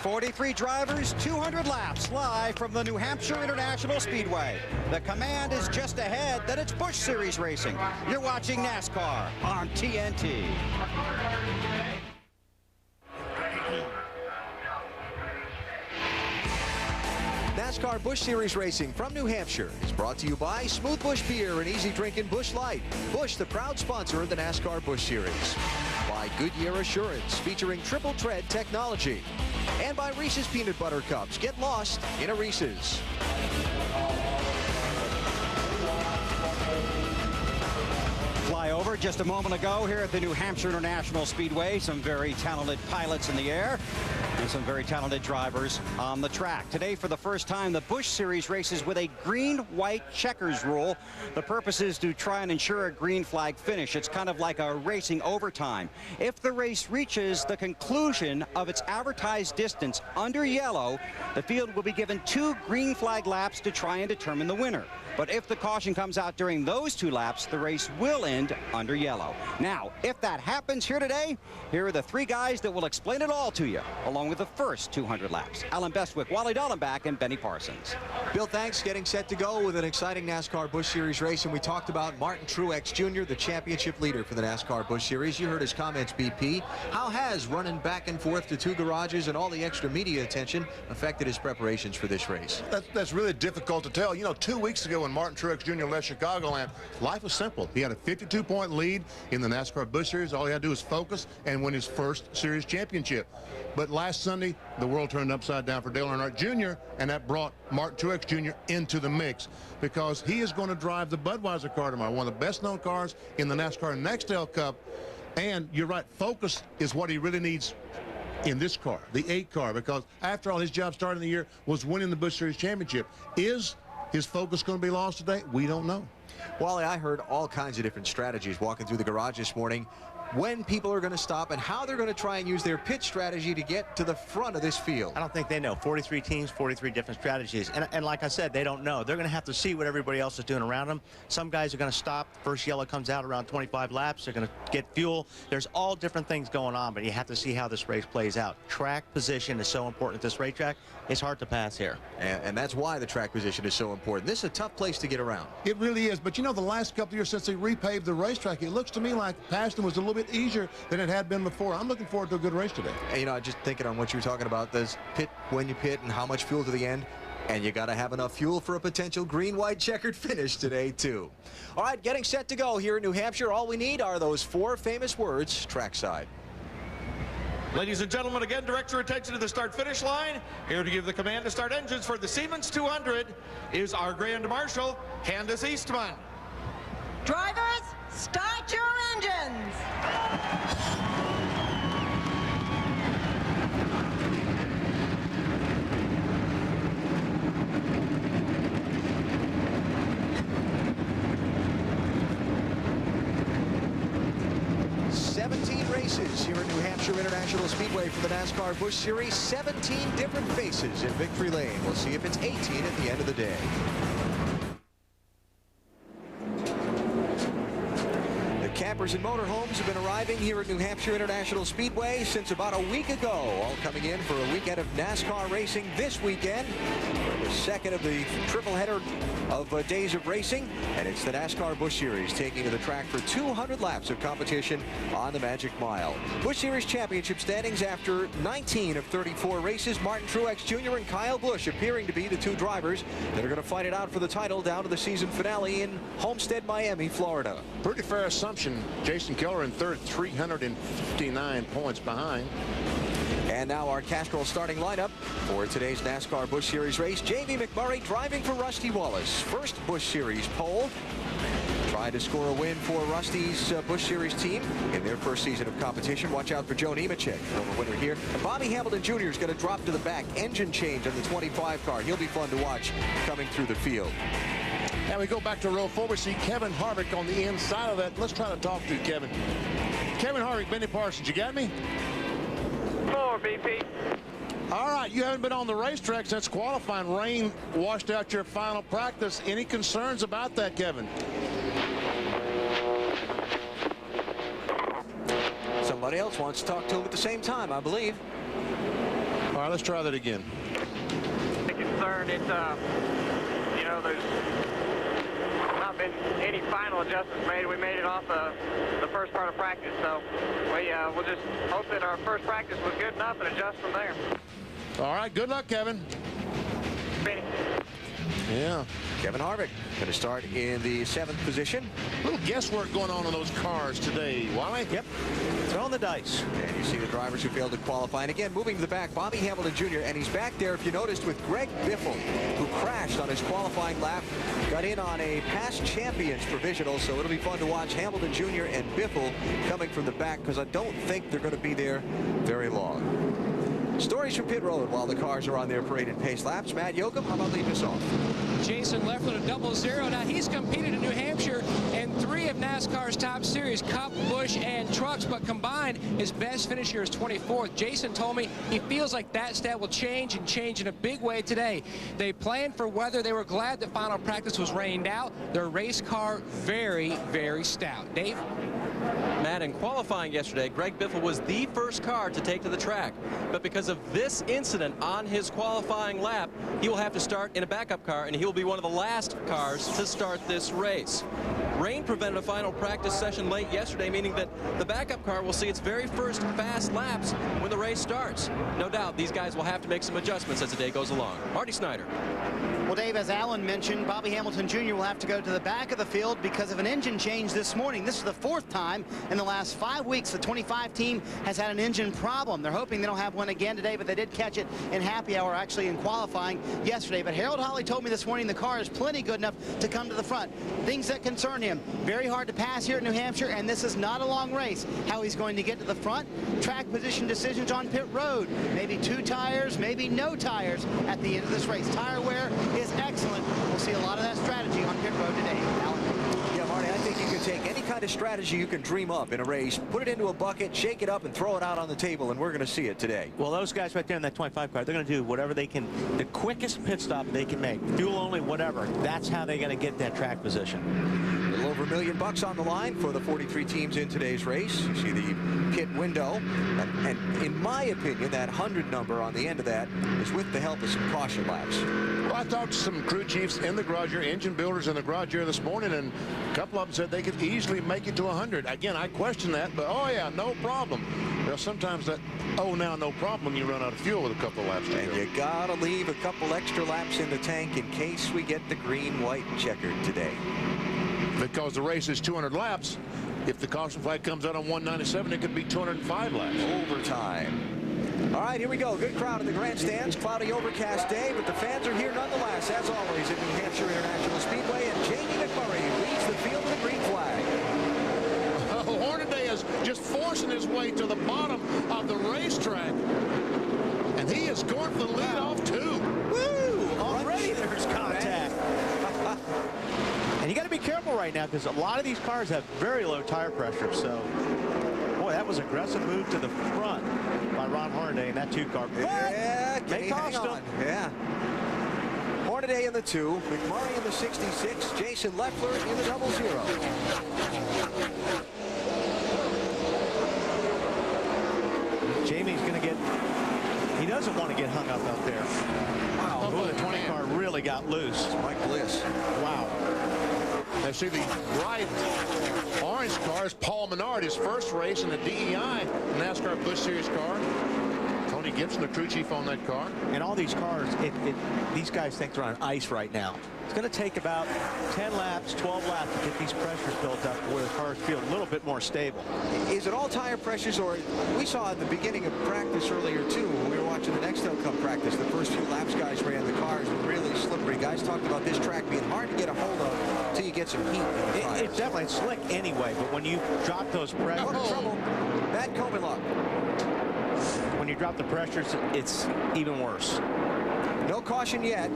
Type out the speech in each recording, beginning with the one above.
43 drivers, 200 laps, live from the New Hampshire International Speedway. The command is just ahead that it's Busch Series racing. You're watching NASCAR on TNT. NASCAR Busch Series Racing from New Hampshire is brought to you by Smooth Busch Beer and Easy Drinking Busch Light. Busch, the proud sponsor of the NASCAR Busch Series. By Goodyear Assurance, featuring triple tread technology. And by Reese's Peanut Butter Cups. Get lost in a Reese's. Flyover just a moment ago here at the New Hampshire International Speedway. Some very talented pilots in the air and some very talented drivers on the track. Today, for the first time, the Busch Series races with a green-white checkers rule. The purpose is to try and ensure a green flag finish. It's kind of like a racing overtime. If the race reaches the conclusion of its advertised distance under yellow, the field will be given 2 green flag laps to try and determine the winner. But if the caution comes out during those 2 laps, the race will end under yellow. Now, if that happens here today, here are the 3 guys that will explain it all to you, along with the first 200 laps. Alan Bestwick, Wally Dallenbach, and Benny Parsons. Bill, thanks. Getting set to go with an exciting NASCAR Busch Series race. And we talked about Martin Truex Jr., the championship leader for the NASCAR Busch Series. You heard his comments, BP. How has running back and forth to 2 garages and all the extra media attention affected his preparations for this race? That's really difficult to tell. You know, 2 weeks ago when Martin Truex Jr. left Chicagoland, life was simple. He had a 52-point lead in the NASCAR Busch Series. All he had to do was focus and win his first series championship. But last Sunday, the world turned upside down for Dale Earnhardt Jr., and that brought Martin Truex Jr. into the mix because he is going to drive the Budweiser car tomorrow, one of the best-known cars in the NASCAR Nextel Cup. And you're right, focus is what he really needs in this car, the 8 car, because after all, his job starting the year was winning the Busch Series championship. Is his focus going to be lost today? We don't know. Wally, I heard all kinds of different strategies walking through the garage this morning, when people are going to stop and how they're going to try and use their pit strategy to get to the front of this field. I don't think they know. 43 teams, 43 different strategies. And like I said, they don't know. They're going to have to see what everybody else is doing around them. Some guys are going to stop. First yellow comes out around 25 laps. They're going to get fuel. There's all different things going on, but you have to see how this race plays out. Track position is so important at this racetrack. It's hard to pass here. And that's why the track position is so important. This is a tough place to get around. It really is. But, you know, the last couple of years since they repaved the racetrack, it looks to me like passing was a little bit easier than it had been before. I'm looking forward to a good race today. And, you know, just thinking on what you were talking about, this pit when you pit and how much fuel to the end. And you got to have enough fuel for a potential green-white checkered finish today, too. All right, getting set to go here in New Hampshire. All we need are those 4 famous words, trackside. Ladies and gentlemen, again, direct your attention to the start-finish line. Here to give the command to start engines for the Siemens 200 is our Grand Marshal, Candace Eastman. Drivers, start your engines. 17 races here at New Hampshire International Speedway for the NASCAR Busch Series. 17 different faces in victory lane. We'll see if it's 18 at the end of the day. Campers and motorhomes have been arriving here at New Hampshire International Speedway since about a week ago, all coming in for a weekend of NASCAR racing this weekend. The second of the triple header of days of racing, and it's the NASCAR Busch Series taking to the track for 200 laps of competition on the Magic Mile. Busch Series championship standings after 19 of 34 races. Martin Truex Jr. and Kyle Busch appearing to be the 2 drivers that are going to fight it out for the title down to the season finale in Homestead, Miami, Florida. Pretty fair assumption. Jason Keller in third, 359 points behind. And now our Castrol starting lineup for today's NASCAR Busch Series race. Jamie McMurray driving for Rusty Wallace. First Busch Series pole. Tried to score a win for Rusty's Busch Series team in their first season of competition. Watch out for Joe Nemechek, former winner here. Bobby Hamilton Jr. is going to drop to the back. Engine change on the 25 car. He'll be fun to watch coming through the field. Now we go back to row 4. We see Kevin Harvick on the inside of that. Let's try to talk to Kevin. Kevin Harvick, Benny Parsons, you got me? 4, BP. All right, you haven't been on the racetrack since qualifying. Rain washed out your final practice. Any concerns about that, Kevin? Somebody else wants to talk to him at the same time, I believe. All right, let's try that again. Concerned, it's you know, there's not been any final adjustments made. We made it off the first part of practice, so we'll just hope that our first practice was good enough and adjust from there. All right, good luck, Kevin. Benny. Yeah. Kevin Harvick going to start in the 7th position. A little guesswork going on in those cars today, Wally. Yep. Throwing the dice. And you see the drivers who failed to qualify. And again, moving to the back, Bobby Hamilton Jr. And he's back there, if you noticed, with Greg Biffle, who crashed on his qualifying lap. Got in on a past champions provisional, so it'll be fun to watch Hamilton Jr. and Biffle coming from the back, because I don't think they're going to be there very long. Stories from pit road while the cars are on their parade and pace laps. Matt Yoakum, how about leading us off? Jason Leffler to 00. Now, he's competed in New Hampshire in 3 of NASCAR's top series, Cup, Busch, and Trucks, but combined, his best finish here is 24th. Jason told me he feels like that stat will change, and change in a big way today. They planned for weather. They were glad that final practice was rained out. Their race car very, very stout. Dave? Matt, in qualifying yesterday, Greg Biffle was the first car to take to the track. But because of this incident on his qualifying lap, he will have to start in a backup car, and he will be one of the last cars to start this race. Rain prevented a final practice session late yesterday, meaning that the backup car will see its very first fast laps when the race starts. No doubt these guys will have to make some adjustments as the day goes along. Marty Snyder. Well, Dave, as Alan mentioned, Bobby Hamilton Jr. will have to go to the back of the field because of an engine change this morning. This is the 4th time in the last 5 weeks the 25 team has had an engine problem. They're hoping they don't have one again today, but they did catch it in happy hour, actually in qualifying yesterday. But Harold Holley told me this morning the car is plenty good enough to come to the front. Things that concern him: very hard to pass here at New Hampshire, and this is not a long race. How he's going to get to the front, track position decisions on pit road. Maybe 2 tires, maybe no tires at the end of this race. Tire wear is excellent. We'll see a lot of that strategy on pit road today. Alan. Yeah, Marty, I think you can take any kind of strategy you can dream up in a race, put it into a bucket, shake it up, and throw it out on the table, and we're going to see it today. Well, those guys right there in that 25 car, they're going to do whatever they can, the quickest pit stop they can make, fuel only, whatever. That's how they're going to get that track position. A little over $1 million on the line for the 43 teams in today's race. You see the pit window, and in my opinion, that 100 number on the end of that is with the help of some caution laps. Well, I talked to some crew chiefs in the garage here, engine builders in the garage here this morning, and a couple of them said they could easily make it to 100. Again, I question that, but oh yeah, no problem. Well, sometimes that now no problem when you run out of fuel with a couple of laps to go. And you gotta leave a couple extra laps in the tank in case we get the green, white, and checkered today. Because the race is 200 laps. If the caution flag comes out on 197, it could be 205 laps. Overtime. All right, here we go. Good crowd in the grandstands. Cloudy, overcast day, but the fans are here nonetheless, as always, at New Hampshire International Speedway. And Jamie McMurray leads the field with a green flag. Hornaday is just forcing his way to the bottom of the racetrack. And he is going for the lead off, too. Woo! Already there's contact. And you got to be careful right now because a lot of these cars have very low tire pressure. So, boy, that was aggressive move to the front by Ron Hornaday in that 2 car. Yeah, they cost him. Yeah. Hornaday in the 2, McMurray in the 66, Jason Leffler in the 00. Jamie's going to get, he doesn't want to get hung up out there. Wow, the 20 car really got loose. Mike Bliss. Wow. Now see the bright orange car is Paul Menard, his first race in the DEI NASCAR Busch Series car. Tony Gibson, the crew chief on that car. And all these cars, these guys think they're on ice right now. It's going to take about 10 laps, 12 laps to get these pressures built up where the cars feel a little bit more stable. Is it all tire pressures, or we saw at the beginning of practice earlier too when we were watching the Nextel Cup practice, the first few laps guys ran, the cars were really slippery. Guys talked about this track being hard to get a hold of until you get some heat in the tires. It's definitely slick anyway, but when you drop those pressures, what trouble. Matt Komenluck. When you drop the pressures, it's even worse. No caution yet.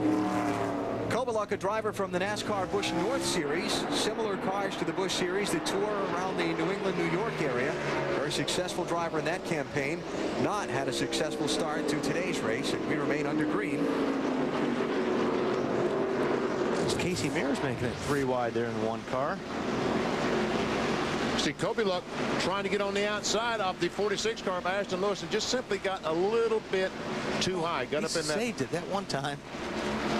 Kovaluk, a driver from the NASCAR Busch North Series, similar cars to the Busch Series that tour around the New England, New York area. Very successful driver in that campaign. Not had a successful start to today's race, and we remain under green. Casey Mears making it 3 wide there in the 1 car. See Kobieluk trying to get on the outside off the 46 car by Ashton Lewis and just simply got a little bit too high. Got up in that. Saved it that one time.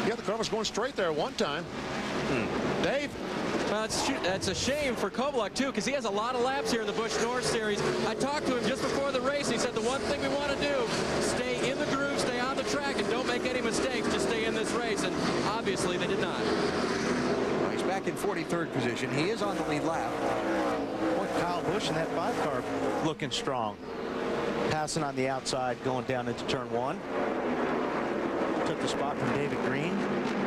Yeah, the car was going straight there one time. Dave? Well, it's a shame for Kobieluk, too, because he has a lot of laps here in the Busch North Series. I talked to him just before the race. He said the one thing we want to do, stay in the groove, stay on the track, and don't make any mistakes. Just stay in this race, and obviously they did not. Well, he's back in 43rd position. He is on the lead lap. Boy, Kyle Busch in that 5-car looking strong. Passing on the outside, going down into turn 1. Took the spot from David Green.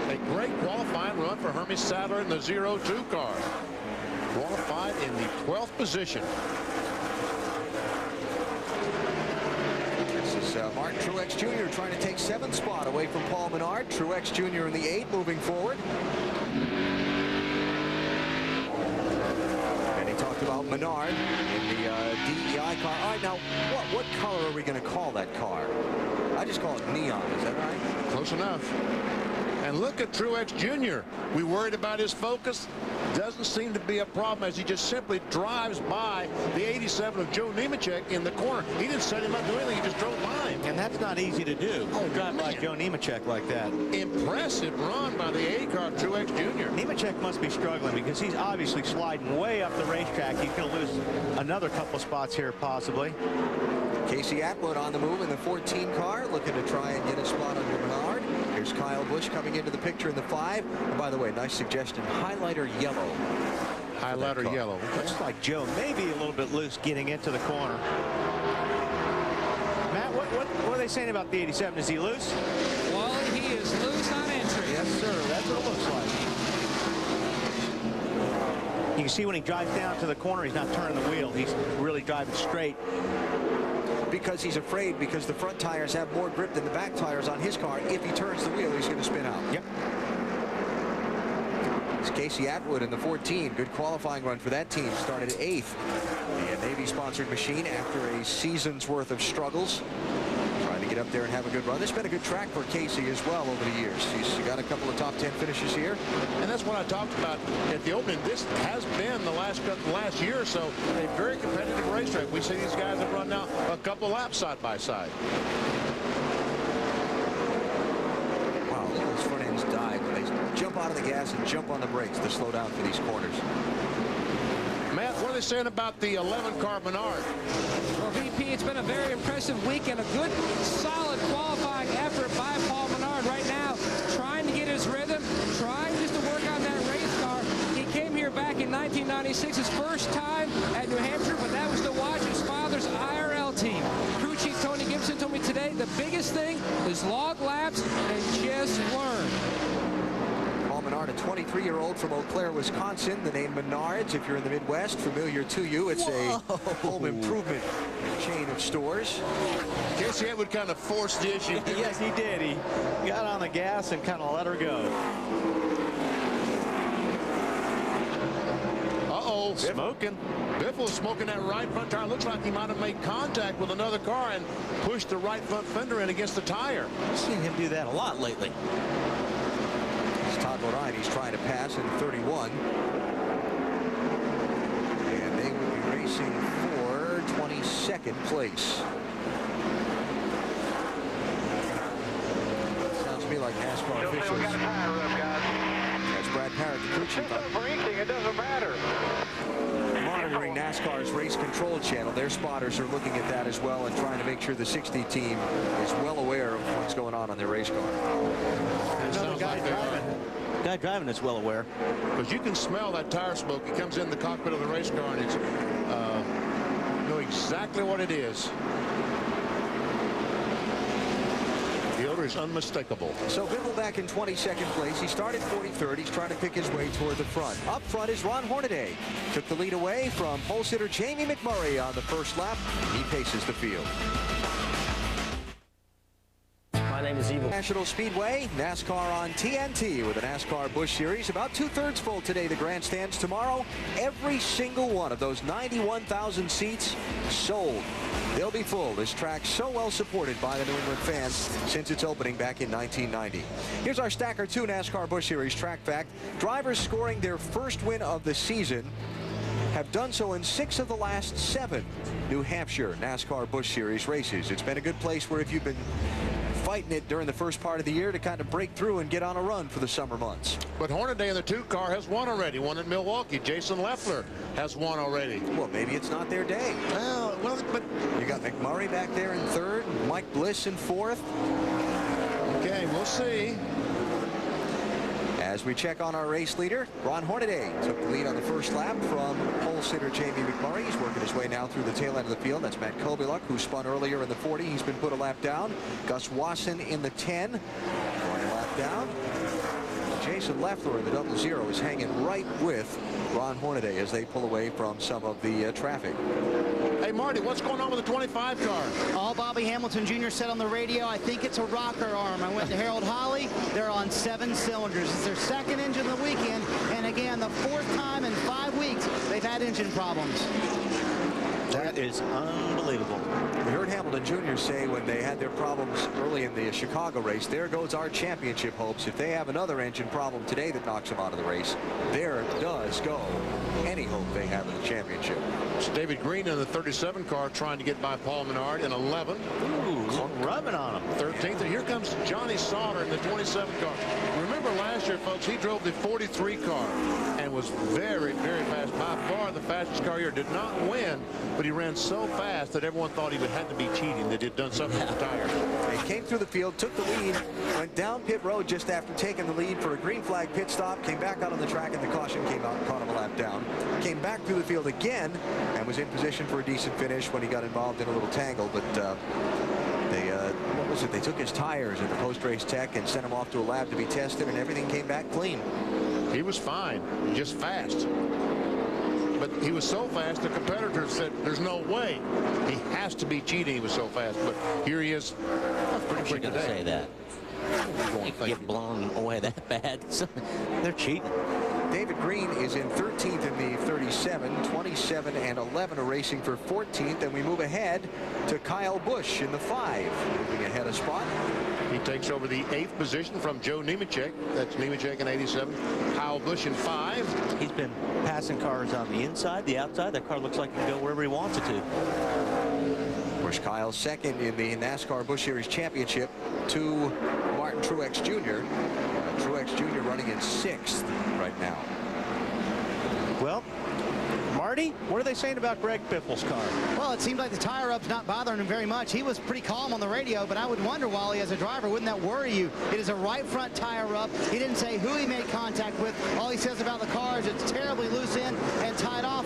A great qualifying run for Hermie Sadler in the 0-2 car. Qualified in the 12th position. This is Martin Truex Jr. trying to take 7th spot away from Paul Menard. Truex Jr. in the 8 moving forward. And he talked about Menard in the DEI car. All right, now, what color are we going to call that car? I just call it neon. Is that right? Close enough. And look at Truex Jr. We worried about his focus. Doesn't seem to be a problem as he just simply drives by the 87 of Joe Nemechek in the corner. He didn't set him up, do anything. He just drove by him. And that's not easy to do. Oh, drive by man. Joe Nemechek like that. Impressive run by the A car, Truex Jr. Nemechek must be struggling because he's obviously sliding way up the racetrack. He's going to lose another couple spots here possibly. Casey Atwood on the move in the 14 car, looking to try and get a spot under Menard. Here's Kyle Busch coming into the picture in the 5. And by the way, nice suggestion, highlighter yellow. Highlighter yellow. Looks like Joe maybe a little bit loose getting into the corner. Matt, what are they saying about the 87? Is he loose? Well, he is loose on entry. Yes, sir. That's what it looks like. You can see when he drives down to the corner, he's not turning the wheel. He's really driving straight. Because he's afraid, because the front tires have more grip than the back tires on his car. If he turns the wheel, he's going to spin out. Yep. It's Casey Atwood in the 14. Good qualifying run for that team. Started 8th. The Navy-sponsored machine after a season's worth of struggles. Trying to get up there and have a good run. This has been a good track for Casey as well over the years. He's got a couple of top 10 finishes here. And that's what I talked about at the opening. This has been the last year or so a very competitive racetrack. We see these guys have run now a couple laps side by side. Wow, those front ends dive when they jump out of the gas and jump on the brakes to slow down for these corners. Matt, what are they saying about the 11 car Menard? Well, VP, it's been a very impressive weekend. A good, solid qualifying effort by Paul Menard right now, trying to get his rhythm, trying just to work on that race car. He came here back in 1996, his first time at New Hampshire, but that was to watch his father's IRL team. Crew chief Tony Gibson told me today the biggest thing is log laps and just learn. Menard, a 23-year-old from Eau Claire, Wisconsin. The name Menards, if you're in the Midwest, familiar to you. It's a home improvement chain of stores. Casey Atwood kind of forced the issue. Yes, he did. He got on the gas and kind of let her go. Uh-oh. Smoking. Biffle smoking that right front tire. Looks like he might have made contact with another car and pushed the right front fender in against the tire. I've seen him do that a lot lately. Todd Bodine, he's trying to pass in 31. And they will be racing for 22nd place. Sounds to me like NASCAR officials. We got a tire up, guys. That's Brad Parrott, the crew chief. Overheating, it doesn't matter. Monitoring NASCAR's race control channel. Their spotters are looking at that as well and trying to make sure the 60 team is well aware of what's going on their race car. Another guy driving is well aware. Because you can smell that tire smoke. It comes in the cockpit of the race car, and it's know exactly what it is. The odor is unmistakable. So Biffle back in 22nd place. He started 43rd. He's trying to pick his way toward the front. Up front is Ron Hornaday. Took the lead away from pole sitter Jamie McMurray on the first lap. He paces the field. My name is Evil. National Speedway, NASCAR on TNT with the NASCAR Busch Series. About 2/3 full today, the grandstands. Tomorrow, every single one of those 91,000 seats sold. They'll be full. This track so well supported by the New England fans since its opening back in 1990. Here's our Stacker 2 NASCAR Busch Series track fact. Drivers scoring their first win of the season have done so in 6 of the last 7 New Hampshire NASCAR Busch Series races. It's been a good place where if you've been fighting it during the first part of the year to kind of break through and get on a run for the summer months. But Hornaday in the 2 car has won already. Won at Milwaukee. Jason Leffler has won already. Well, maybe it's not their day. Well, but you got McMurray back there in 3rd, Mike Bliss in 4th. Okay, we'll see. As we check on our race leader, Ron Hornaday took the lead on the first lap from pole sitter Jamie McMurray. He's working his way now through the tail end of the field. That's Matt Kobieluk, who spun earlier in the 40. He's been put a lap down. Gus Wasson in the 10, going a lap down. Jason Leffler in the 00 is hanging right with Ron Hornaday as they pull away from some of the traffic. Hey, Marty, what's going on with the 25 car? All Bobby Hamilton Jr. said on the radio, I think it's a rocker arm. I went to Harold Holly. They're on 7 cylinders. It's their 2nd engine of the weekend. And again, the 4th time in 5 weeks they've had engine problems. That is unbelievable. We heard Hamilton Jr. say when they had their problems early in the Chicago race, there goes our championship hopes. If they have another engine problem today that knocks them out of the race, there does go any hope they have in the championship. It's David Green in the 37 car trying to get by Paul Menard in 11. Ooh, rubbing on him. 13th. And here comes Johnny Sauter in the 27 car. Remember last year, folks, he drove the 43 car and was very, very fast. By far the fastest car here. Did not win, but he ran so fast that everyone thought he would have to be cheating, that he'd done something with the tires. He came through the field, took the lead, went down pit road just after taking the lead for a green flag pit stop, came back out on the track, and the caution came out and caught him a lap down. Came back through the field again and was in position for a decent finish when he got involved in a little tangle, but what was it? They took his tires at the post-race tech and sent him off to a lab to be tested, and everything came back clean. He was fine, just fast. But he was so fast, the competitors said, there's no way. He has to be cheating. He was so fast. But here he is. Pretty quick today. Say that. You get blown away that bad. They're cheating. David Green is in 13th in the 37. 27 and 11 are racing for 14th. And we move ahead to Kyle Busch in the 5. Moving ahead a spot. He takes over the 8th position from Joe Nemechek. That's Nemechek in 87. Kyle Busch in 5. He's been passing cars on the inside, the outside. That car looks like it can go wherever he wants it to. Of course, Kyle's 2nd in the NASCAR Busch Series Championship to Martin Truex Jr. Truex Jr. running in 6th right now. Well, Marty, what are they saying about Greg Biffle's car? Well, it seems like the tire up's not bothering him very much. He was pretty calm on the radio, but I would wonder, Wally, as a driver, wouldn't that worry you? It is a right front tire up. He didn't say who he made contact with. All he says about the car is it's terribly loose in and tied off.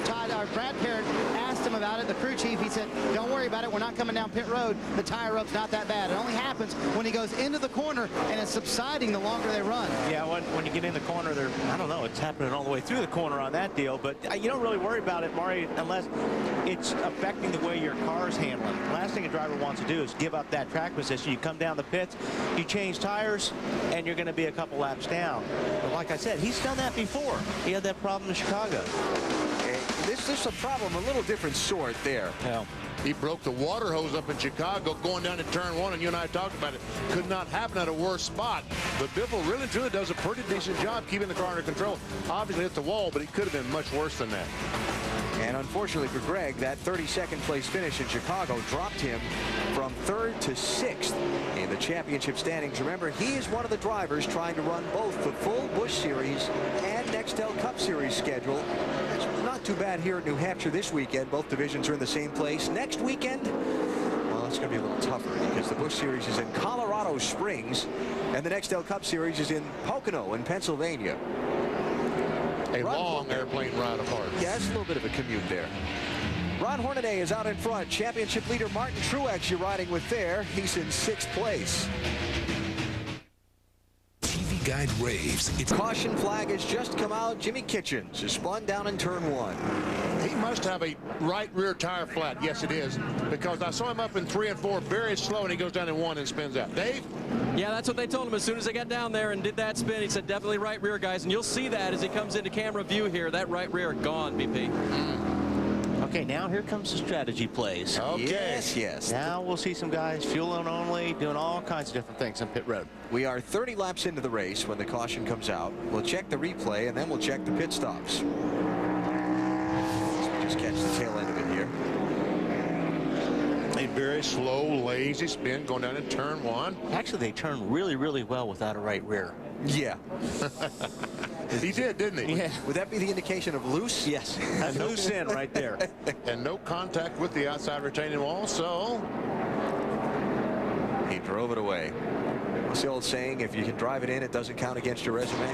Brad Parrott asked him about it, the crew chief. He said, don't worry about it. We're not coming down pit road. The tire up's not that bad. It only happens when he goes into the corner and it's subsiding the longer they run. Yeah, when you get in the corner, I don't know, it's happening all the way through the corner on that deal, but you don't really worry about it, Maury, unless it's affecting the way your car's handling. The last thing a driver wants to do is give up that track position. You come down the pits, you change tires, and you're going to be a couple laps down. But like I said, he's done that before. He had that problem in Chicago. This is a problem, a little different sort there. Yeah. He broke the water hose up in Chicago going down to turn 1, and you and I talked about it. Could not happen at a worse spot. But Biffle really and truly does a pretty decent job keeping the car under control. Obviously hit the wall, but he could have been much worse than that. And unfortunately for Greg, that 32nd place finish in Chicago dropped him from 3rd to 6th in the championship standings. Remember, he is one of the drivers trying to run both the full Busch Series and Nextel Cup Series schedule. It's not too bad here at New Hampshire this weekend. Both divisions are in the same place. Next weekend, well, it's going to be a little tougher because the Busch Series is in Colorado Springs and the Nextel Cup Series is in Pocono in Pennsylvania. A long airplane ride apart. Yeah, it's a little bit of a commute there. Ron Hornaday is out in front. Championship leader Martin Truex you're riding with there. He's in 6th place. TV Guide raves. Its caution flag has just come out. Jimmy Kitchens is spun down in turn 1. He must have a right rear tire flat. Yes, it is. Because I saw him up in 3 and 4 very slow, and he goes down in 1 and spins out. Dave? Yeah, that's what they told him as soon as they got down there and did that spin. He said definitely right rear, guys. And you'll see that as he comes into camera view here. That right rear gone, BP. Okay, now here comes the strategy plays. Okay. Yes. Now we'll see some guys fueling only, doing all kinds of different things on pit road. We are 30 laps into the race when the caution comes out. We'll check the replay, and then we'll check the pit stops. very slow, lazy spin going down in turn one. Actually, they turn really, really well without a right rear. Yeah. He did, didn't he? Yeah. Would that be the indication of loose? Yes. That's loose in right there. And no contact with the outside retaining wall, so he drove it away. What's the old saying? If you can drive it in, it doesn't count against your resume.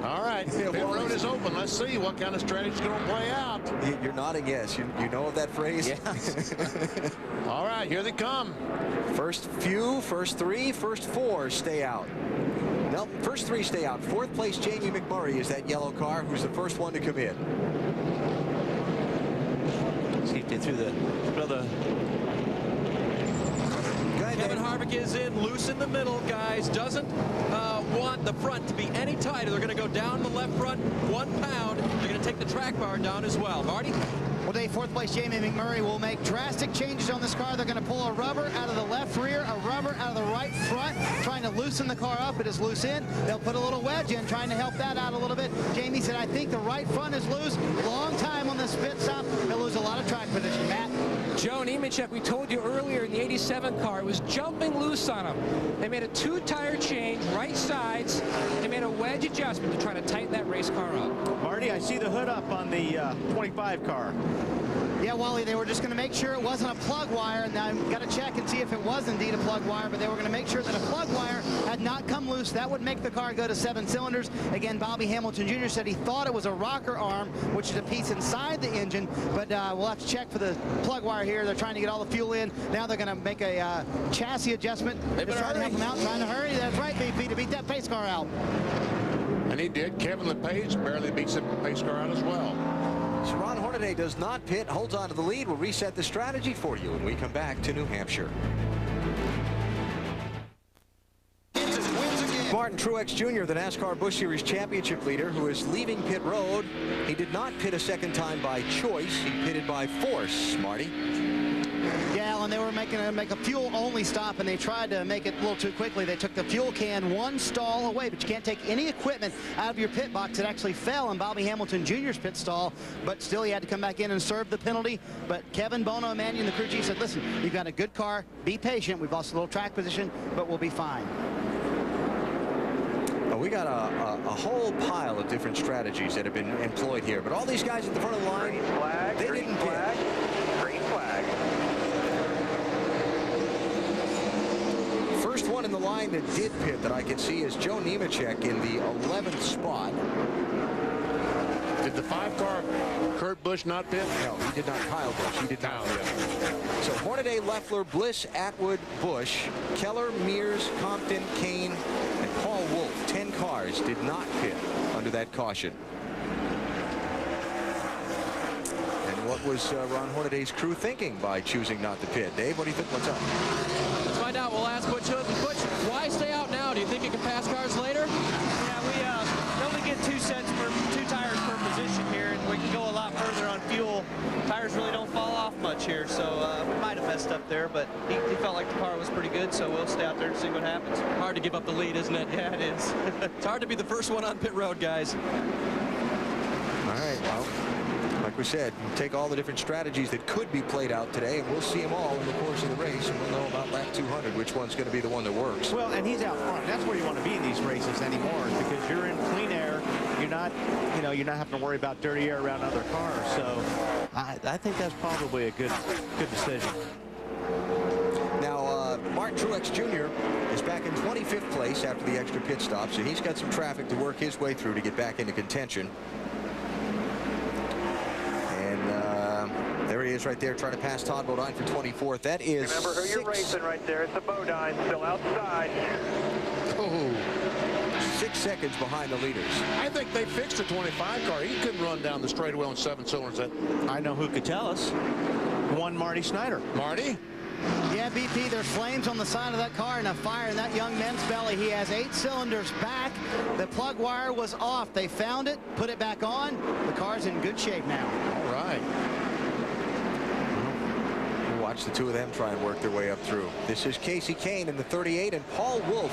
All right. Pit road is open. Let's see what kind of strategy is going to play out. You're nodding yes. You know of that phrase? Yes. All right, here they come. First few, first three, first four stay out. No, first three stay out. Fourth place, Jamie McMurray is that yellow car who's the first one to come in. See if they threw the Kevin Harvick is in, loose in the middle, guys. Doesn't want the front to be any tighter. They're going to go down the left front 1 pound. They're going to take the track bar down as well. Marty? Well, Dave, fourth place Jamie McMurray will make drastic changes on this car. They're going to pull a rubber out of the left rear, a rubber out of the right front, trying to loosen the car up. It is loose in. They'll put a little wedge in, trying to help that out a little bit. Jamie said, I think the right front is loose. Long time on this pit stop. He'll lose a lot of track position. Matt? Joe Nemechek, we told you earlier in the 87 car, it was jumping loose on him. They made a 2-tire change, right sides. They made a wedge adjustment to try to tighten that race car up. Marty, I see the hood up on the 25 car. Yeah, Wally, they were just going to make sure it wasn't a plug wire, and I've got to check and see if it was indeed a plug wire, but they were going to make sure that a plug wire had not come loose. That would make the car go to 7 cylinders. Again, Bobby Hamilton Jr. said he thought it was a rocker arm, which is a piece inside the engine, but we'll have to check for the plug wire here. They're trying to get all the fuel in. Now they're going to make a chassis adjustment. They're trying to help them out, trying to hurry. That's right, BP, to beat that pace car out. And he did. Kevin LePage barely beats the pace car out as well. So Ron Hornaday does not pit, holds on to the lead. We'll reset the strategy for you when we come back to New Hampshire. Martin Truex Jr., the NASCAR Busch Series championship leader, who is leaving pit road. He did not pit a second time by choice. He pitted by force. Marty? Yeah, Alan, they were make a fuel-only stop, and they tried to make it a little too quickly. They took the fuel can 1 stall away, but you can't take any equipment out of your pit box. It actually fell in Bobby Hamilton Jr.'s pit stall, but still he had to come back in and serve the penalty. But Kevin, Bono, and Mannion, the crew chief, said, listen, you've got a good car. Be patient. We've lost a little track position, but we'll be fine. Well, we got a whole pile of different strategies that have been employed here, but all these guys at the front of the line, they didn't pit. Green flag. First one in the line that did pit that I can see is Joe Nemechek in the 11th spot. Did the 5-car Kurt Busch not pit? No, he did not. Kyle Busch. He did not. So Hornaday, Leffler, Bliss, Atwood, Busch, Keller, Mears, Compton, Kane, and Paul Wolf. 10 cars did not pit under that caution. And what was Ron Hornaday's crew thinking by choosing not to pit? Dave, what do you think? What's up? Let's find out. We'll ask Butch Hood. Butch, why stay out now? Do you think you can pass cars later? Yeah, we only get 2 tires per position here, and we can go a lot further on fuel. Tires really don't fall off much here, so we might have messed up there, but he felt like the car was pretty good, so we'll stay out there and see what happens. Hard to give up the lead, isn't it? Yeah, it is. It's hard to be the first one on pit road, guys. All right, well, like we said, take all the different strategies that could be played out today, and we'll see them all in the course of the race, and we'll know about lap 200, which one's going to be the one that works. Well, and he's out front. That's where you want to be in these races anymore, because you're in clean air. You're not having to worry about dirty air around other cars. So I think that's probably a good decision. Now, Martin Truex Jr. is back in 25th place after the extra pit stop, so he's got some traffic to work his way through to get back into contention. And there he is right there trying to pass Todd Bodine for 24th. That is Remember who you're racing right there. It's a Bodine still outside. Oh. 6 seconds behind the leaders. I think they fixed the 25 car. He couldn't run down the straightaway on 7 cylinders. I know who could tell us. One Marty Snyder. Marty? Yeah, BP, there's flames on the side of that car and a fire in that young man's belly. He has 8 cylinders back. The plug wire was off. They found it, put it back on. The car's in good shape now. All right. We'll watch the two of them try and work their way up through. This is Casey Kane in the 38 and Paul Wolf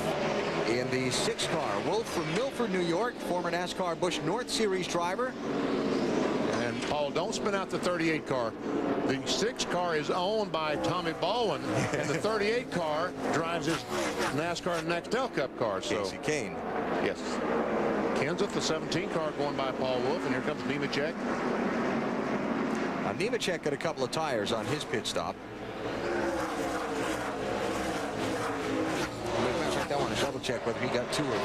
in the 6 car. Wolf from Milford, New York, former NASCAR Busch North Series driver. And Paul don't spin out the 38 car. The 6 car is owned by Tommy Baldwin, and the 38 car drives his NASCAR Nextel Cup car. So Casey Kane. Yes. Kenseth, the 17 car going by Paul Wolf, and here comes Nemechek. Nemechek got a couple of tires on his pit stop. I want to double check whether he got 2 or 4.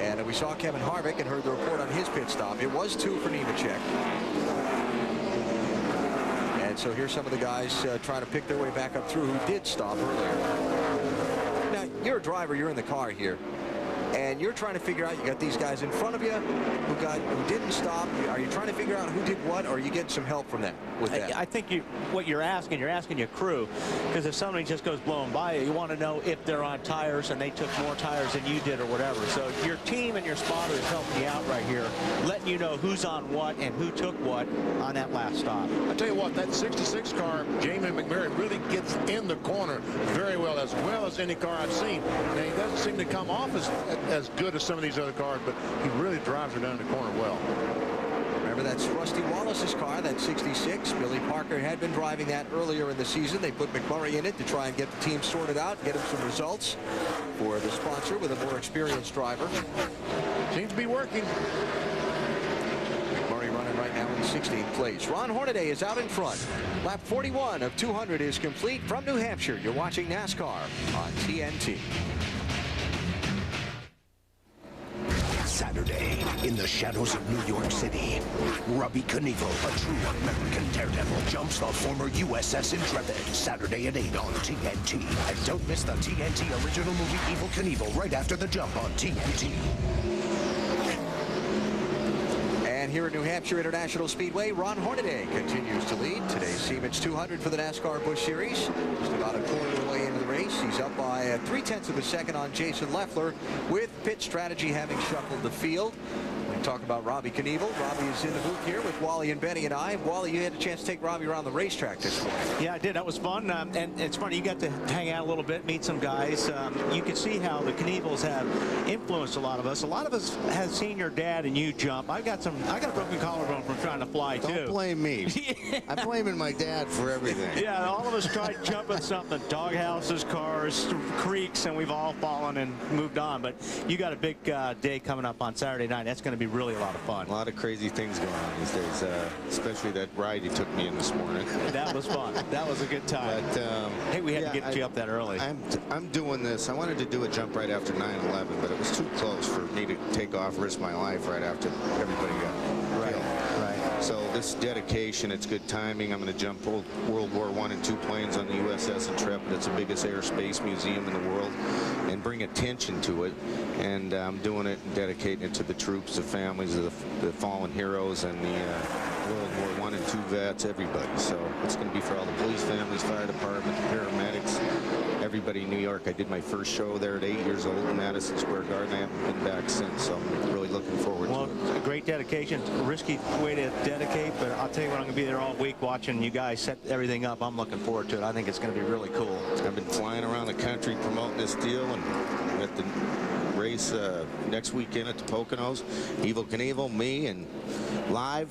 And we saw Kevin Harvick and heard the report on his pit stop. It was 2 for Nemechek. And so here's some of the guys trying to pick their way back up through who did stop earlier. Now, you're a driver, you're in the car here, and you're trying to figure out, you got these guys in front of you who didn't stop. Are you trying to figure out who did what, or are you getting some help from them with that? I think what you're asking your crew, because if somebody just goes blowing by you want to know if they're on tires and they took more tires than you did or whatever. So your team and your spotter is helping you out right here, letting you know who's on what and who took what on that last stop. I tell you what, that 66 car, Jamie McMurray, really gets in the corner very well as any car I've seen. Now, he doesn't seem to come off as good as some of these other cars, but he really drives her down the corner well. Remember, that's Rusty Wallace's car, that 66. Billy Parker had been driving that earlier in the season. They put McMurray in it to try and get the team sorted out, get him some results for the sponsor with a more experienced driver. Seems to be working. McMurray running right now in 16th place. Ron Hornaday is out in front. Lap 41 of 200 is complete from New Hampshire. You're watching NASCAR on TNT. Saturday, in the shadows of New York City, Robbie Knievel, a true American daredevil, jumps the former USS Intrepid. Saturday at 8 on TNT. And don't miss the TNT original movie Evel Knievel right after the jump on TNT. And here at New Hampshire International Speedway, Ron Hornaday continues to lead. Today's Siemens 200 for the NASCAR Busch Series. Just about a quarter of the way into the race. He's up by 0.3 of a second on Jason Leffler, with pit strategy having shuffled the field. We talk about Robbie Knievel. Robbie is in the booth here with Wally and Benny and I. Wally, you had a chance to take Robbie around the racetrack this morning. Yeah, I did. That was fun. And it's funny, you got to hang out a little bit, meet some guys. You can see how the Knievels have influenced a lot of us. A lot of us have seen your dad and you jump. I got a broken collarbone from trying to fly, too. Don't blame me. Yeah. I'm blaming my dad for everything. Yeah, all of us tried jumping something, doghouses, cars, creeks, and we've all fallen and moved on. But you got a big day coming up on Saturday night. That's going to be really a lot of fun. A lot of crazy things going on these days, especially that ride you took me in this morning. That was fun. That was a good time. But, hey, we had to get you up that early. I'm doing this. I wanted to do a jump right after 9/11, but it was too close for me to take off, risk my life right after everybody got killed. Right. So this dedication, it's good timing. I'm going to jump World War I and II planes on the USS Intrepid. It's the biggest airspace museum in the world, and bring attention to it. And I'm doing it and dedicating it to the troops, the families of the fallen heroes, and the World War I and II vets, everybody. So it's going to be for all the police families, fire department, paramedics, everybody in New York. I did my first show there at 8 years old in Madison Square Garden. I haven't been back since, so I'm really looking forward to it. Well, a great dedication. A risky way to dedicate, but I'll tell you what, I'm going to be there all week watching you guys set everything up. I'm looking forward to it. I think it's going to be really cool. I've been flying around the country promoting this deal, and at the race next weekend at the Poconos, Evel Knievel, me, and live.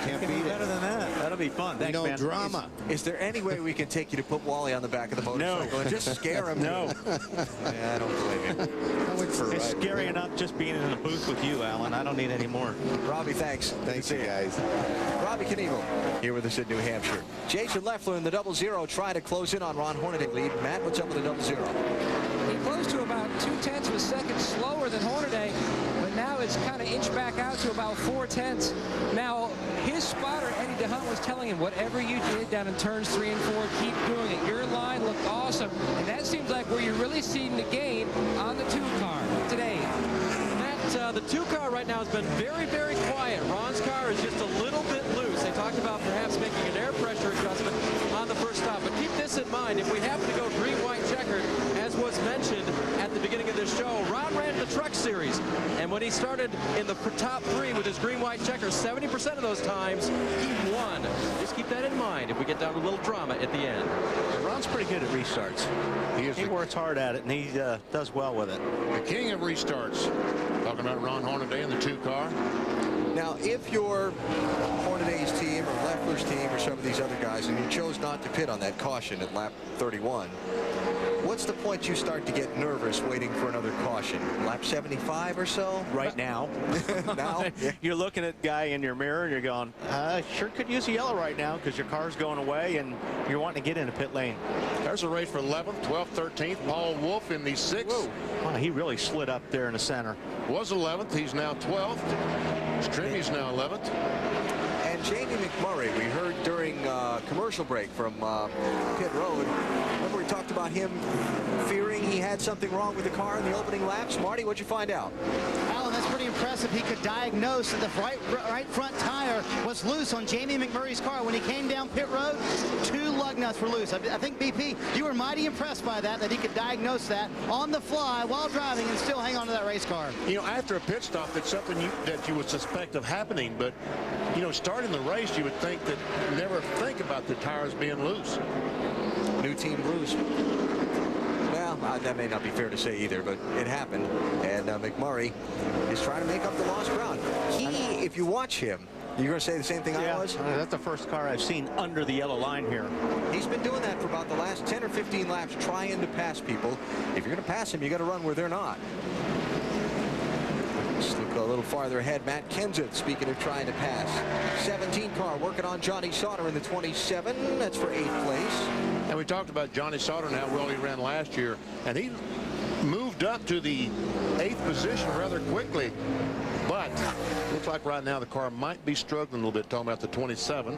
Can't beat it. Better than that. That'll be fun. Thanks, no man. drama. Is there any way we can take you to put Wally on the back of the motorcycle and just scare him? No. Yeah, I don't blame you. It's scary enough just being in the booth with you, Alan. I don't need any more. Robbie, thanks. Thanks, you guys. Robbie Knievel here with us in New Hampshire. Jason Leffler in the 00 trying to close in on Ron Hornaday lead. Matt, what's up with the 00? He closed to about 0.2 of a second slower than Hornaday, but now it's kind of inched back out to about 0.4. Now, his spotter, Eddie DeHunt, was telling him, whatever you did down in turns 3 and 4, keep doing it. Your line looked awesome, and that seems like where you're really seeing the gain on the 2 car today. Matt, the 2 car right now has been very, very quiet. Ron's car is just a little bit loose. They talked about perhaps making an air pressure adjustment on the first stop, but keep this in mind. If we happen to go green, white, checkered, as was mentioned at the beginning of this show, Ron ran the Truck Series, and when he started in the top 3 with his green, white, checker, 70% of those times he won. Just keep that in mind if we get down to a little drama at the end. Ron's pretty good at restarts. He works hard at it, and he does well with it. The king of restarts. Talking about Ron Hornaday in the 2 car. Now, if you're Hornaday's team or Leffler's team or some of these other guys, and you chose not to pit on that caution at lap 31, what's the point you start to get nervous waiting for another caution? Lap 75 or so? Right now. Now? Yeah. You're looking at the guy in your mirror and you're going, sure could use a yellow right now because your car's going away and you're wanting to get in a pit lane. There's a race for 11th, 12th, 13th. Paul Wolf in the 6th. Wow, he really slid up there in the center. Was 11th. He's now 12th. Stremmy's now 11th. And Jamie McMurray, we heard during commercial break from pit road. Remember we talked about him fearing he had something wrong with the car in the opening laps. Marty, what'd you find out? Alan, that's pretty impressive. He could diagnose that the right front tire was loose on Jamie McMurray's car. When he came down pit road, 2 lug nuts were loose. I think, BP, you were mighty impressed by that he could diagnose that on the fly while driving and still hang on to that race car. You know, after a pit stop, it's something that you would suspect of happening, but, you know, starting the race, you would think that never think about the tires being loose. New team loose. Well, that may not be fair to say either, but it happened. And McMurray is trying to make up the lost ground. If you watch him, you're going to say the same thing I was? That's the first car I've seen under the yellow line here. He's been doing that for about the last 10 or 15 laps, trying to pass people. If you're going to pass him, you got to run where they're not. Let's look a little farther ahead. Matt Kenseth, speaking of trying to pass. 17 car working on Johnny Sauter in the 27. That's for 8th place. And we talked about Johnny Sauter and how well he ran last year. And he moved up to the 8th position rather quickly. But looks like right now the car might be struggling a little bit, talking about the 27,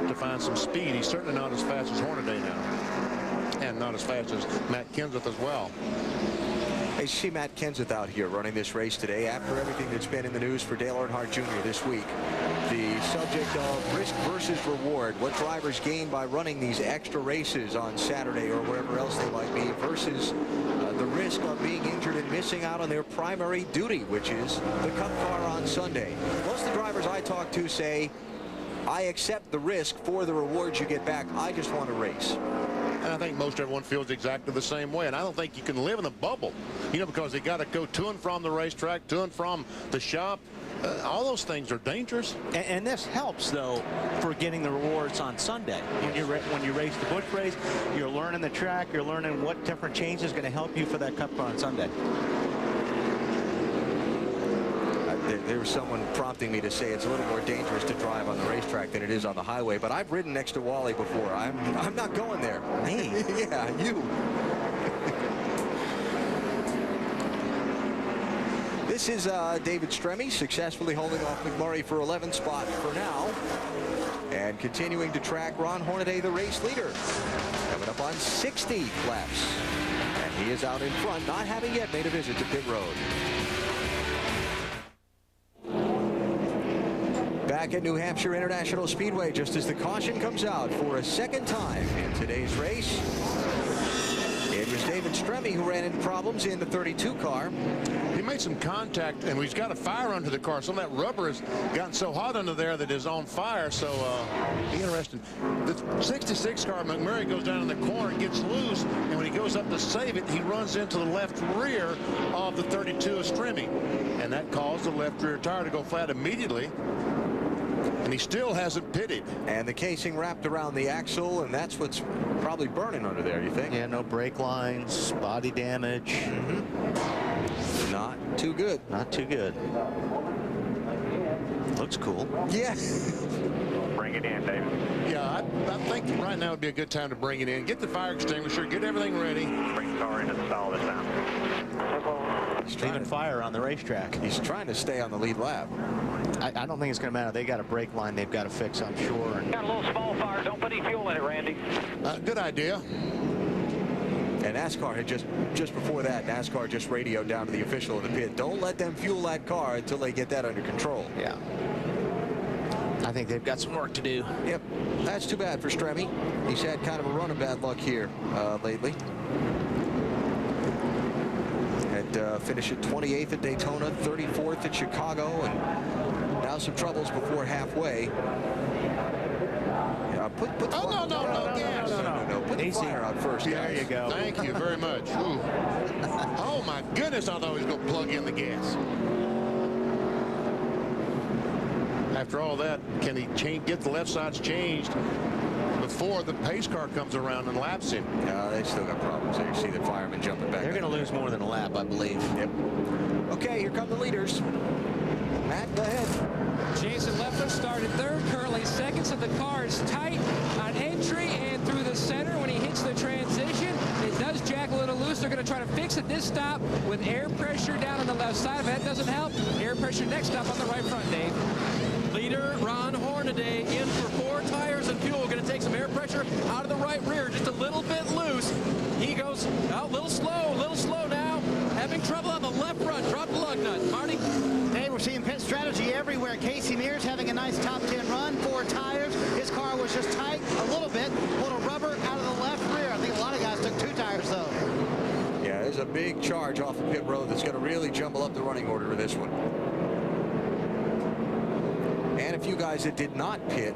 to find some speed. He's certainly not as fast as Hornaday now. And not as fast as Matt Kenseth as well. Hey, see Matt Kenseth out here running this race today after everything that's been in the news for Dale Earnhardt Jr. this week. The subject of risk versus reward, what drivers gain by running these extra races on Saturday or wherever else they might be versus the risk of being injured and missing out on their primary duty, which is the Cup car on Sunday. Most of the drivers I talk to say, I accept the risk for the rewards you get back. I just want to race. And I think most everyone feels exactly the same way. And I don't think you can live in a bubble, you know, because they got to go to and from the racetrack, to and from the shop. All those things are dangerous. And this helps, though, for getting the rewards on Sunday. When you race the Busch race, you're learning the track, you're learning what different change is going to help you for that Cup car on Sunday. There was someone prompting me to say it's a little more dangerous to drive on the racetrack than it is on the highway, but I've ridden next to Wally before. I'm not going there. Me? Yeah, you. This is David Stremme successfully holding off McMurray for 11th spot for now. And continuing to track Ron Hornaday, the race leader. Coming up on 60 laps. And he is out in front, not having yet made a visit to pit road. Back at New Hampshire International Speedway, just as the caution comes out for a second time in today's race. It was David Stremme who ran into problems in the 32 car. He made some contact, and he's got a fire under the car. Some of that rubber has gotten so hot under there that it's on fire. So interesting. The 66 car, McMurray, goes down in the corner, gets loose, and when he goes up to save it, he runs into the left rear of the 32 of Stremme. And that caused the left rear tire to go flat immediately. And he still hasn't pitted. And the casing wrapped around the axle, and that's what's probably burning under there, you think? Yeah, no brake lines, body damage. Not too good. Not too good. Looks cool. Yeah. Bring it in, David. Yeah, I think right now would be a good time to bring it in. Get the fire extinguisher, get everything ready. Bring the car in and install this time. He's leaving fire on the racetrack. He's trying to stay on the lead lap. I don't think it's going to matter. They got a brake line they've got to fix, I'm sure. And Got a little small fire. Don't put any fuel in it, Randy. Good idea. And NASCAR had just before that, NASCAR just radioed down to the official in the pit. Don't let them fuel that car until they get that under control. Yeah. I think they've got some work to do. Yep. That's too bad for Stremme. He's had kind of a run of bad luck here lately. Had finished at 28th at Daytona, 34th at Chicago, and now some troubles before halfway. Put the fire, no. Put the fire out first. There you go. Thank you very much. Ooh. Oh my goodness! I thought he was going to plug in the gas. after all that, can he get the left sides changed before the pace car comes around and laps him? They still got problems there. You see the fireman jumping back. They're going to lose more than a lap, I believe. Yep. Okay, here come the leaders. Matt, go ahead. Jason Leffler started third, currently second, so the car is tight on entry and through the center when he hits the transition. It does jack a little loose. They're going to try to fix it this stop with air pressure down on the left side. If that doesn't help, air pressure next stop on the right front, Dave. Leader Ron Hornaday in for 4 tires and fuel. Going to take some air pressure out of the right rear, just a little bit loose. He goes a little slow now. Having trouble on the left front. Drop the lug nut. Marty? Hey, we're seeing pit strategy everywhere. Casey Mears having a nice top 10 run, 4 tires. His car was just tight a little bit. Pulled a rubber out of the left rear. I think a lot of guys took 2 tires, though. Yeah, there's a big charge off the pit road that's going to really jumble up the running order for this one. And a few guys that did not pit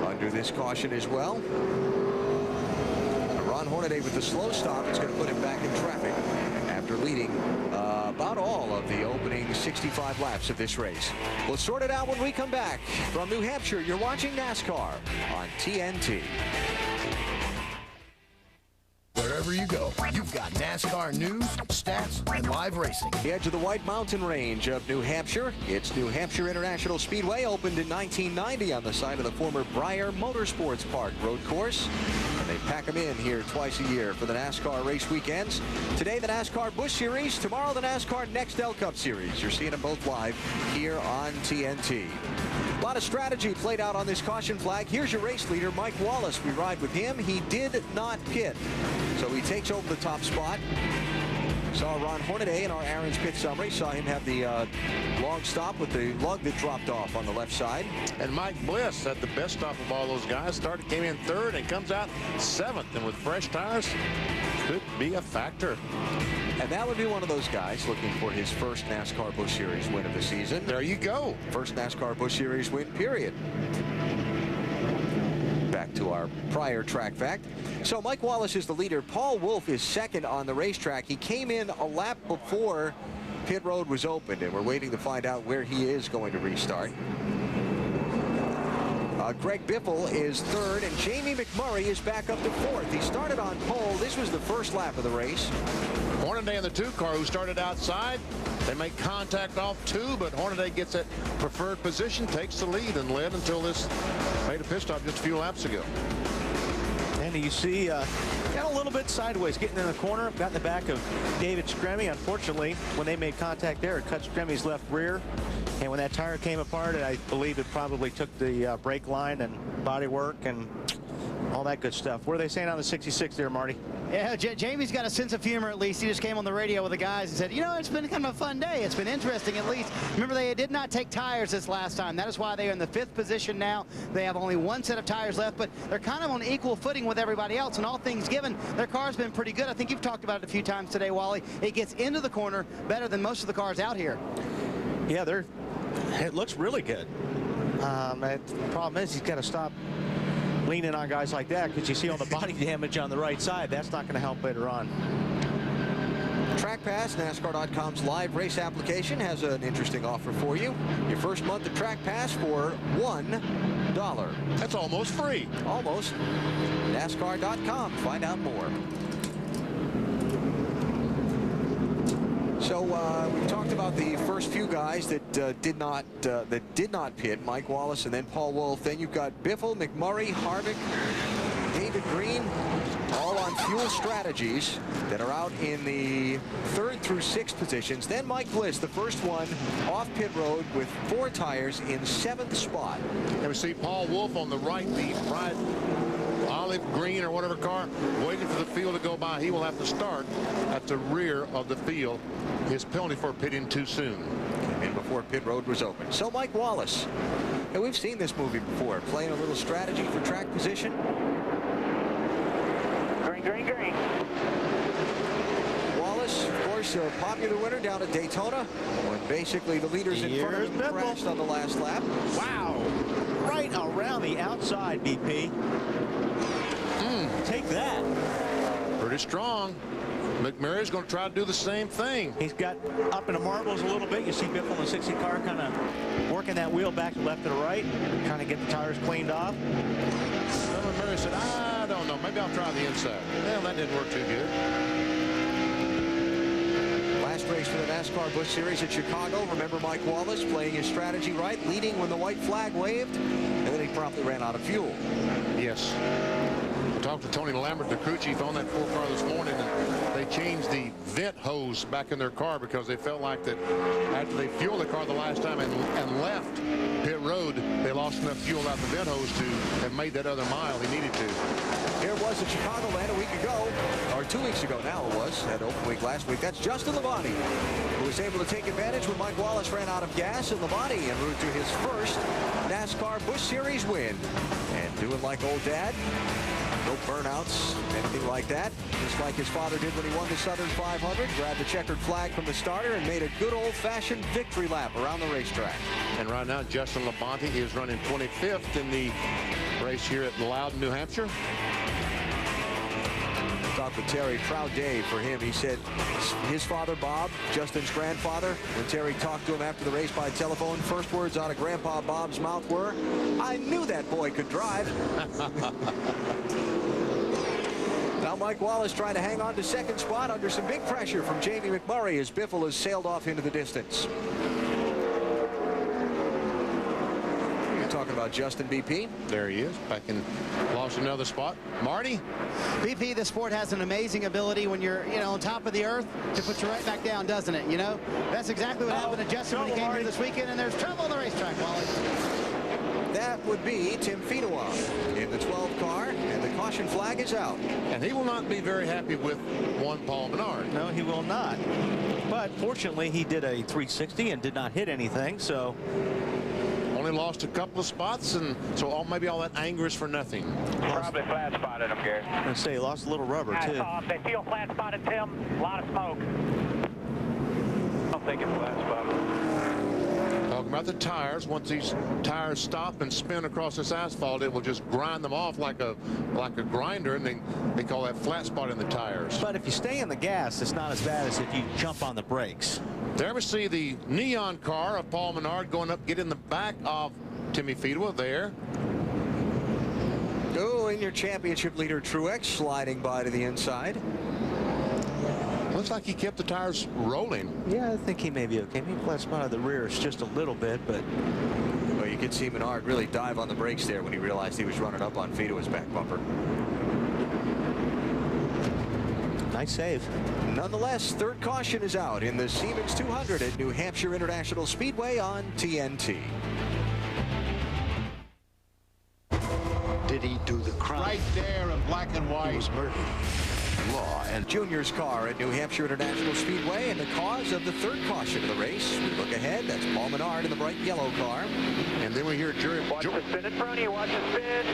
under this caution as well. Ron Hornaday with the slow stop is going to put him back in traffic after leading about all of the opening 65 laps of this race. We'll sort it out when we come back. From New Hampshire, you're watching NASCAR on TNT. Wherever you go, you've got NASCAR news, stats, and live racing. The edge of the White Mountain Range of New Hampshire. It's New Hampshire International Speedway, opened in 1990 on the site of the former Breyer Motorsports Park road course. And they pack them in here twice a year for the NASCAR race weekends. Today, the NASCAR Busch Series. Tomorrow, the NASCAR Nextel Cup Series. You're seeing them both live here on TNT. A lot of strategy played out on this caution flag. Here's your race leader, Mike Wallace. We ride with him. He did not pit, so he takes over the top spot. Saw Ron Hornaday in our Aaron's pit summary. Saw him have the long stop with the lug that dropped off on the left side. And Mike Bliss had the best stop of all those guys. Came in third and comes out 7th. And with fresh tires, could be a factor. And that would be one of those guys looking for his first NASCAR Busch Series win of the season. There you go. First NASCAR Busch Series win, period. Back to our prior track fact. So Mike Wallace is the leader. Paul Wolfe is second on the racetrack. He came in a lap before pit road was opened, and we're waiting to find out where he is going to restart. Greg Biffle is third, and Jamie McMurray is back up to fourth. He started on pole. This was the first lap of the race. Hornaday in the 2 car, who started outside. They make contact off 2, but Hornaday gets that preferred position, takes the lead, and led until this made a pit stop just a few laps ago. And you see, got a little bit sideways, getting in the corner, got in the back of David Scremmy. Unfortunately, when they made contact there, it cut Scremmy's left rear. And when that tire came apart, I believe it probably took the brake line and body work and all that good stuff. What are they saying on the 66 there, Marty? Yeah, Jamie's got a sense of humor at least. He just came on the radio with the guys and said, you know, it's been kind of a fun day. It's been interesting at least. Remember, they did not take tires this last time. That is why they are in the 5th position now. They have only 1 set of tires left, but they're kind of on equal footing with everybody else. And all things given, their car's been pretty good. I think you've talked about it a few times today, Wally. It gets into the corner better than most of the cars out here. Yeah, it looks really good. The problem is he's got to stop leaning on guys like that, because you see all the body damage on the right side. That's not going to help later on. Track Pass, NASCAR.com's live race application, has an interesting offer for you. Your first month of Track Pass for $1. That's almost free. Almost. NASCAR.com. Find out more. So we talked about the first few guys that did not pit. Mike Wallace and then Paul Wolfe. Then you've got Biffle, McMurray, Harvick, David Green, all on fuel strategies that are out in the 3rd through 6th positions. Then Mike Bliss, the first one off pit road with 4 tires in 7th spot. And we see Paul Wolfe on the right, the bright olive green or whatever car, waiting for the field to go by. He will have to start at the rear of the field. His penalty for pitting too soon. Came in before pit road was open. So Mike Wallace, and we've seen this movie before, playing a little strategy for track position. Green. Wallace, of course, a popular winner down at Daytona, when basically the leaders in front of him crashed on the last lap. Wow. Right around the outside, BP. Take that. Pretty strong. McMurray's going to try to do the same thing. He's got up in the marbles a little bit. You see Biffle in the 60 car kind of working that wheel back to left to the right, trying to get the tires cleaned off. Well, McMurray said, I don't know. Maybe I'll try the inside. Well, that didn't work too good. Last race for the NASCAR Busch Series at Chicago. Remember Mike Wallace playing his strategy right, leading when the white flag waved, and then he promptly ran out of fuel. Yes. I talked to Tony Lambert, the crew chief, on that 4-car this morning, and they changed the vent hose back in their car because they felt like that after they fueled the car the last time and left pit road, they lost enough fuel out the vent hose to have made that other mile he needed to. Here it was at Chicagoland a week ago, or 2 weeks ago now it was, at open week last week. That's Justin Labonte, who was able to take advantage when Mike Wallace ran out of gas, and Labonte en route to his first NASCAR Busch Series win. And doing like old dad, no burnouts, anything like that. Just like his father did when he won the Southern 500, grabbed the checkered flag from the starter and made a good old-fashioned victory lap around the racetrack. And right now, Justin Labonte is running 25th in the race here at Loudon, New Hampshire. Talked with Terry. Proud day for him. He said his father, Bob, Justin's grandfather, when Terry talked to him after the race by telephone, first words out of Grandpa Bob's mouth were, "I knew that boy could drive." Now Mike Wallace trying to hang on to second spot under some big pressure from Jamie McMurray as Biffle has sailed off into the distance. Talking about Justin BP. There he is, back in, lost another spot. Marty? BP, the sport has an amazing ability when you're, on top of the earth to put you right back down, doesn't it? That's exactly what happened to Justin when he came here this weekend, and there's trouble on the racetrack, Wally. That would be Tim Finois in the 12 car, and the caution flag is out. And he will not be very happy with one Paul Menard. No, he will not. But fortunately, he did a 360 and did not hit anything, so only lost a couple of spots, and so maybe all that anger is for nothing. Probably flat spotted him, Gary. I'm going to say he lost a little rubber, too. They feel flat spotted, Tim. A lot of smoke. I don't think it's flat spotted. Talking about the tires, once these tires stop and spin across this asphalt, it will just grind them off like a grinder, and they call that flat spot in the tires. But if you stay in the gas, it's not as bad as if you jump on the brakes. There we see the neon car of Paul Menard going up, get in the back of Timmy Finois there. Oh, and your championship leader Truex sliding by to the inside. Looks like he kept the tires rolling. Yeah, I think he may be okay. Maybe flat spot of the rear is just a little bit, but well, you could see Menard really dive on the brakes there when he realized he was running up on Finois' back bumper. Nice save. Nonetheless, third caution is out in the Siemens 200 at New Hampshire International Speedway on TNT. Did he do the crime? Right there in black and white. He was murdered. Law and Junior's car at New Hampshire International Speedway, and the cause of the third caution of the race. We look ahead. That's Paul Menard in the bright yellow car. And then we hear Jerry. Watch the spin in front of you. Watch the spin.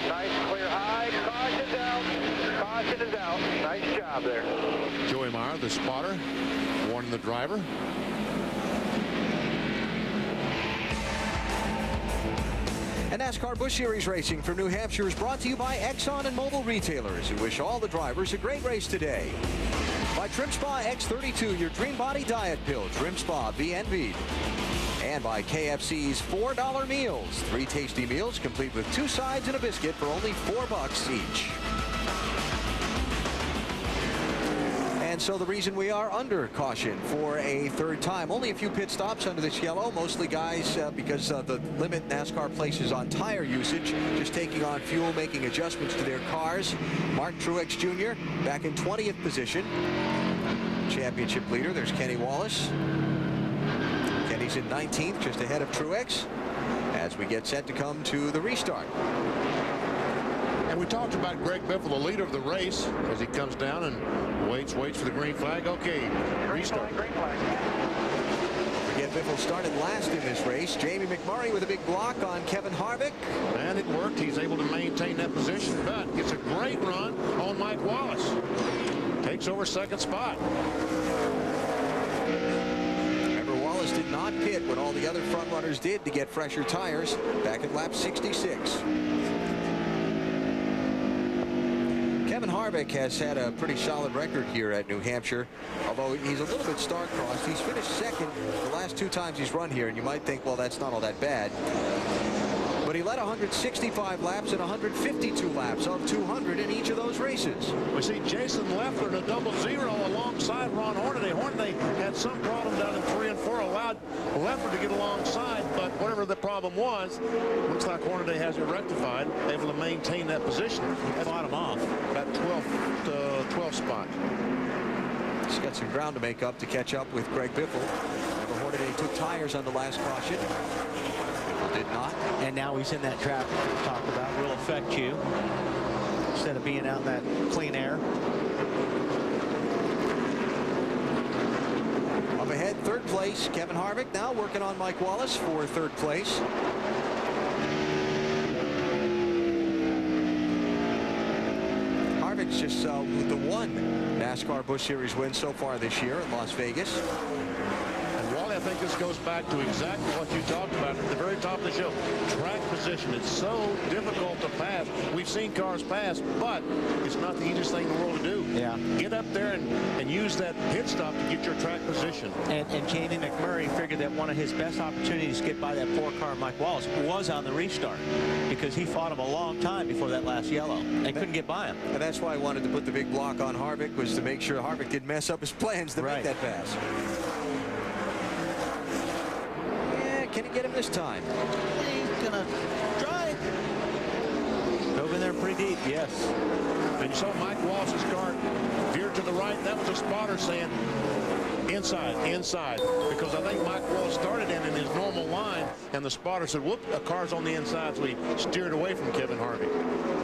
Nice, clear high. Caution's out. Caution is out. Nice job there. Joey Meyer, the spotter, warning the driver. And NASCAR Busch Series racing from New Hampshire is brought to you by Exxon and Mobil retailers, who wish all the drivers a great race today. By Trim Spa X32, your dream body diet pill. Trim Spa BNB. And by KFC's $4 meals. 3 tasty meals complete with 2 sides and a biscuit for only $4 each. And so the reason we are under caution for a third time. Only a few pit stops under this yellow. Mostly guys, because of the limit NASCAR places on tire usage, just taking on fuel, making adjustments to their cars. Mark Truex Jr. back in 20th position. Championship leader. There's Kenny Wallace. Kenny's in 19th, just ahead of Truex, as we get set to come to the restart. And we talked about Greg Biffle, the leader of the race, as he comes down and waits for the green flag. Okay, restart. Green flag. Again, Biffle started last in this race. Jamie McMurray with a big block on Kevin Harvick. And it worked. He's able to maintain that position, but gets a great run on Mike Wallace. Takes over second spot. Remember, Wallace did not pit when all the other front runners did to get fresher tires back at lap 66. Kevin Harvick has had a pretty solid record here at New Hampshire, although he's a little bit star-crossed. He's finished second the last 2 times he's run here, and you might think, well, that's not all that bad. But he led 165 laps and 152 laps of 200 in each of those races. We see Jason Leffler in a double zero alongside Ron Hornaday. Hornaday had some problem down in 3 and 4, allowed Leffler to get alongside, but whatever the problem was, looks like Hornaday has it rectified, able to maintain that position. He fought him off. That 12th spot. He's got some ground to make up to catch up with Greg Biffle. Hornaday took tires on the last caution. Did not. And now he's in that trap we talked about. Will affect you instead of being out in that clean air. Up ahead, 3rd place, Kevin Harvick now working on Mike Wallace for 3rd place. Harvick's just with the 1 NASCAR Busch Series win so far this year in Las Vegas. I think this goes back to exactly what you talked about at the very top of the show. Track position. It's so difficult to pass. We've seen cars pass, but it's not the easiest thing in the world to do. Yeah. Get up there and use that pit stop to get your track position. And Jamie McMurray figured that one of his best opportunities to get by that 4-car Mike Wallace was on the restart, because he fought him a long time before that last yellow and couldn't get by him. And that's why I wanted to put the big block on Harvick, was to make sure Harvick didn't mess up his plans to make that pass. Can he get him this time? He's gonna try. Dove in there pretty deep, yes. And you saw Mike Wallace's car veer to the right. That was a spotter saying inside, inside. Because I think Mike Wallace started in his normal line, and the spotter said, whoop, a car's on the inside, so he steered away from Kevin Harvick.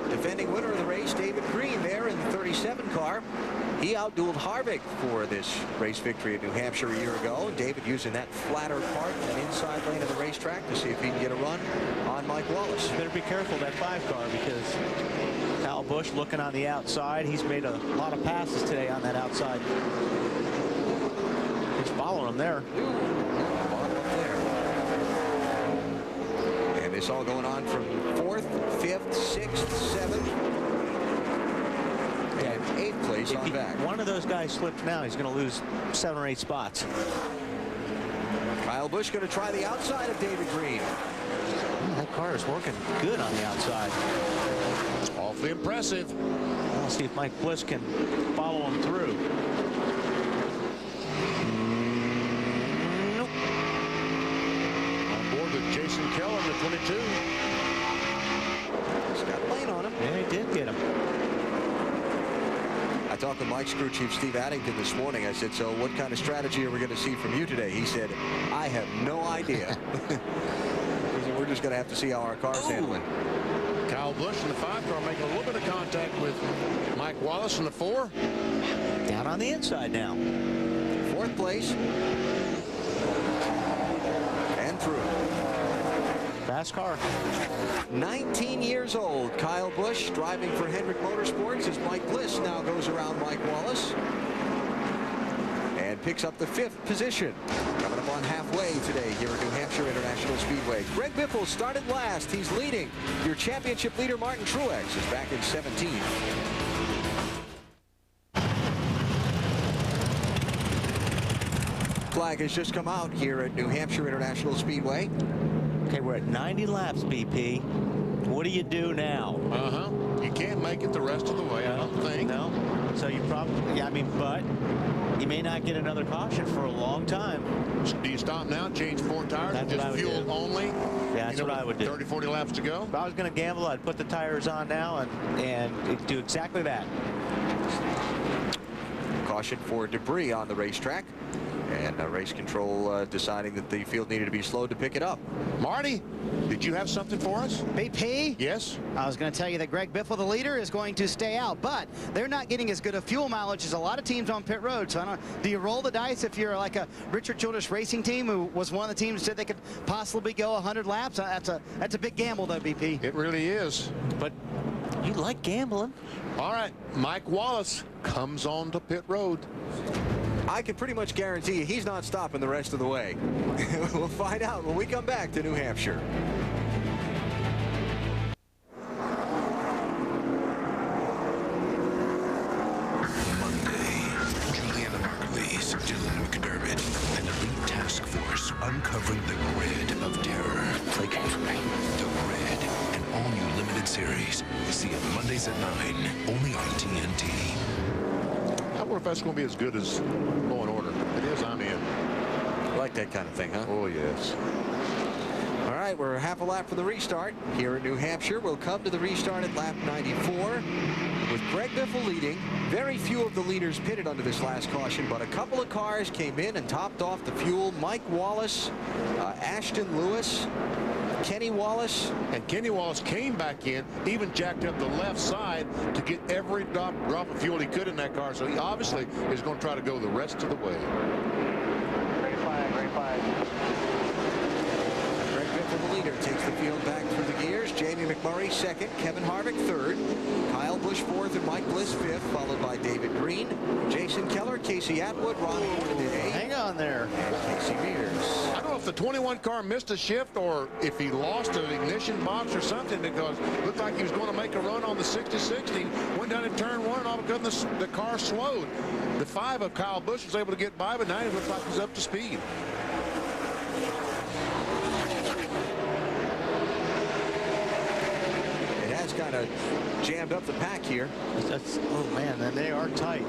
Defending winner of the race, David Green, there in the 37 car. He outdueled Harvick for this race victory at New Hampshire a year ago. David using that flatter part, that inside lane of the racetrack, to see if he can get a run on Mike Wallace. Better be careful that 5-car, because Kyle Busch looking on the outside. He's made a lot of passes today on that outside. He's following him there. Bottom up there. And this all going on from 4th, 5th, 6th, 7th. And 8th place on back. One of those guys slips now, he's going to lose 7 or 8 spots. Kyle Busch going to try the outside of David Green. That car is working good on the outside. Awfully impressive. We'll see if Mike Bliss can follow him through. Nope. On board with Jason Keller in the 22. He's got lane on him. Yeah, he did get him. I talked to Mike's crew chief Steve Addington this morning. I said, so what kind of strategy are we going to see from you today? He said, I have no idea. He said, we're just going to have to see how our car's handling. Kyle Busch in the 5-car making a little bit of contact with Mike Wallace in the 4. Down on the inside now. 4th place. And through. Fast car. 19 years old, Kyle Busch, driving for Hendrick Motorsports, as Mike Bliss now goes around Mike Wallace and picks up the 5th position. Coming up on halfway today here at New Hampshire International Speedway. Greg Biffle started last. He's leading. Your championship leader, Martin Truex, is back in 17th. Flag has just come out here at New Hampshire International Speedway. Okay, we're at 90 laps, BP. What do you do now? You can't make it the rest of the way, I don't think. No. So you probably, yeah, I mean, but you may not get another caution for a long time. Do you stop now, change 4 tires, and just fuel only? Yeah, that's what I would do. 30, 40 laps to go? If I was going to gamble, I'd put the tires on now and do exactly that. Caution for debris on the racetrack. And race control deciding that the field needed to be slowed to pick it up. Marty, did you have something for us? BP? Yes. I was going to tell you that Greg Biffle, the leader, is going to stay out, but they're not getting as good a fuel mileage as a lot of teams on pit road. So I don't, do you roll the dice if you're like a Richard Childress Racing team, who was one of the teams that said they could possibly go 100 laps? That's a big gamble, though, BP. It really is. But you like gambling. All right, Mike Wallace comes on to pit road. I can pretty much guarantee you he's not stopping the rest of the way. We'll find out when we come back to New Hampshire. See it Mondays at 9, only on TNT. I wonder if that's going to be as good as Law and Order. It is, I'm in. Like that kind of thing, huh? Oh, yes. All right, we're half a lap from the restart here in New Hampshire. We'll come to the restart at lap 94 with Greg Biffle leading. Very few of the leaders pitted under this last caution, but a couple of cars came in and topped off the fuel. Mike Wallace, Ashton Lewis, Kenny Wallace. And Kenny Wallace came back in, even jacked up the left side to get every drop of fuel he could in that car. So he obviously is going to try to go the rest of the way. Great flag, great flag. Greg Biffle, the leader, takes the field back through the gears. Jamie McMurray second, Kevin Harvick third, Kyle Busch fourth, and Mike Bliss fifth, followed by David Green, Jason Keller, Casey Atwood, Ron Hornaday. Hang on there. And Casey Mears. I don't know if the 21 car missed a shift or if he lost an ignition box or something, because it looked like he was going to make a run on the 60-60, went down in turn one, and all of a sudden the car slowed. The 5 of Kyle Busch was able to get by, but now he looks like he's up to speed. Kind of jammed up the pack here. Oh man, and they are tight.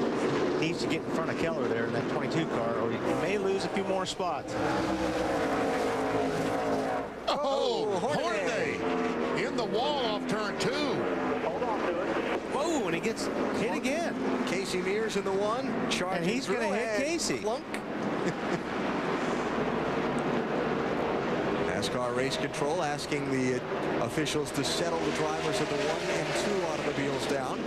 He needs to get in front of Keller there in that 22 car, or he may lose a few more spots. Oh, Hornaday in the wall off turn 2. Hold on to it. Whoa, and he gets hit again. Casey Mears in the one, and he's going to hit Casey. Clunk. NASCAR race control asking the officials to settle the drivers of the 1 and 2 automobiles down.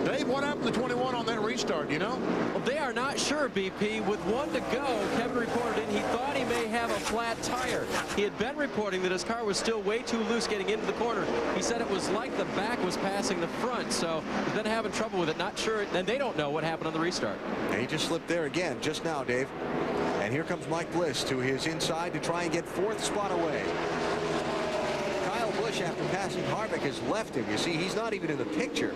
Dave, what happened to 21 on that restart, you know? Well, they are not sure, BP. With 1 to go, Kevin reported in he thought he may have a flat tire. He had been reporting that his car was still way too loose getting into the corner. He said it was like the back was passing the front, so he's been having trouble with it. Not sure, and they don't know what happened on the restart. And he just slipped there again just now, Dave. And here comes Mike Bliss to his inside to try and get 4th spot away. Kyle Busch, after passing Harvick, has left him. You see, he's not even in the picture.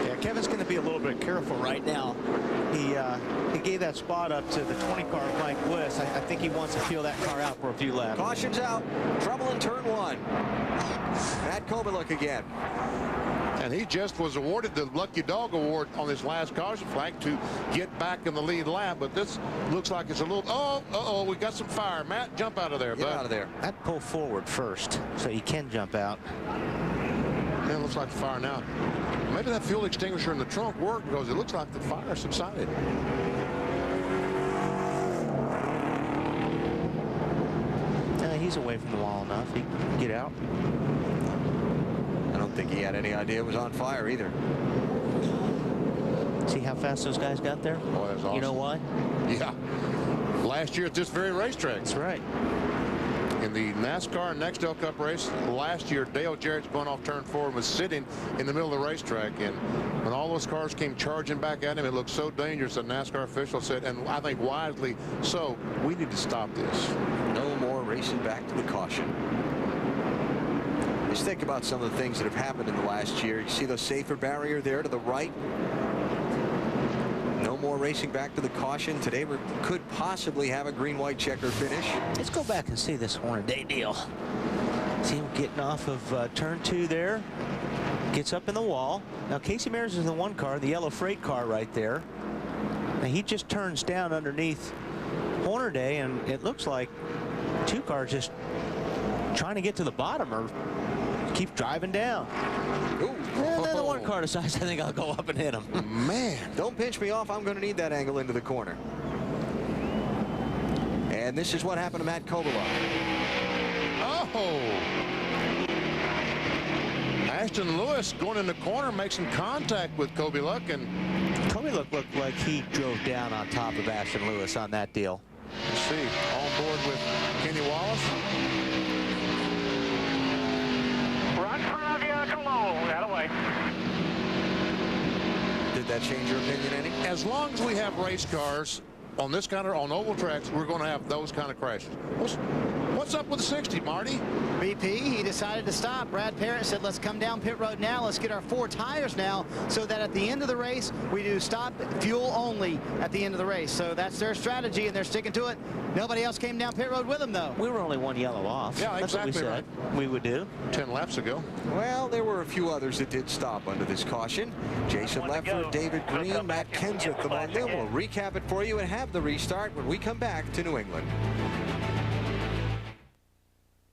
Yeah, Kevin's going to be a little bit careful right now. He gave that spot up to the 20 car of Mike Bliss. I think he wants to feel that car out for a few laps. Caution's out. Trouble in turn 1. Matt Kovaluk again. And he just was awarded the Lucky Dog Award on this last caution flag to get back in the lead lap. But this looks like it's a little, uh-oh, we got some fire. Matt, jump out of there, Get out of there. I'd pull forward first so he can jump out. Man, it looks like the fire now. Maybe that fuel extinguisher in the trunk worked, because it looks like the fire subsided. He's away from the wall enough. He can get out. I don't think he had any idea it was on fire either. See how fast those guys got there? Oh, that's awesome. You know why? Yeah. Last year at this very racetrack. That's right. In the NASCAR Nextel Cup race last year, Dale Jarrett's going off turn 4 and was sitting in the middle of the racetrack. And when all those cars came charging back at him, it looked so dangerous that NASCAR officials said, and I think wisely so, we need to stop this. No more racing back to the caution. Just think about some of the things that have happened in the last year. You see the safer barrier there to the right. No more racing back to the caution. Today we could possibly have a green-white checker finish. Let's go back and see this Hornaday deal. See him getting off of turn 2 there. Gets up in the wall. Now Casey Mears is in the 1 car, the yellow freight car right there. Now he just turns down underneath Hornaday, and it looks like 2 cars just trying to get to the bottom or keep driving down. Ooh. And then the 1 car decides, I think I'll go up and hit him. Man, don't pinch me off. I'm going to need that angle into the corner. And this is what happened to Matt Kovaluk. Oh! Ashton Lewis going in the corner makes some contact with Kovaluk, and Kovaluk looked like he drove down on top of Ashton Lewis on that deal. let's see, on board with Kenny Wallace. Right in front of you, Cologne. That away. Did that change your opinion any? As long as we have race cars on this kind of, on oval tracks, we're going to have those kind of crashes. What's up with the 60, Marty? BP, he decided to stop. Brad Parrott said, let's come down pit road now. Let's get our 4 tires now so that at the end of the race, we do stop fuel only at the end of the race. So that's their strategy, and they're sticking to it. Nobody else came down pit road with them, though. We were only 1 yellow off. Yeah, that's exactly what we said we would do. 10 laps ago. Well, there were a few others that did stop under this caution. Jason Leffler, David Green, Matt Kenseth among them. We'll recap it for you and have the restart when we come back to New England.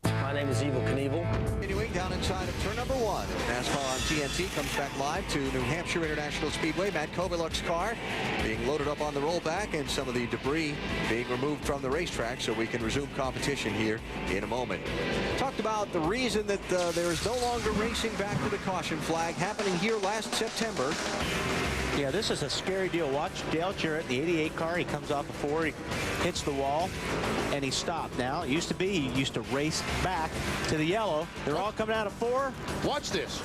My name is Evel Knievel. Continuing down inside of turn number 1. NASCAR on TNT comes back live to New Hampshire International Speedway. Matt Kovaluk's car being loaded up on the rollback and some of the debris being removed from the racetrack so we can resume competition here in a moment. Talked about the reason that there is no longer racing back to the caution flag happening here last September. Yeah, this is a scary deal. Watch Dale Jarrett, the 88 car. He comes off the 4, he hits the wall, and he stopped. Now, it used to be he used to race back to the yellow. They're all coming out of 4. Watch this.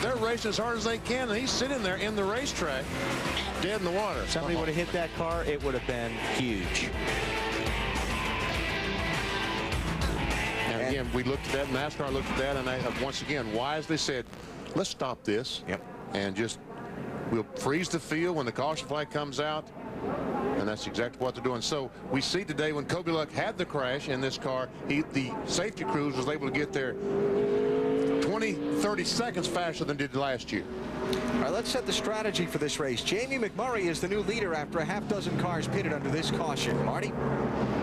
They're racing as hard as they can, and he's sitting there in the racetrack, dead in the water. Somebody would have hit that car, it would have been huge. And again, we looked at that, NASCAR looked at that, and they once again wisely said, let's stop this. Yep. And just, we'll freeze the field when the caution flag comes out. And that's exactly what they're doing. So we see today when Kovaluk had the crash in this car, the safety crews was able to get there 20, 30 seconds faster than did last year. All right, let's set the strategy for this race. Jamie McMurray is the new leader after a half-dozen cars pitted under this caution. Marty?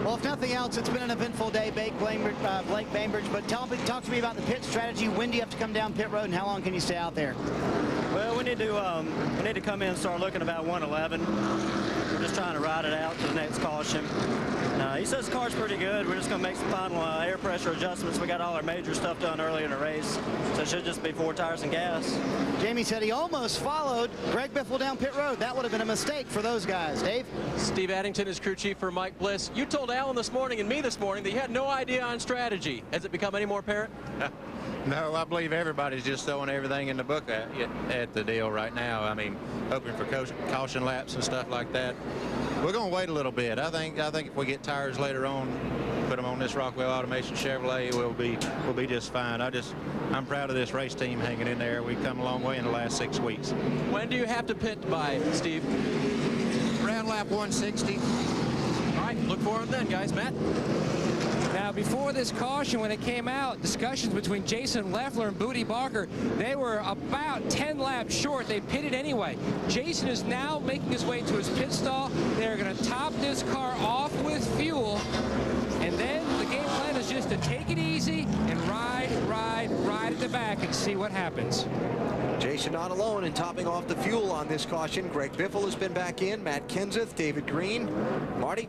Well, if nothing else, it's been an eventful day, Blake Bainbridge, but talk to me about the pit strategy. When do you have to come down pit road, and how long can you stay out there? Well, we need to come in and start looking about 111. We're just trying to ride it out to the next caution. He says the car's pretty good. We're just going to make some final air pressure adjustments. We got all our major stuff done earlier in the race, so it should just be 4 tires and gas. Jamie said he almost followed Greg Biffle down pit road. That would have been a mistake for those guys. Dave? Steve Addington is crew chief for Mike Bliss. You told Alan this morning and me this morning that you had no idea on strategy. Has it become any more apparent? No, I believe everybody's just throwing everything in the book at the deal right now. I mean, hoping for caution laps and stuff like that. We're going to wait a little bit. I think if we get tires later on, put them on this Rockwell Automation Chevrolet, we'll be just fine. I'm proud of this race team hanging in there. We've come a long way in the last 6 weeks. When do you have to pit by, Steve? Around lap 160. All right, look for it then, guys. Matt? Now, before this caution, when it came out, discussions between Jason Leffler and Booty Barker, they were about 10 laps short. They pitted anyway. Jason is now making his way to his pit stall. They're going to top this car off with fuel, and then the game plan is just to take it easy and ride at the back and see what happens. Jason not alone in topping off the fuel on this caution. Greg Biffle has been back in. Matt Kenseth, David Green. Marty?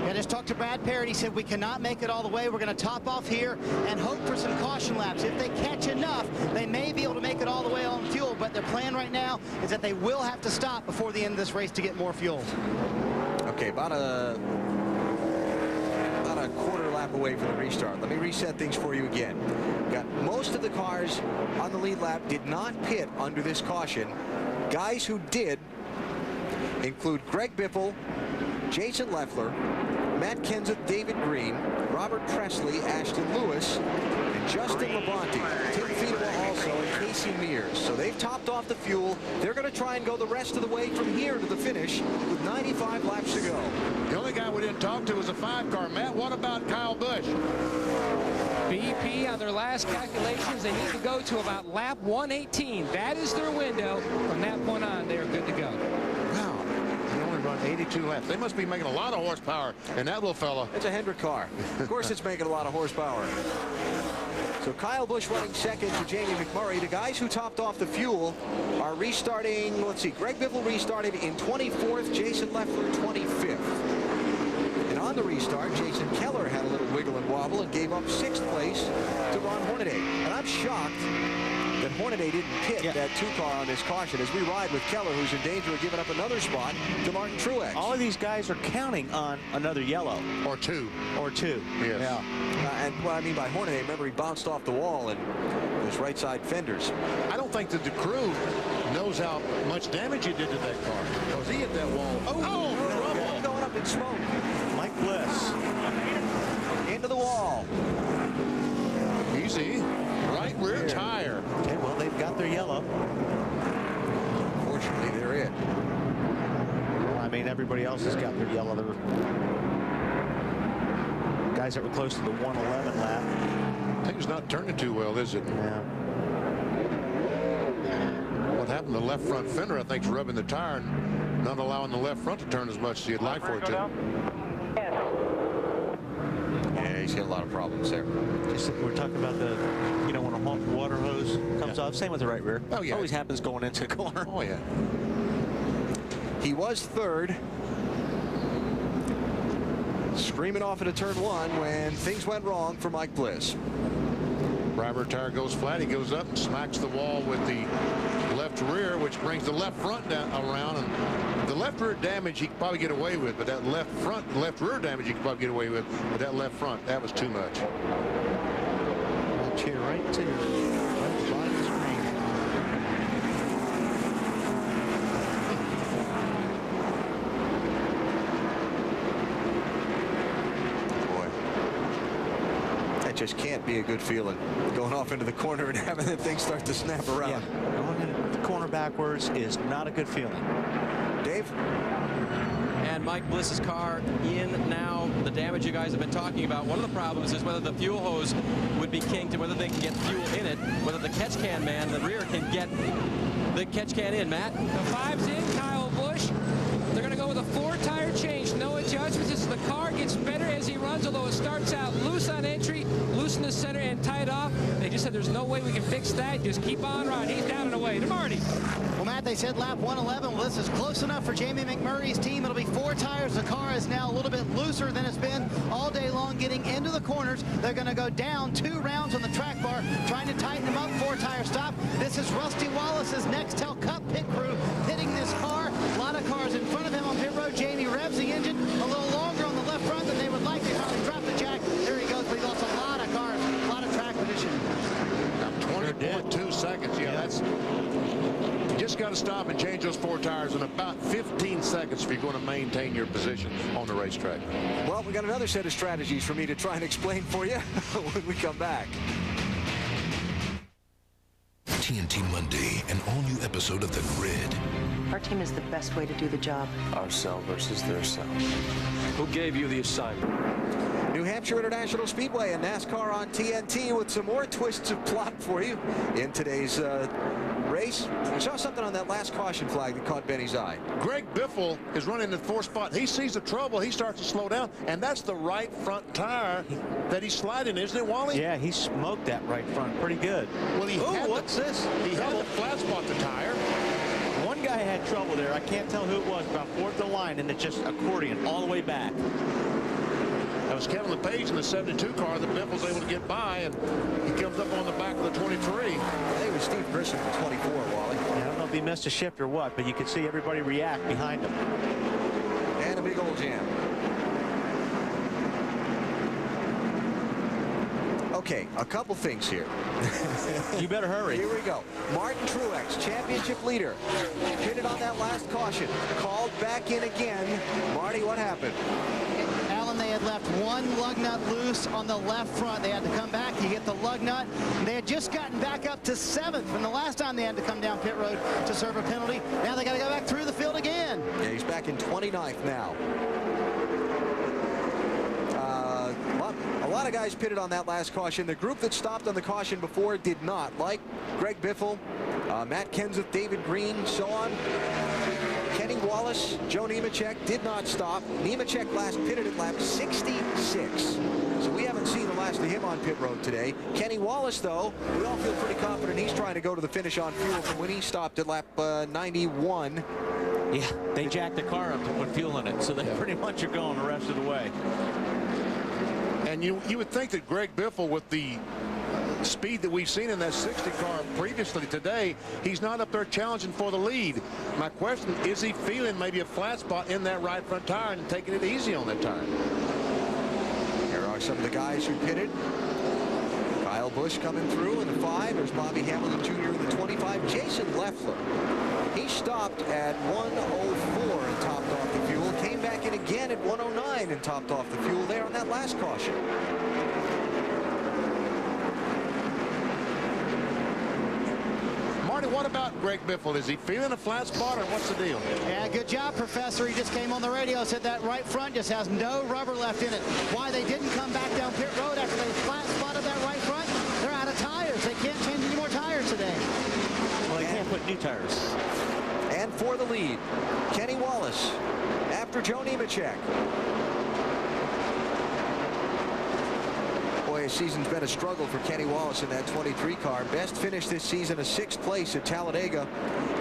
I just talked to Brad Parrott. He said we cannot make it all the way. We're going to top off here and hope for some caution laps. If they catch enough, they may be able to make it all the way on fuel, but their plan right now is that they will have to stop before the end of this race to get more fuel. Okay, about a quarter lap away from the restart. Let me reset things for you again. Got most of the cars on the lead lap did not pit under this caution. Guys who did include Greg Biffle, Jason Leffler, Matt Kenseth, David Green, Robert Presley, Ashton Lewis, and Justin Labonte, Tim Feedable also, and Casey Mears. So they've topped off the fuel. They're going to try and go the rest of the way from here to the finish with 95 laps to go. The only guy we didn't talk to was a 5-car. Matt, what about Kyle Busch? BP, on their last calculations, they need to go to about lap 118. That is their window. From that point on, they are good to go. Wow. They only run 82 laps. They must be making a lot of horsepower in that little fella. It's a Hendrick car. Of course it's making a lot of horsepower. So Kyle Busch running second to Jamie McMurray. The guys who topped off the fuel are restarting, let's see, Greg Biffle restarted in 24th, Jason Leffler 25th. And on the restart, Jason Keller had a little wiggle and wobble and gave up 6th place to Ron Hornaday. And I'm shocked that Hornaday didn't pit that 2-car on this caution as we ride with Keller, who's in danger of giving up another spot to Martin Truex. All of these guys are counting on another yellow. Or 2. Or 2. Yes. Yeah. And what I mean by Hornaday, remember he bounced off the wall and his right side fenders. I don't think that the crew knows how much damage he did to that car because he hit that wall. Going up in smoke. Mike Bliss wall. Easy. Right rear tire. Okay, well, they've got their yellow. Fortunately, they're in. Well, I mean, everybody else has got their yellow. They're guys that were close to the 111 lap. Things not turning too well, is it? Yeah. What happened to the left front fender, I think, is rubbing the tire and not allowing the left front to turn as much as you'd like for it to. Yeah, he's got a lot of problems there. Just we're talking about the, you know, when a water hose comes off. Same with the right rear. Oh, yeah. Always happens going into a corner. Oh, yeah. He was third. Screaming off into turn one when things went wrong for Mike Bliss. Right rear tire goes flat. He goes up and smacks the wall with the left rear, which brings the left front down around. And the left rear damage he could probably get away with, but that left rear damage he could probably get away with. But that left front, that was too much. Chair right to right bottom of the screen. Boy, that just can't be a good feeling. Going off into the corner and having that thing start to snap around. Yeah, going into the corner backwards is not a good feeling. Dave? And Mike Bliss's car in now. The damage you guys have been talking about. One of the problems is whether the fuel hose would be kinked and whether they can get fuel in it. Whether the catch can man, the rear, can get the catch can in. Matt? The 5's in, Kyle Busch. They're going to go with a 4-tire change. No adjustments. As the car gets better as he runs, although it starts out loose on entry, loose in the center, and tight off. They just said there's no way we can fix that. Just keep on riding. He's down and away. To Marty. Well, Matt, they said lap 111. Well, this is close enough for Jamie McMurray's team. It'll be 4 tires. The car is now a little bit looser than it's been all day long getting into the corners. They're going to go down 2 rounds on the track bar, trying to tighten them up. 4-tire stop. This is Rusty Wallace's Nextel Cup pit crew pitting this car. A lot of cars in front of him on pit road. Jamie revs the engine a little longer on the left front than they would like. They finally drop the jack. There he goes, but he lost a lot of cars, a lot of track position. 20.2 seconds. Yeah, that's. You just got to stop and change those 4 tires in about 15 seconds if you're going to maintain your position on the racetrack. Well, we got another set of strategies for me to try and explain for you when we come back. TNT Monday, an all-new episode of The Grid. Our team is the best way to do the job. Our cell versus their cell. Who gave you the assignment? New Hampshire International Speedway and NASCAR on TNT with some more twists of plot for you in today's race. We saw something on that last caution flag that caught Benny's eye. Greg Biffle is running in 4th spot. He sees the trouble. He starts to slow down, and that's the right front tire that he's sliding, isn't it, Wally? Yeah, he smoked that right front pretty good. Well, what's this? He had the flat spot the tire. One guy had trouble there. I can't tell who it was, about 4th in line, and it just accordion all the way back. That was Kevin LePage in the 72 car that Biffle's able to get by, and he comes up on the back of the 23. I think it was Steve Grissom in 24, Wally. I don't know if he missed a shift or what, but you could see everybody react behind him. And a big old jam. Okay, a couple things here. You better hurry. Here we go. Martin Truex, championship leader, pitted on that last caution, called back in again. Marty, what happened? Alan, they had left one lug nut loose on the left front. They had to come back. You get the lug nut. They had just gotten back up to 7th from the last time they had to come down pit road to serve a penalty. Now they got to go back through the field again. Yeah, he's back in 29th now. A lot of guys pitted on that last caution. The group that stopped on the caution before did not, like Greg Biffle, Matt Kenseth, David Green, so on. Kenny Wallace, Joe Nemechek did not stop. Nemechek last pitted at lap 66. So we haven't seen the last of him on pit road today. Kenny Wallace, though, we all feel pretty confident he's trying to go to the finish on fuel from when he stopped at lap 91. Yeah, they jacked the car up to put fuel in it, so they pretty much are going the rest of the way. And you would think that Greg Biffle, with the speed that we've seen in that 60 car previously today, he's not up there challenging for the lead. My question, is he feeling maybe a flat spot in that right front tire and taking it easy on that tire? Here are some of the guys who pitted. Kyle Busch coming through in the 5. There's Bobby Hamilton Jr. in the 25. Jason Leffler. He stopped at 104 and topped off the fuel. Came back in again at 109 and topped off the fuel there on that last caution. Marty, what about Greg Biffle? Is he feeling a flat spot, or what's the deal? Yeah, good job, Professor. He just came on the radio, said that right front just has no rubber left in it. Why they didn't come back down pit road after they flat spotted that right front? They're out of tires. They can't change any more tires today. Well, they can't put new tires. And for the lead, Kenny Wallace after Joe Nemechek. Boy, his season's been a struggle for Kenny Wallace in that 23 car. Best finish this season, a 6th place at Talladega.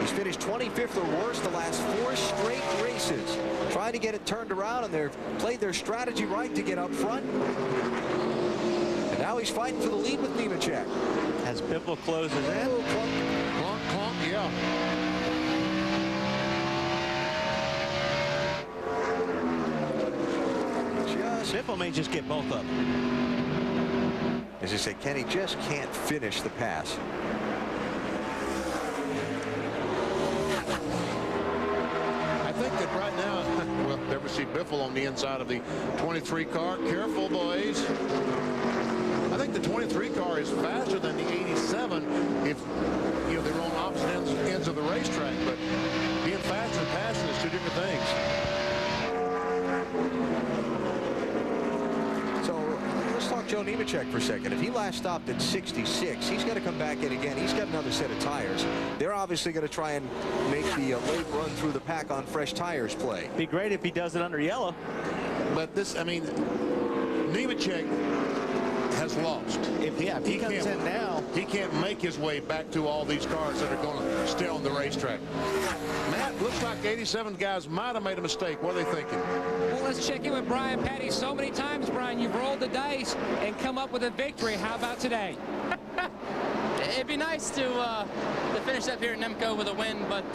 He's finished 25th or worse the last 4 straight races. Trying to get it turned around, and they've played their strategy right to get up front. And now he's fighting for the lead with Nemechek. As Biffle closes in. Clunk, clunk, clunk, yeah. Biffle may just get both of them. As I say, Kenny just can't finish the pass. I think that right now, well, there we see Biffle on the inside of the 23 car. Careful, boys. I think the 23 car is faster than the 87 if, you know, they're on opposite ends of the racetrack, but being fast and passing is 2 different things. Let's talk Joe Nemechek for a second. If he last stopped at 66, he's got to come back in again. He's got another set of tires. They're obviously going to try and make the late run through the pack on fresh tires play. Be great if he does it under yellow. But this, I mean, Nemechek has lost. If he comes in now, he can't make his way back to all these cars that are going to stay on the racetrack. Matt, looks like 87 guys might have made a mistake. What are they thinking? Well, let's check in with Brian Petty. So many times, Brian, you've rolled the dice and come up with a victory. How about today? It'd be nice to finish up here at Nemco with a win, but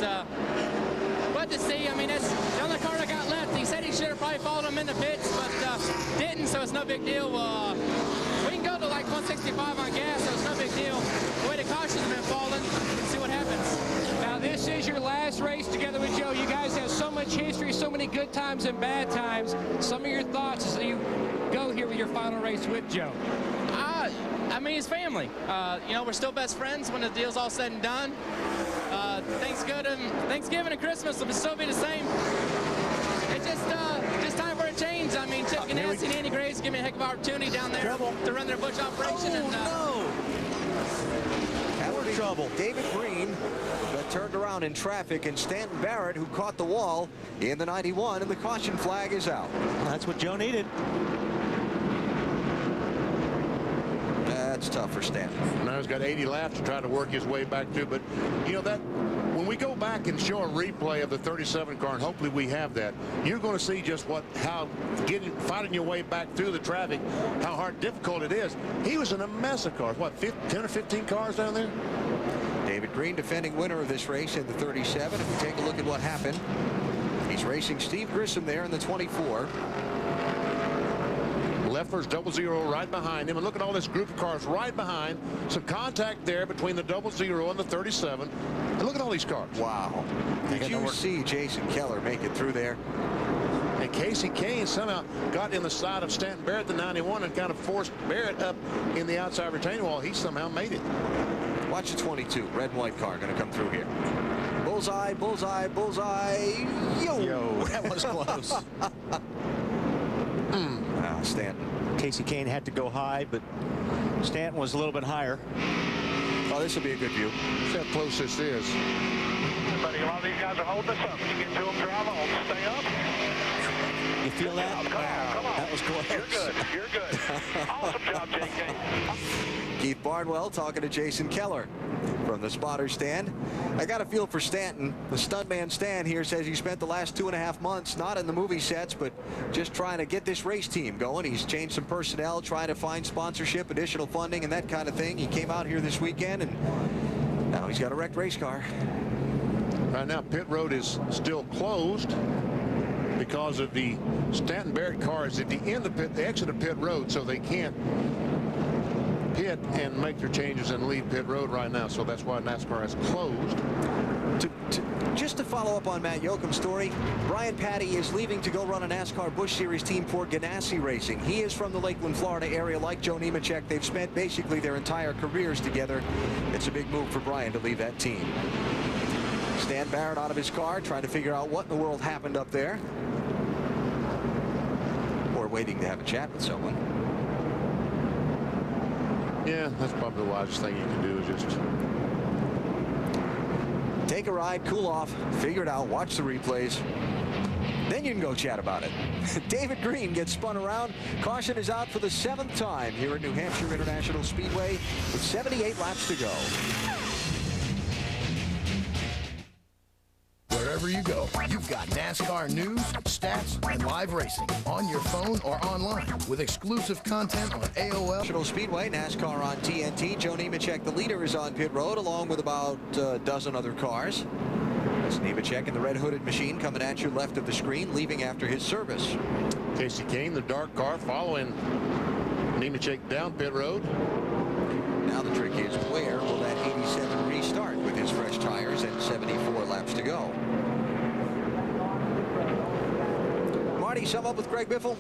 to see. I mean, that's the only car that got left. He said he should have probably followed him in the pits, but didn't, so it's no big deal. We can go to like 165 on gas, so it's no big deal. The way the cautions have been falling, see what happens. Now, this is your last race together with Joe. You guys have so much history, so many good times and bad times. Some of your thoughts as you go here with your final race with Joe. I mean, it's family. You know, we're still best friends when the deal's all said and done. Thanksgiving and Christmas will still be the same. It's just time for a change. I mean, Chip Ganassi and Andy Graves give me a heck of an opportunity down there to run their Busch operation. That was trouble. David Green got turned around in traffic, and Stanton Barrett, who caught the wall in the 91, and the caution flag is out. That's what Joe needed. That's tough for Stanton. Now he's got 80 laps to try to work his way back to, but you know that when we go back and show a replay of the 37 car, and hopefully we have that, you're going to see just how fighting your way back through the traffic, how difficult it is. He was in a mess of cars. What, 10 or 15 cars down there? David Green, defending winner of this race in the 37. If we take a look at what happened, he's racing Steve Grissom there in the 24. Leffler's 00 right behind him, and look at all this group of cars right behind. Some contact there between the 00 and the 37. And look at all these cars. Wow. Did you see Jason Keller make it through there? And Casey Kane somehow got in the side of Stanton Barrett, the 91, and kind of forced Barrett up in the outside retaining wall. He somehow made it. Watch the 22. Red and white car going to come through here. Bullseye, bullseye, bullseye. Yo, that was close. Stanton. Casey Kane had to go high, but Stanton was a little bit higher. Oh, this will be a good view. See how close this is. Buddy, a lot of these guys are holding us up. You get to them, drive on. Stay up. You feel that? Come on, come on. That was close. You're good. You're good. Awesome job, JK. Keith Barnwell talking to Jason Keller from the spotter stand. I got a feel for Stanton. The stuntman Stan here says he spent the last 2.5 months not in the movie sets, but just trying to get this race team going. He's changed some personnel, trying to find sponsorship, additional funding, and that kind of thing. He came out here this weekend, and now he's got a wrecked race car. Right now, pit road is still closed because of the Stanton Barrett car is at the end of the exit of pit road, so they can't pit and make their changes and leave pit road right now. So that's why NASCAR has closed. Just to follow up on Matt Yoakum's story, Brian Patty is leaving to go run a NASCAR Busch Series team for Ganassi Racing. He is from the Lakeland, Florida area like Joe Nemechek. They've spent basically their entire careers together. It's a big move for Brian to leave that team. Stan Barrett out of his car trying to figure out what in the world happened up there. Or waiting to have a chat with someone. Yeah, that's probably the wisest thing you can do is just take a ride, cool off, figure it out, watch the replays. Then you can go chat about it. David Green gets spun around. Caution is out for the 7th time here at New Hampshire International Speedway with 78 laps to go. Wherever you go, you've got NASCAR news, stats, and live racing on your phone or online with exclusive content on AOL. National Speedway, NASCAR on TNT. Joe Nemechek, the leader, is on pit road along with about a dozen other cars. That's Nemechek in the red hooded machine coming at you left of the screen, leaving after his service. Casey Kane, the dark car, following Nemechek down pit road. Now the trick is, where will that 87 restart with his fresh tires and 74 laps to go? Marty, sum up with Greg Biffle.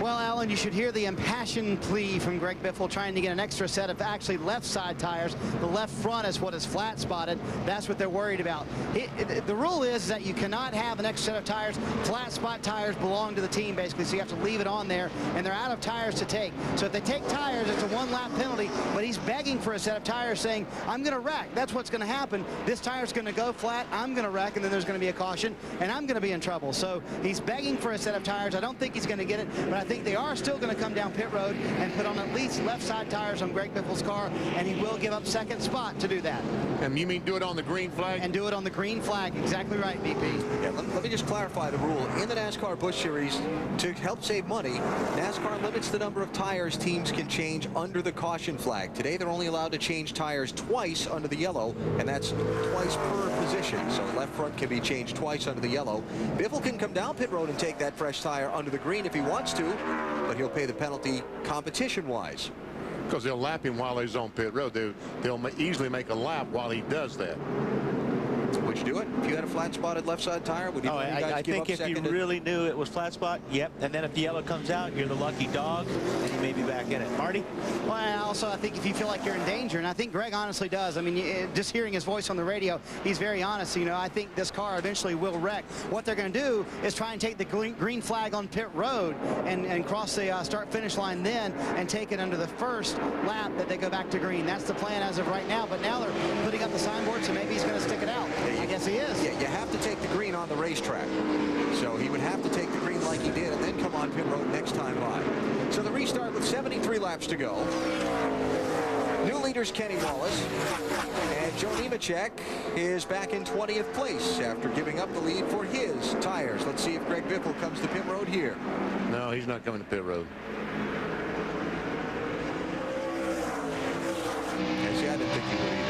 Well, Alan, you should hear the impassioned plea from Greg Biffle trying to get an extra set of actually left side tires. The left front is what is flat spotted. That's what they're worried about. The rule is that you cannot have an extra set of tires. Flat spot tires belong to the team, basically, so you have to leave it on there, and they're out of tires to take. So if they take tires, it's a 1-lap penalty, but he's begging for a set of tires saying, I'm going to wreck. That's what's going to happen. This tire's going to go flat, I'm going to wreck, and then there's going to be a caution, and I'm going to be in trouble. So he's begging for a set of tires. I don't think he's going to get it, but I think they are still going to come down pit road and put on at least left side tires on Greg Biffle's car, and he will give up second spot to do that. And you mean do it on the green flag? And do it on the green flag. Exactly right, BP. Yeah, let me just clarify the rule. In the NASCAR Busch Series, to help save money, NASCAR limits the number of tires teams can change under the caution flag. Today, they're only allowed to change tires twice under the yellow, and that's twice per position. So left front can be changed twice under the yellow. Biffle can come down pit road and take that fresh tire under the green if he wants to, but he'll pay the penalty competition-wise. Because they'll lap him while he's on pit road. They'll easily make a lap while he does that. Would you do it? If you had a flat spotted left side tire, would you I think if you really knew it was flat spot, yep. And then if the yellow comes out, you're the lucky dog, and you may be back in it. Marty? Well, also, I think if you feel like you're in danger, and I think Greg honestly does. I mean, just hearing his voice on the radio, he's very honest. You know, I think this car eventually will wreck. What they're going to do is try and take the green flag on pit road and cross the start-finish line then and take it under the first lap that they go back to green. That's the plan as of right now, but now they're putting up the signboard, so maybe he's going to stick it out. I guess he is. Yeah, you have to take the green on the racetrack. So he would have to take the green like he did and then come on pit road next time by. So the restart with 73 laps to go. New leaders Kenny Wallace. And Joe Nemechek is back in 20th place after giving up the lead for his tires. Let's see if Greg Biffle comes to pit road here. No, he's not coming to pit road. Yeah, see, I didn't think he would either.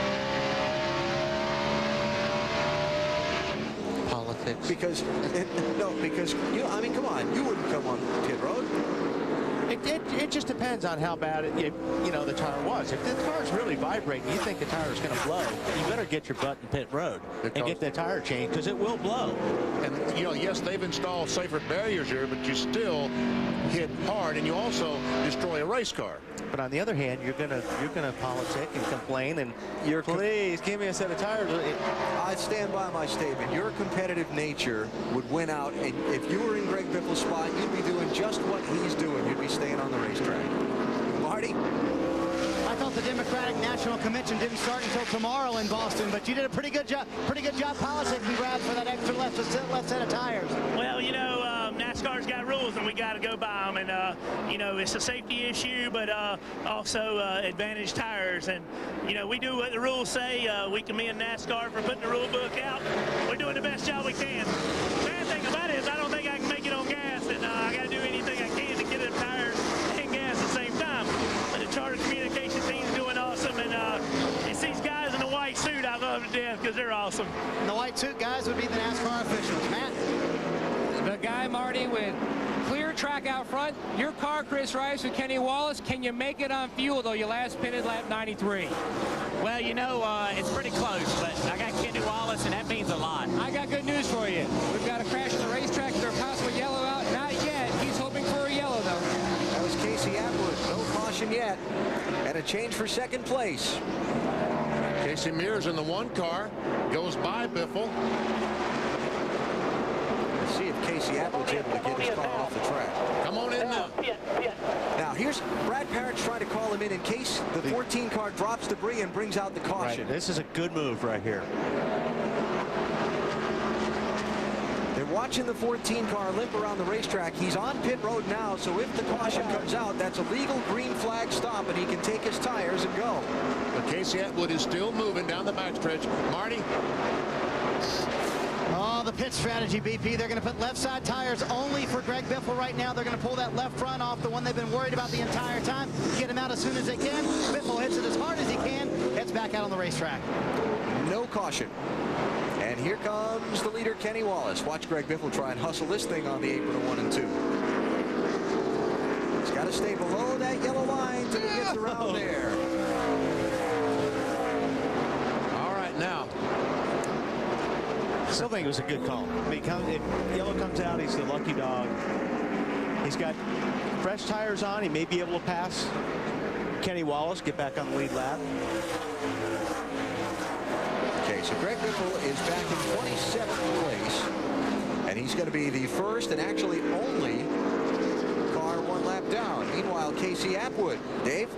Because you know, I mean, come on, you wouldn't come on pit road. It just depends on how bad the tire was. If the car's really vibrating, you think the tire's going to blow, you better get your butt in pit road and get the tire changed, because it will blow. And yes, they've installed safer barriers here, but you still hit hard, and you also destroy a race car. But on the other hand, you're gonna politic and complain, and please give me a set of tires. I stand by my statement. Your competitive nature would win out, and if you were in Greg Biffle's spot, you'd be doing just what he's doing. You'd be staying on the racetrack. Marty? I thought the Democratic National Convention didn't start until tomorrow in Boston, but you did a pretty good job politicking, Brad, for that extra left set of tires. Well, you know, NASCAR's got rules, and we got to go by them. And you know, it's a safety issue, but also advantage tires. And you know, we do what the rules say. We commend NASCAR for putting the rule book out. We're doing the best job we can. The bad thing about it is I don't think I can make it on gas, and I got to do anything I can to get the tires and gas at the same time. But the Charter Communication team's doing awesome, and it's these guys in the white suit I love to death because they're awesome. And the white suit guys would be the NASCAR officials. Matt? The guy, Marty, with clear track out front. Your car, Chris Rice and Kenny Wallace, can you make it on fuel, though you last pitted lap 93? Well, you know, it's pretty close, but I got Kenny Wallace, and that means a lot. I got good news for you. We've got a crash on the racetrack. Is there a possible yellow out? Not yet. He's hoping for a yellow, though. That was Casey Atwood. No caution yet. And a change for second place. Casey Mears in the 1 car goes by Biffle. Let's see if Casey Atwood's able to get his car off the track. Come on in now. Now here's Brad Parrish trying to call him in case the 14 car drops debris and brings out the caution. Right. This is a good move right here. They're watching the 14 car limp around the racetrack. He's on pit road now, so if the caution comes out, that's a legal green flag stop, and he can take his tires and go. But Casey Atwood is still moving down the backstretch. Marty. Oh, the pit strategy, BP. They're going to put left side tires only for Greg Biffle right now. They're going to pull that left front off, the one they've been worried about the entire time. Get him out as soon as they can. Biffle hits it as hard as he can. Heads back out on the racetrack. No caution. And here comes the leader, Kenny Wallace. Watch Greg Biffle try and hustle this thing on the apron of 1 and 2. He's got to stay below that yellow line until he gets around there. All right, now. I still think it was a good call. I mean, if yellow comes out, he's the lucky dog. He's got fresh tires on. He may be able to pass Kenny Wallace, get back on the lead lap. Okay, so Greg Biffle is back in 27th place, and he's going to be the first and actually only car 1 lap down. Meanwhile, Casey Atwood. Dave?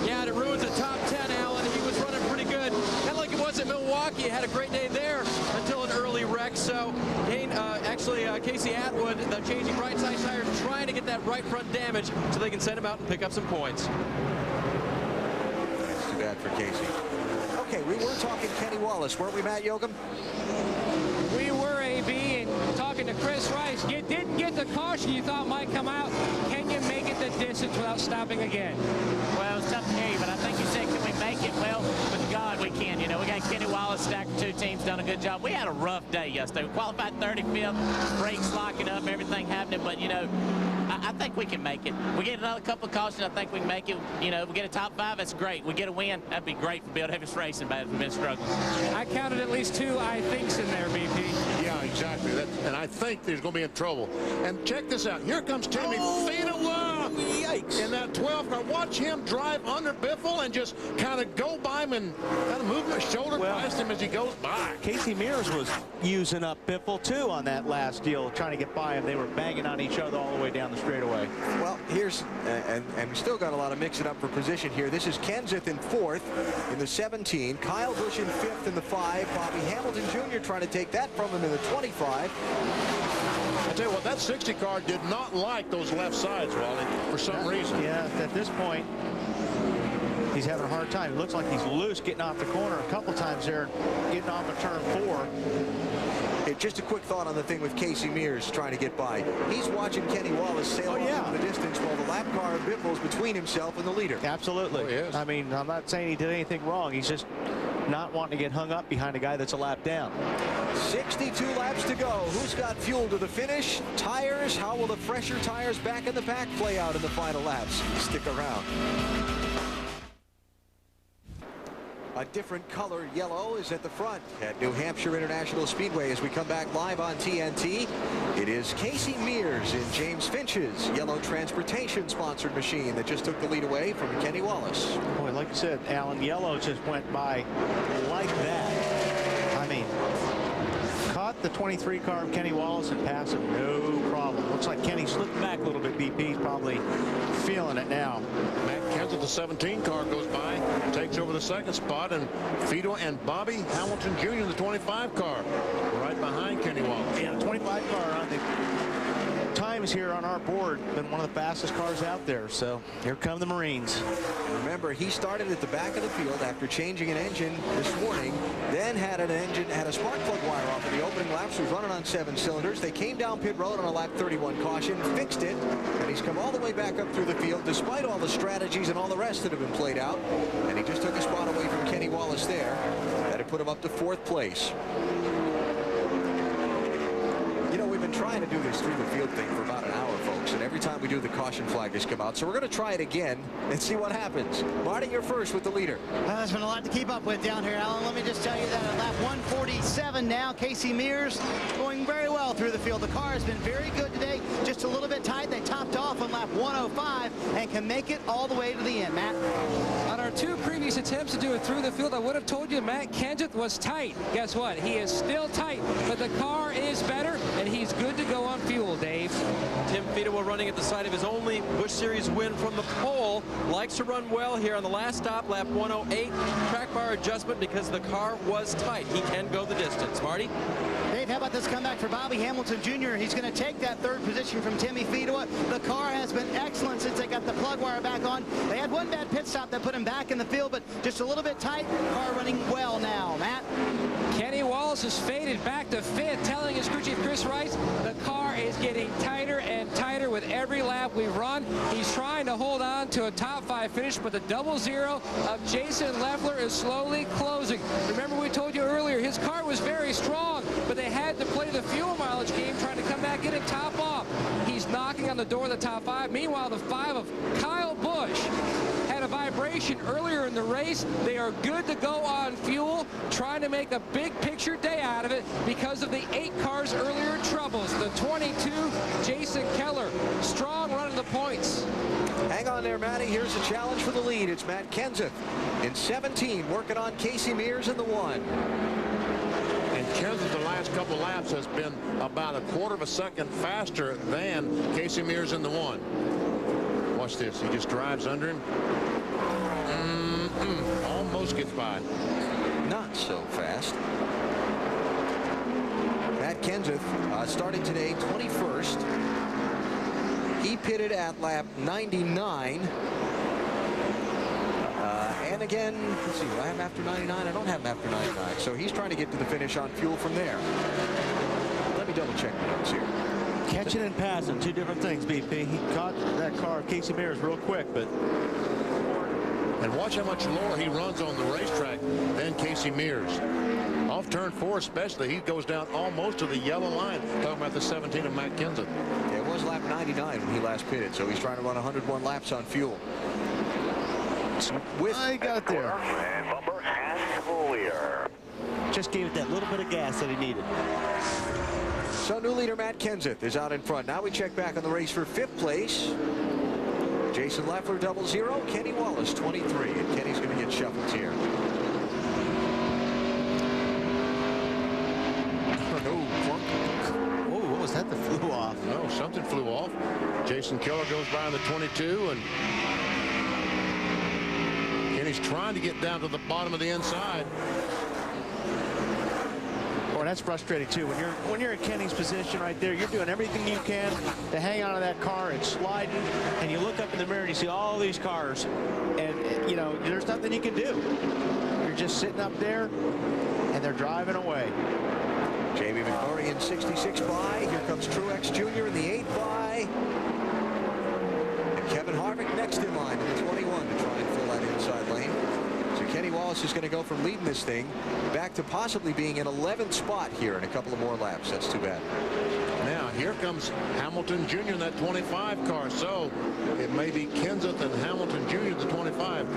Yeah, and it ruins the top 10, Alan. He was running pretty good. Kind of like it was at Milwaukee. He had a great day there until an early wreck. So, Casey Atwood, they're changing right side tires, trying to get that right front damage so they can send him out and pick up some points. That's too bad for Casey. Okay, we were talking Kenny Wallace, weren't we, Matt Yoakum? We were, AB, and talking to Chris Rice. You didn't get the caution you thought might come out. Can you make it the distance without stopping again? Well, it's tough to hear you, but I think you said, can we make it? Well, with God, we can. You know, we got Kenny Wallace stacked 2 teams, done a good job. We had a rough day yesterday. We qualified 35th, brakes locking up, everything happening, but, you know, I think we can make it. We get another couple of cautions, I think we can make it. You know, if we get a top 5, that's great. We get a win, that'd be great for Bill Davis Racing, but we've been struggling. I counted at least 2 I thinks in there, BP. Yeah, exactly. And I think there's going to be in trouble. And check this out. Here comes Timmy Fedewa. Yikes. In that 12 car. Watch him drive under Biffle and just kind of go by him and kind of move his shoulder past him as he goes by. Casey Mears was using up Biffle, too, on that last deal, trying to get by him. They were banging on each other all the way down the straightaway. Well, here's, and we still got a lot of mixing up for position here. This is Kenseth in 4th in the 17. Kyle Busch in 5th in the 5. Bobby Hamilton Jr. trying to take that from him in the 25. I tell you what, that 60 car did not like those left sides, Wally, for some reason. Yeah, at this point, he's having a hard time. It looks like he's loose getting off the corner a couple times there, getting off of turn 4. Hey, just a quick thought on the thing with Casey Mears trying to get by. He's watching Kenny Wallace sail off the distance while the lap car of Biffle's between himself and the leader. Absolutely. I mean, I'm not saying he did anything wrong. He's just not wanting to get hung up behind a guy that's a lap down. 62 laps to go. Who's got fuel to the finish? Tires. How will the fresher tires back in the pack play out in the final laps? Stick around. A different color yellow is at the front at New Hampshire International Speedway. As we come back live on TNT, it is Casey Mears in James Finch's yellow transportation sponsored machine that just took the lead away from Kenny Wallace. Boy, like you said, Alan, yellow just went by like that. I mean, caught the 23 car of Kenny Wallace and passed him, no problem. Looks like Kenny slipped back a little bit. BP's probably feeling it now. Matt Kenseth, the 17 car, goes by, takes over the 2nd spot, and Fido and Bobby Hamilton Jr. in the 25 car, right behind Kenny Wallace. Yeah, the 25 car on the times here on our board been one of the fastest cars out there. So here come the Marines. And remember, he started at the back of the field after changing an engine this morning, then had a spark plug wire off in the opening laps, was running on 7 cylinders. They came down pit road on a lap 31 caution, fixed it, and he's come all the way back up through the field despite all the strategies and all the rest that have been played out. And he just took a spot away from Kenny Wallace there. That had put him up to 4th place. You know, we've been been trying to do this through the field thing for about an hour, folks, and every time we do, the caution flag has come out. So we're going to try it again and see what happens. Marty, you're first with the leader. There's been a lot to keep up with down here, Alan. Let me just tell you that at lap 147 now, Casey Mears going very well through the field. The car has been very good today, just a little bit tight. They topped off on lap 105 and can make it all the way to the end, Matt. On our 2 previous attempts to do it through the field, I would have told you Matt Kenseth was tight. Guess what? He is still tight, but the car is better, and he's good to go on fuel, Dave. Tim Fedewa running at the side of his only Busch Series win from the pole. Likes to run well here on the last stop, lap 108. Track bar adjustment because the car was tight. He can go the distance. Marty? Dave, how about this comeback for Bobby Hamilton Jr.? He's going to take that 3rd position from Timmy Fedewa. The car has been excellent since they got the plug wire back on. They had one bad pit stop that put him back in the field, but just a little bit tight. Car running well now. Matt? Kenny Wallace has faded back to 5th, telling his crew chief Chris Rice the car is getting tighter and tighter with every lap we run. He's trying to hold on to a top 5 finish, but the 0-0 of Jason Leffler is slowly closing. Remember, we told you earlier his car was very strong, but they had to play the fuel mileage game, trying to come back in and top off. He's knocking on the door of the top 5. Meanwhile, the 5 of Kyle Busch had a vibration earlier in the race. They are good to go on fuel, trying to make a big picture day out of it because of the 8 cars earlier troubles. The 22, Jason Keller, strong run of the points. Hang on there, Matty. Here's a challenge for the lead. It's Matt Kenseth in 17, working on Casey Mears in the 1. And Kenseth the last couple laps has been about a 1/4 of a second faster than Casey Mears in the 1. Watch this. He just drives under him. Almost gets by. Not so fast. Matt Kenseth started today 21st. He pitted at lap 99. And again, let's see, do I have him after 99? I don't have him after 99. So he's trying to get to the finish on fuel from there. Let me double check the notes here. Catching and passing, 2 different things, BP. He caught that car of Casey Mears real quick, but... And watch how much lower he runs on the racetrack than Casey Mears. Off turn 4 especially, he goes down almost to the yellow line. Talking about the 17 of Matt Kenseth. Yeah, it was lap 99 when he last pitted, so he's trying to run 101 laps on fuel. I got it there. And Bumper has clear. Just gave it that little bit of gas that he needed. So new leader Matt Kenseth is out in front. Now we check back on the race for 5th place. Jason Leffler 0-0, Kenny Wallace 23, and Kenny's going to get shuffled here. Oh, what was that that flew off? No, something flew off. Jason Keller goes by in the 22, and Kenny's trying to get down to the bottom of the inside. Boy, that's frustrating too. When you're in Kenny's position right there, you're doing everything you can to hang on to that car and sliding, and you look up in the mirror and you see all these cars, and you know there's nothing you can do. You're just sitting up there, and they're driving away. Jamie McMurray in 66 by. Here comes Truex Jr. in the 8 by. And Kevin Harvick next in line in the 21 to try and fill that inside lane. So Kenny Wallace is going to go from leading this thing back to possibly being in 11th spot here in a couple of more laps. That's too bad. Now here comes Hamilton Jr. in that 25 car. So it may be Kenseth and Hamilton Jr. the 25.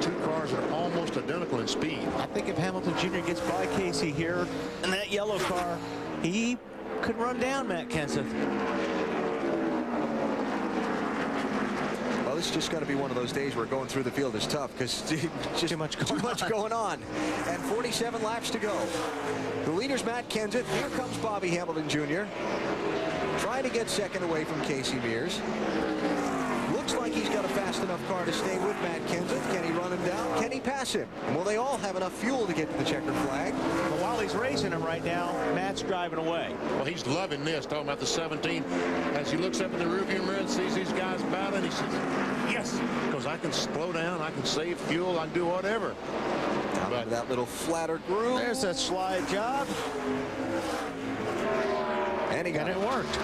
2 cars are almost identical in speed. I think if Hamilton Jr. gets by Casey here in that yellow car, he could run down Matt Kenseth. Well, this is just going to be one of those days where going through the field is tough because just too much going on. And 47 laps to go. The leader's Matt Kenseth. Here comes Bobby Hamilton Jr. trying to get second away from Casey Mears. Looks like he's got a fast enough car to stay with Matt Kenseth. Can he run him down? Can he pass him? Will they all have enough fuel to get to the checkered flag? But while he's racing him right now, Matt's driving away. Well, he's loving this, talking about the 17. As he looks up in the rearview mirror and sees these guys battling, he says, yes, because I can slow down, I can save fuel, I can do whatever. Down into that little flatter groove. There's that slide job. And he got it worked.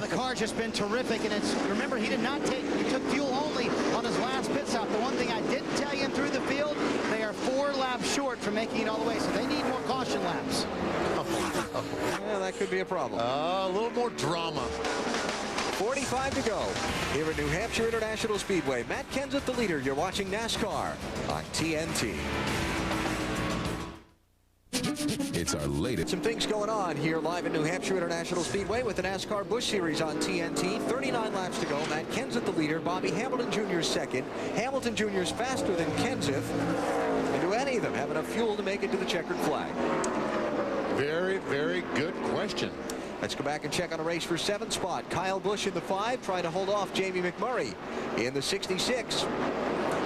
The car's just been terrific, and it's, remember, he took fuel only on his last pit stop. The one thing I didn't tell you through the field, they are 4 laps short from making it all the way, so they need more caution laps. Yeah, a problem. A little more drama. 45 to go here at New Hampshire International Speedway. Matt Kenseth, the leader. You're watching NASCAR on TNT. It's our latest. Some things going on here live at New Hampshire International Speedway with the NASCAR Busch Series on TNT. 39 laps to go. Matt Kenseth, the leader. Bobby Hamilton Jr. second. Hamilton Jr. is faster than Kenseth. And do any of them have enough fuel to make it to the checkered flag? Very, very good question. Let's go back and check on a race for 7th spot. Kyle Busch in the 5, trying to hold off Jamie McMurray in the 66.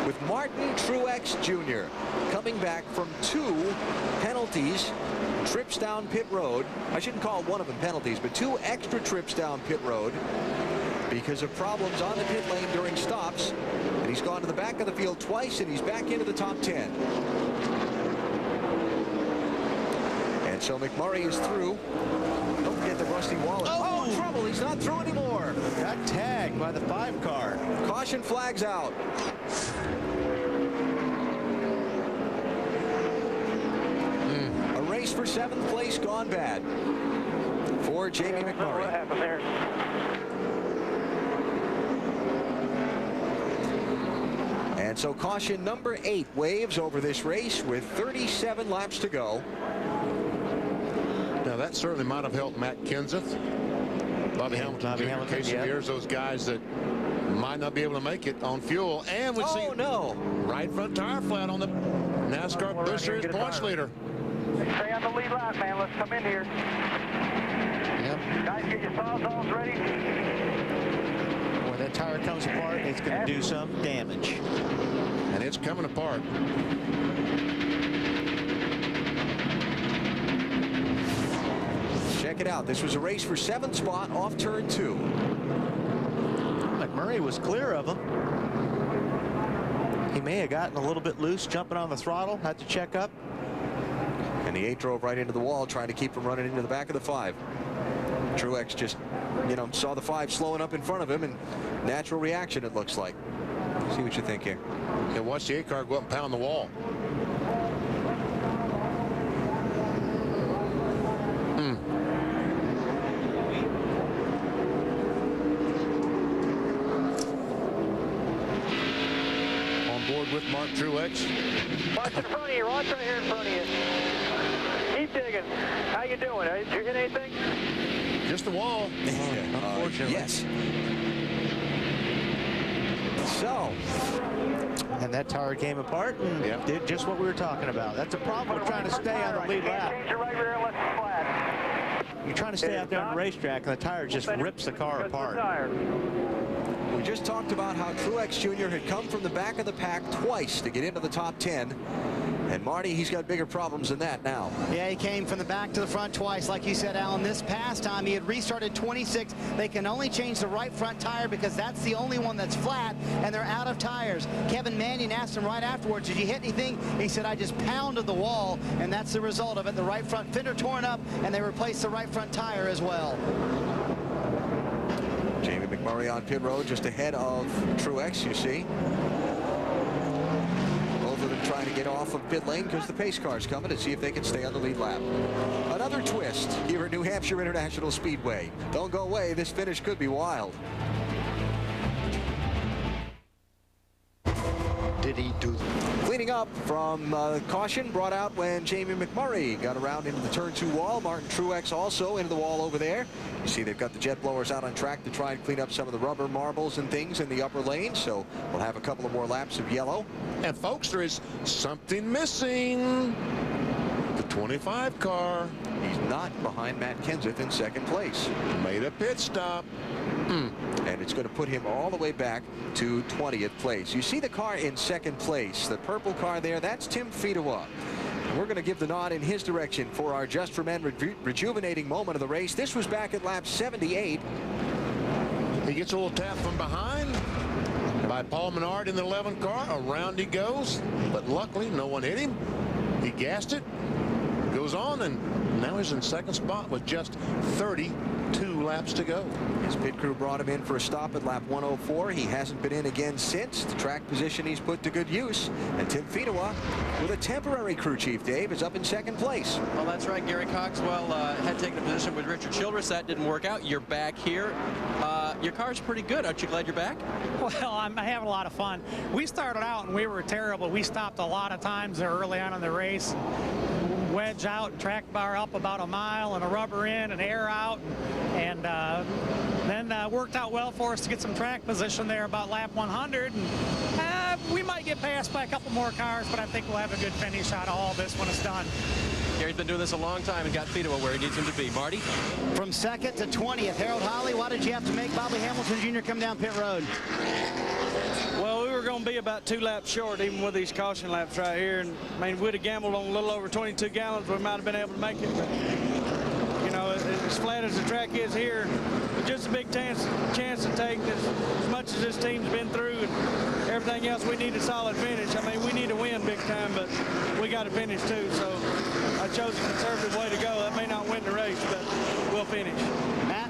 With Martin Truex Jr. coming back from 2 penalties, trips down pit road. I shouldn't call one of them penalties, but 2 extra trips down pit road because of problems on the pit lane during stops. And he's gone to the back of the field twice, and he's back into the top 10. And so McMurray is through. Don't forget the rusty wallet. Oh, trouble. He's not through anymore. Got tagged by the 5 car. Caution flags out. A race for 7th place gone bad for Jamie McMurray. What happened there? And so caution number 8 waves over this race with 37 laps to go. Now that certainly might have helped Matt Kenseth. Bobby Hamilton, Jr., Casey Mears, those guys that might not be able to make it on fuel. And we see right front tire flat on the NASCAR Busch Series points leader. Stay on the lead lap, man. Let's come in here. Yep. Guys, get your sawzalls ready. When that tire comes apart, it's going to do some damage. And it's coming apart. Check it out. This was a race for 7th spot off turn 2. McMurray was clear of him. He may have gotten a little bit loose jumping on the throttle. Had to check up. And the 8 drove right into the wall, trying to keep from running into the back of the 5. Truex just, saw the 5 slowing up in front of him, and natural reaction, it looks like. See what you think here. And watch the 8 car go up and pound the wall. With Mark Truex. Watch in front of you. Watch right here in front of you. Keep digging. How you doing? Did you hit anything? Just the wall. Unfortunately. Yes. So. And that tire came apart and did just what we were talking about. That's a problem with trying to stay on the lead lap. Change your right rear unless it's flat. You're trying to stay out there on the racetrack, and the tire just rips the car apart. We just talked about how Truex Jr. had come from the back of the pack twice to get into the top 10. And Marty, he's got bigger problems than that now. Yeah, he came from the back to the front twice. Like you said, Alan, this past time he had restarted 26. They can only change the right front tire because that's the only one that's flat, and they're out of tires. Kevin Mannion asked him right afterwards, did you hit anything? He said, I just pounded the wall, and that's the result of it. The right front fender torn up, and they replaced the right front tire as well. Jamie McMurray on pit road just ahead of Truex, you see. Both of them trying to get off of pit lane because the pace car's coming to see if they can stay on the lead lap. Another twist here at New Hampshire International Speedway. Don't go away. This finish could be wild. Did he do Cleaning up from caution brought out when Jamie McMurray got around into the turn 2 wall. Martin Truex also into the wall over there. You see they've got the jet blowers out on track to try and clean up some of the rubber marbles and things in the upper lane. So we'll have a couple of more laps of yellow. And folks, there is something missing. The 25 car. He's not behind Matt Kenseth in 2nd place. Made a pit stop. And it's going to put him all the way back to 20th place. You see the car in 2nd place, the purple car there, that's Tim Fedewa. We're going to give the nod in his direction for our Just for Men rejuvenating moment of the race. This was back at lap 78. He gets a little tap from behind by Paul Menard in the 11 car. Around he goes, but luckily no one hit him. He gassed it, goes goes on, and now he's in second spot with just 32 laps to go. His pit crew brought him in for a stop at lap 104. He hasn't been in again since. The track position he's put to good use. And Tim Fedewa, with a temporary crew chief, Dave, is up in second place. Well, that's right. Gary Coxwell had taken a position with Richard Childress. That didn't work out. You're back here. Your car's pretty good. Aren't you glad you're back? Well, I'm having a lot of fun. We started out and we were terrible. We stopped a lot of times early on in the race. Wedge out and track bar up about a mile and a rubber in and air out. And then worked out well for us to get some track position there about lap 100. And we might get passed by a couple more cars, but I think we'll have a good finish out of all this when it's done. Gary's been doing this a long time and got Fedewa where he needs him to be. Marty? From second to 20th, Harold Holley, why did you have to make Bobby Hamilton Jr. come down pit road? Well, we were going to be about 2 laps short, even with these caution laps right here. And I mean, we'd have gambled on a little over 22 gallons. We might have been able to make it. But, you know, as flat as the track is here, it's just a big chance to take. As much as this team's been through and everything else, we need a solid finish. I mean, we need to win big time, but we got to finish too. So I chose a conservative way to go. That may not win the race, but we'll finish. Matt?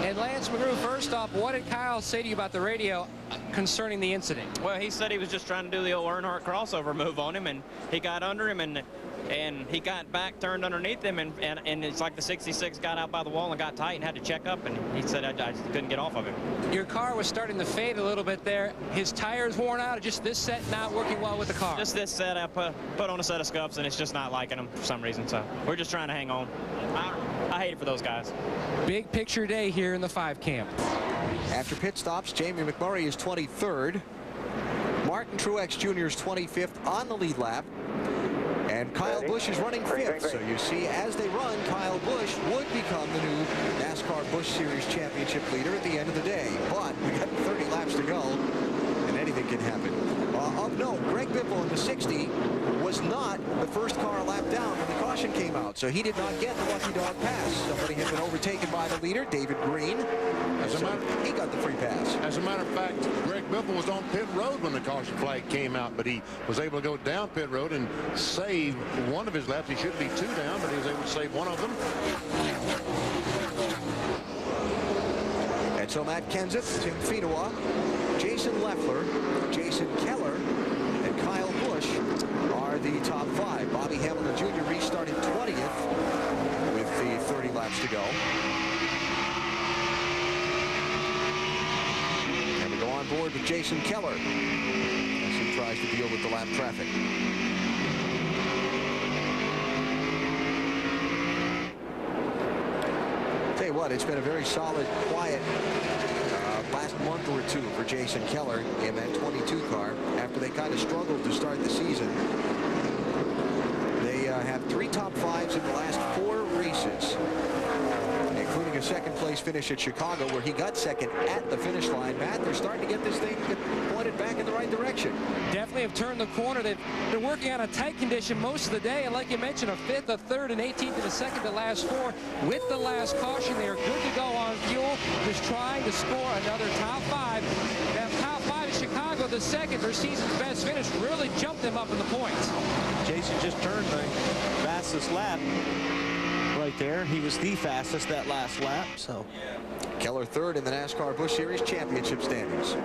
And Lance McGrew, first off, what did Kyle say to you about the radio concerning the incident? Well, he said he was just trying to do the old Earnhardt crossover move on him, and he got under him, and he got back, turned underneath him, and it's like the 66 got out by the wall and got tight and had to check up, and he said I just couldn't get off of him. Your car was starting to fade a little bit there. His tires worn out, or just this set not working well with the car? Just this set, I put on a set of scuffs, and it's just not liking them for some reason, so we're just trying to hang on. I hate it for those guys. Big picture day here in the 5 camp. After pit stops, Jamie McMurray is 23rd. Martin Truex Jr. is 25th on the lead lap. And Kyle Busch is running 5th. So you see, as they run, Kyle Busch would become the new NASCAR Busch Series championship leader at the end of the day. But we got 30 laps to go, and anything can happen. Of note, Greg Biffle in the 60 was not the first car lap down when the caution came out, so he did not get the lucky dog pass. Somebody had been overtaken by the leader, David Green. He got the free pass. As a matter of fact, Greg Biffle was on pit road when the caution flag came out, but he was able to go down pit road and save one of his laps. He should be 2 down, but he was able to save one of them. And so Matt Kenseth, Tim Fedewa, Jason Leffler, Jason Keller, and Kyle Busch are the top 5. Bobby Hamilton Jr. restarted 20th with the 30 laps to go. And we go on board with Jason Keller as he tries to deal with the lap traffic. Tell you what, it's been a very solid, quiet last month or two for Jason Keller in that 22 car after they kind of struggled to start the season. They have 3 top 5s in the last 4 races, including a second-place finish at Chicago where he got second at the finish line. Matt, they're starting to get this thing pointed back in the right direction. Definitely have turned the corner. They've been working on a tight condition most of the day, and like you mentioned, a 5th, a 3rd, and 18th in the second to last 4. With the last caution, they are good to go on fuel, just trying to score another top 5. That top 5 in Chicago, the second, their season's best finish, really jumped them up in the points. Jason just turned the fastest lap right there. He was the fastest that last lap. So Keller 3rd in the NASCAR Busch Series championship standings.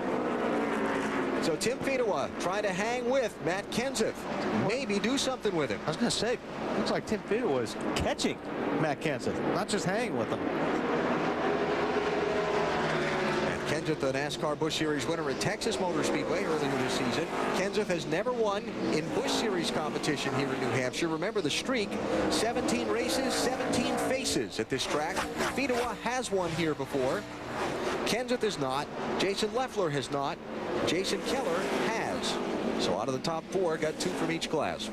So Tim Fedewa trying to hang with Matt Kenseth. Maybe do something with him. I was going to say, looks like Tim Fedewa is catching Matt Kenseth, not just hanging with him. Kenseth, the NASCAR Busch Series winner at Texas Motor Speedway earlier this season. Kenseth has never won in Busch Series competition here in New Hampshire. Remember the streak, 17 races, 17 faces at this track. Fedewa has won here before. Kenseth has not. Jason Leffler has not. Jason Keller has. So out of the top 4, got 2 from each class.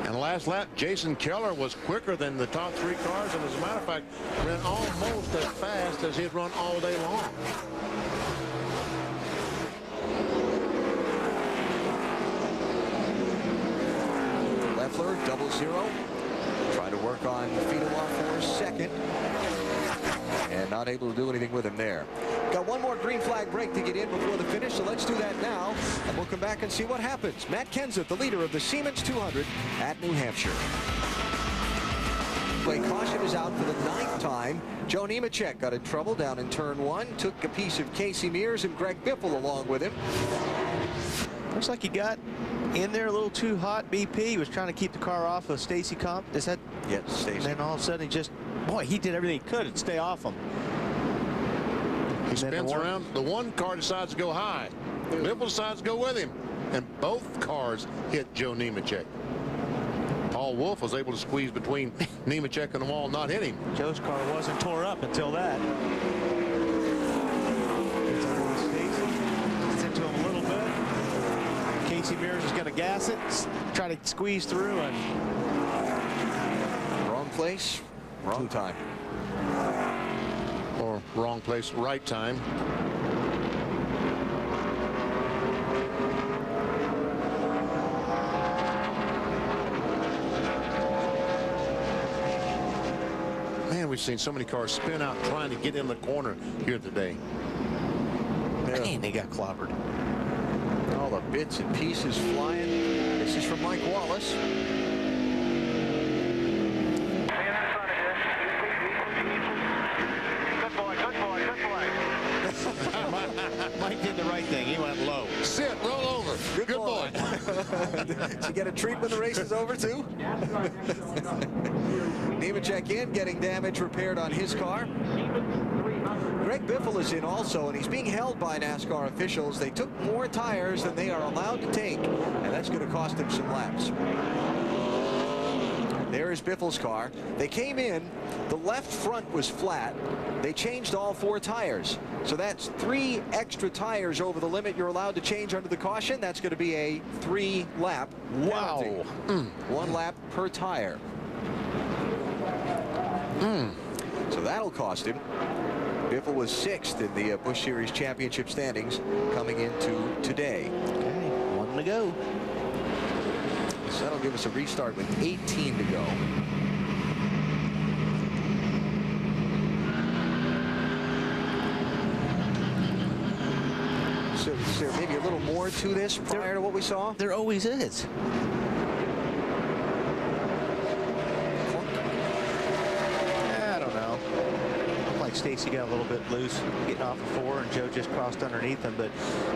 And last lap, Jason Keller was quicker than the top 3 cars, and as a matter of fact, ran almost as fast as he'd run all day long. Leffler, 0-0. Trying to work on Fedewa for second. And not able to do anything with him there. Got one more green flag break to get in before the finish, so let's do that now. And we'll come back and see what happens. Matt Kenseth, the leader of the Siemens 200 at New Hampshire. Speedway. Caution is out for the 9th time. Joe Nemechek got in trouble down in turn 1. Took a piece of Casey Mears and Greg Biffle along with him. Looks like he got in there a little too hot. BP, he was trying to keep the car off of Stacy Comp. Is that? Yes, Stacy. And then all of a sudden he just, boy, he did everything he could to stay off him. He spins around. The one car decides to go high. Biffle decides to go with him. And both cars hit Joe Nemechek. Paul Wolf was able to squeeze between Nemechek and the wall, not hit him. Joe's car wasn't tore up until that. Gets into him a little bit. Casey Mears is going to gas it, try to squeeze through, and wrong place, wrong time. Or wrong place, right time. Man, we've seen so many cars spin out trying to get in the corner here today. Man, they got clobbered. All the bits and pieces flying. This is from Mike Wallace. Good boy, good boy, good boy. Mike did the right thing. He went low. Sit, roll over. Good boy. Did you get a treat when the race is over, too? Nemechek in, getting damage repaired on his car. Greg Biffle is in also, and he's being held by NASCAR officials. They took more tires than they are allowed to take, and that's going to cost him some laps. There is Biffle's car. They came in, the left front was flat. They changed all 4 tires. So that's 3 extra tires over the limit you're allowed to change under the caution. That's going to be a 3-lap penalty. 1 lap per tire. So that'll cost him. Biffle was 6th in the Busch Series Championship standings coming into today. Okay, 1 to go. So that'll give us a restart with 18 to go. So is there maybe a little more to this prior to what we saw? There always is. I don't know. Looked like Stacy got a little bit loose getting off of 4, and Joe just crossed underneath him. But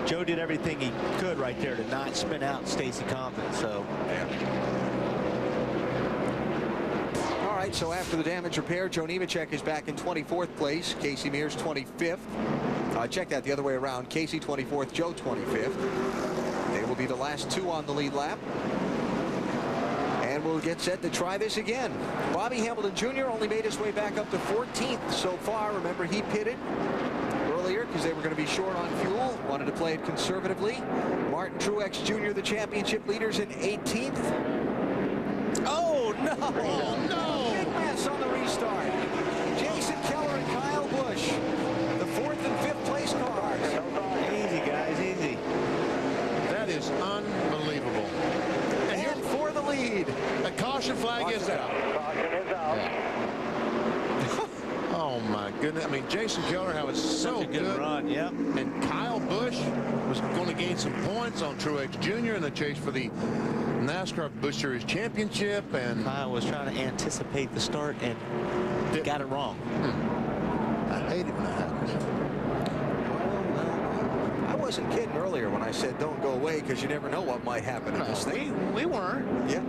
Joe did everything he could right there to not spin out Stacy Compton. So yeah. All right, so after the damage repair, Joe Nemechek is back in 24th place. Casey Mears 25th. Check that the other way around. Casey 24th, Joe 25th. They will be the last 2 on the lead lap. And we'll get set to try this again. Bobby Hamilton Jr. only made his way back up to 14th so far. Remember, he pitted earlier because they were going to be short on fuel. Wanted to play it conservatively. Martin Truex Jr., the championship leaders, in 18th. Oh, no! Oh, no! Big mess on the restart. Jason Keller and Kyle Busch, the 4th and 5th place cars. Easy, guys, easy. That is unbelievable. And for the lead. The caution flag is out. Caution is out. Oh, my goodness. I mean, Jason Keller had was so good. Run, yep. And Kyle Busch was going to gain some points on Truex Jr. in the chase for the NASCAR Busch Series Championship. And Kyle was trying to anticipate the start and got it wrong. I hate it when that happens. I wasn't kidding earlier when I said don't go away because you never know what might happen in this thing. We weren't. Yeah.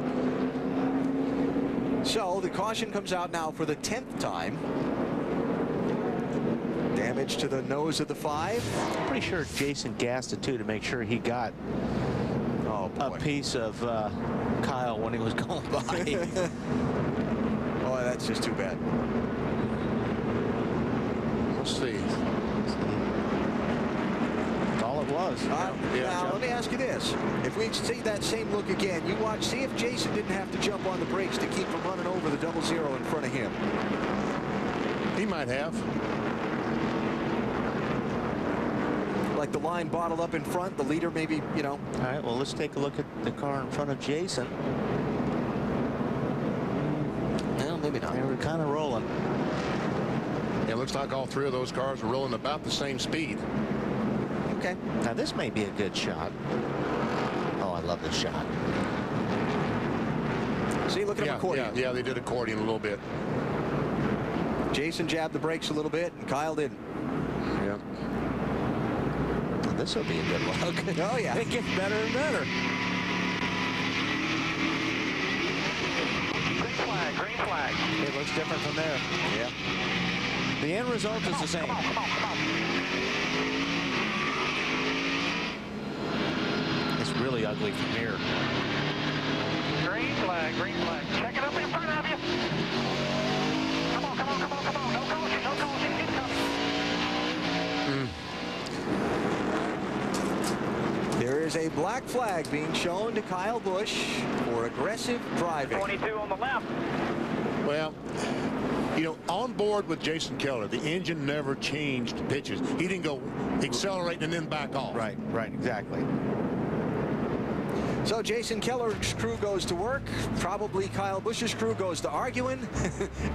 So the caution comes out now for the 10th time. Damage to the nose of the 5. I'm pretty sure Jason gassed it too to make sure he got a piece of Kyle when he was going by. Oh, that's just too bad. Let's see. That's all it was. Now, let me ask you this. If we see that same look again, you watch, see if Jason didn't have to jump on the brakes to keep from running over the 00 in front of him. He might have. Like the line bottled up in front, the leader maybe, you know. All right, well, let's take a look at the car in front of Jason. Well, maybe not. They were kind of rolling. It looks like all 3 of those cars are rolling about the same speed. Okay. Now, this may be a good shot. Oh, I love this shot. See, look at him accordion. Yeah, they did accordion a little bit. Jason jabbed the brakes a little bit, and Kyle didn't. Yeah. Well, this will be a good look. Oh, yeah. It gets better and better. Green flag, green flag. It looks different from there. Yeah. The end result is the same. Come on. It's really ugly from here. Green flag, green flag. Check it up in front of you. Come on. No caution, keep coming. There is a black flag being shown to Kyle Busch for aggressive driving. 22 on the left. Well, you know, on board with Jason Keller, the engine never changed pitches. He didn't go accelerating and then back off. Right, exactly. So Jason Keller's crew goes to work. Probably Kyle Busch's crew goes to arguing.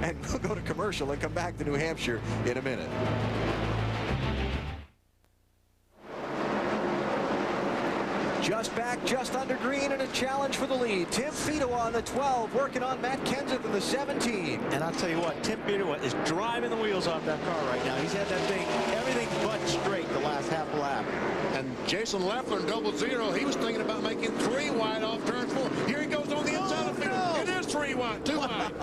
And we'll go to commercial and come back to New Hampshire in a minute. Just back, just under green, and a challenge for the lead. Tim Fido on the 12, working on Matt Kenseth in the 17. And I'll tell you what, Tim Fido is driving the wheels off that car right now. He's had that thing, everything but straight the last half lap. And Jason Leffler in 00, he was thinking about making 3 wide off turn 4. Here he goes on the inside of the field. No. It is 3 wide, 2 wide.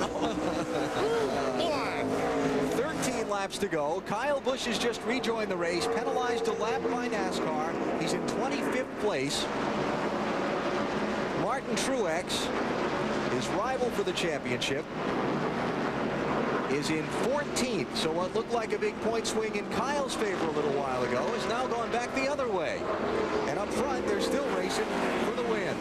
13 laps to go. Kyle Busch has just rejoined the race, penalized a lap by NASCAR. He's in 25th place. Martin Truex, his rival for the championship, is in 14th. So what looked like a big point swing in Kyle's favor a little while ago has now gone back the other way. And up front, they're still racing for the win.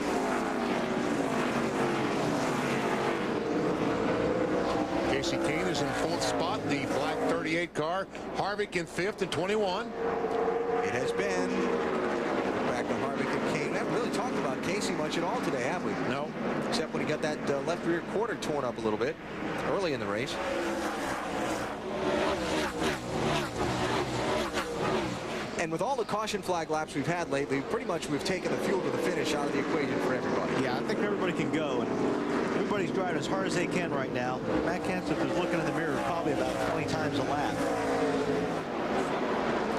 Casey Kane is in 4th spot, the black 38 car. Harvick in 5th and 21. It has been back to Harvick and Kane. We haven't really talked about Casey much at all today, have we? No. Except when he got that left rear quarter torn up a little bit early in the race. And with all the caution flag laps we've had lately, pretty much we've taken the fuel to the finish out of the equation for everybody. Yeah, I think everybody can go, and everybody's driving as hard as they can right now. Matt Kenseth is looking in the mirror probably about 20 times a lap.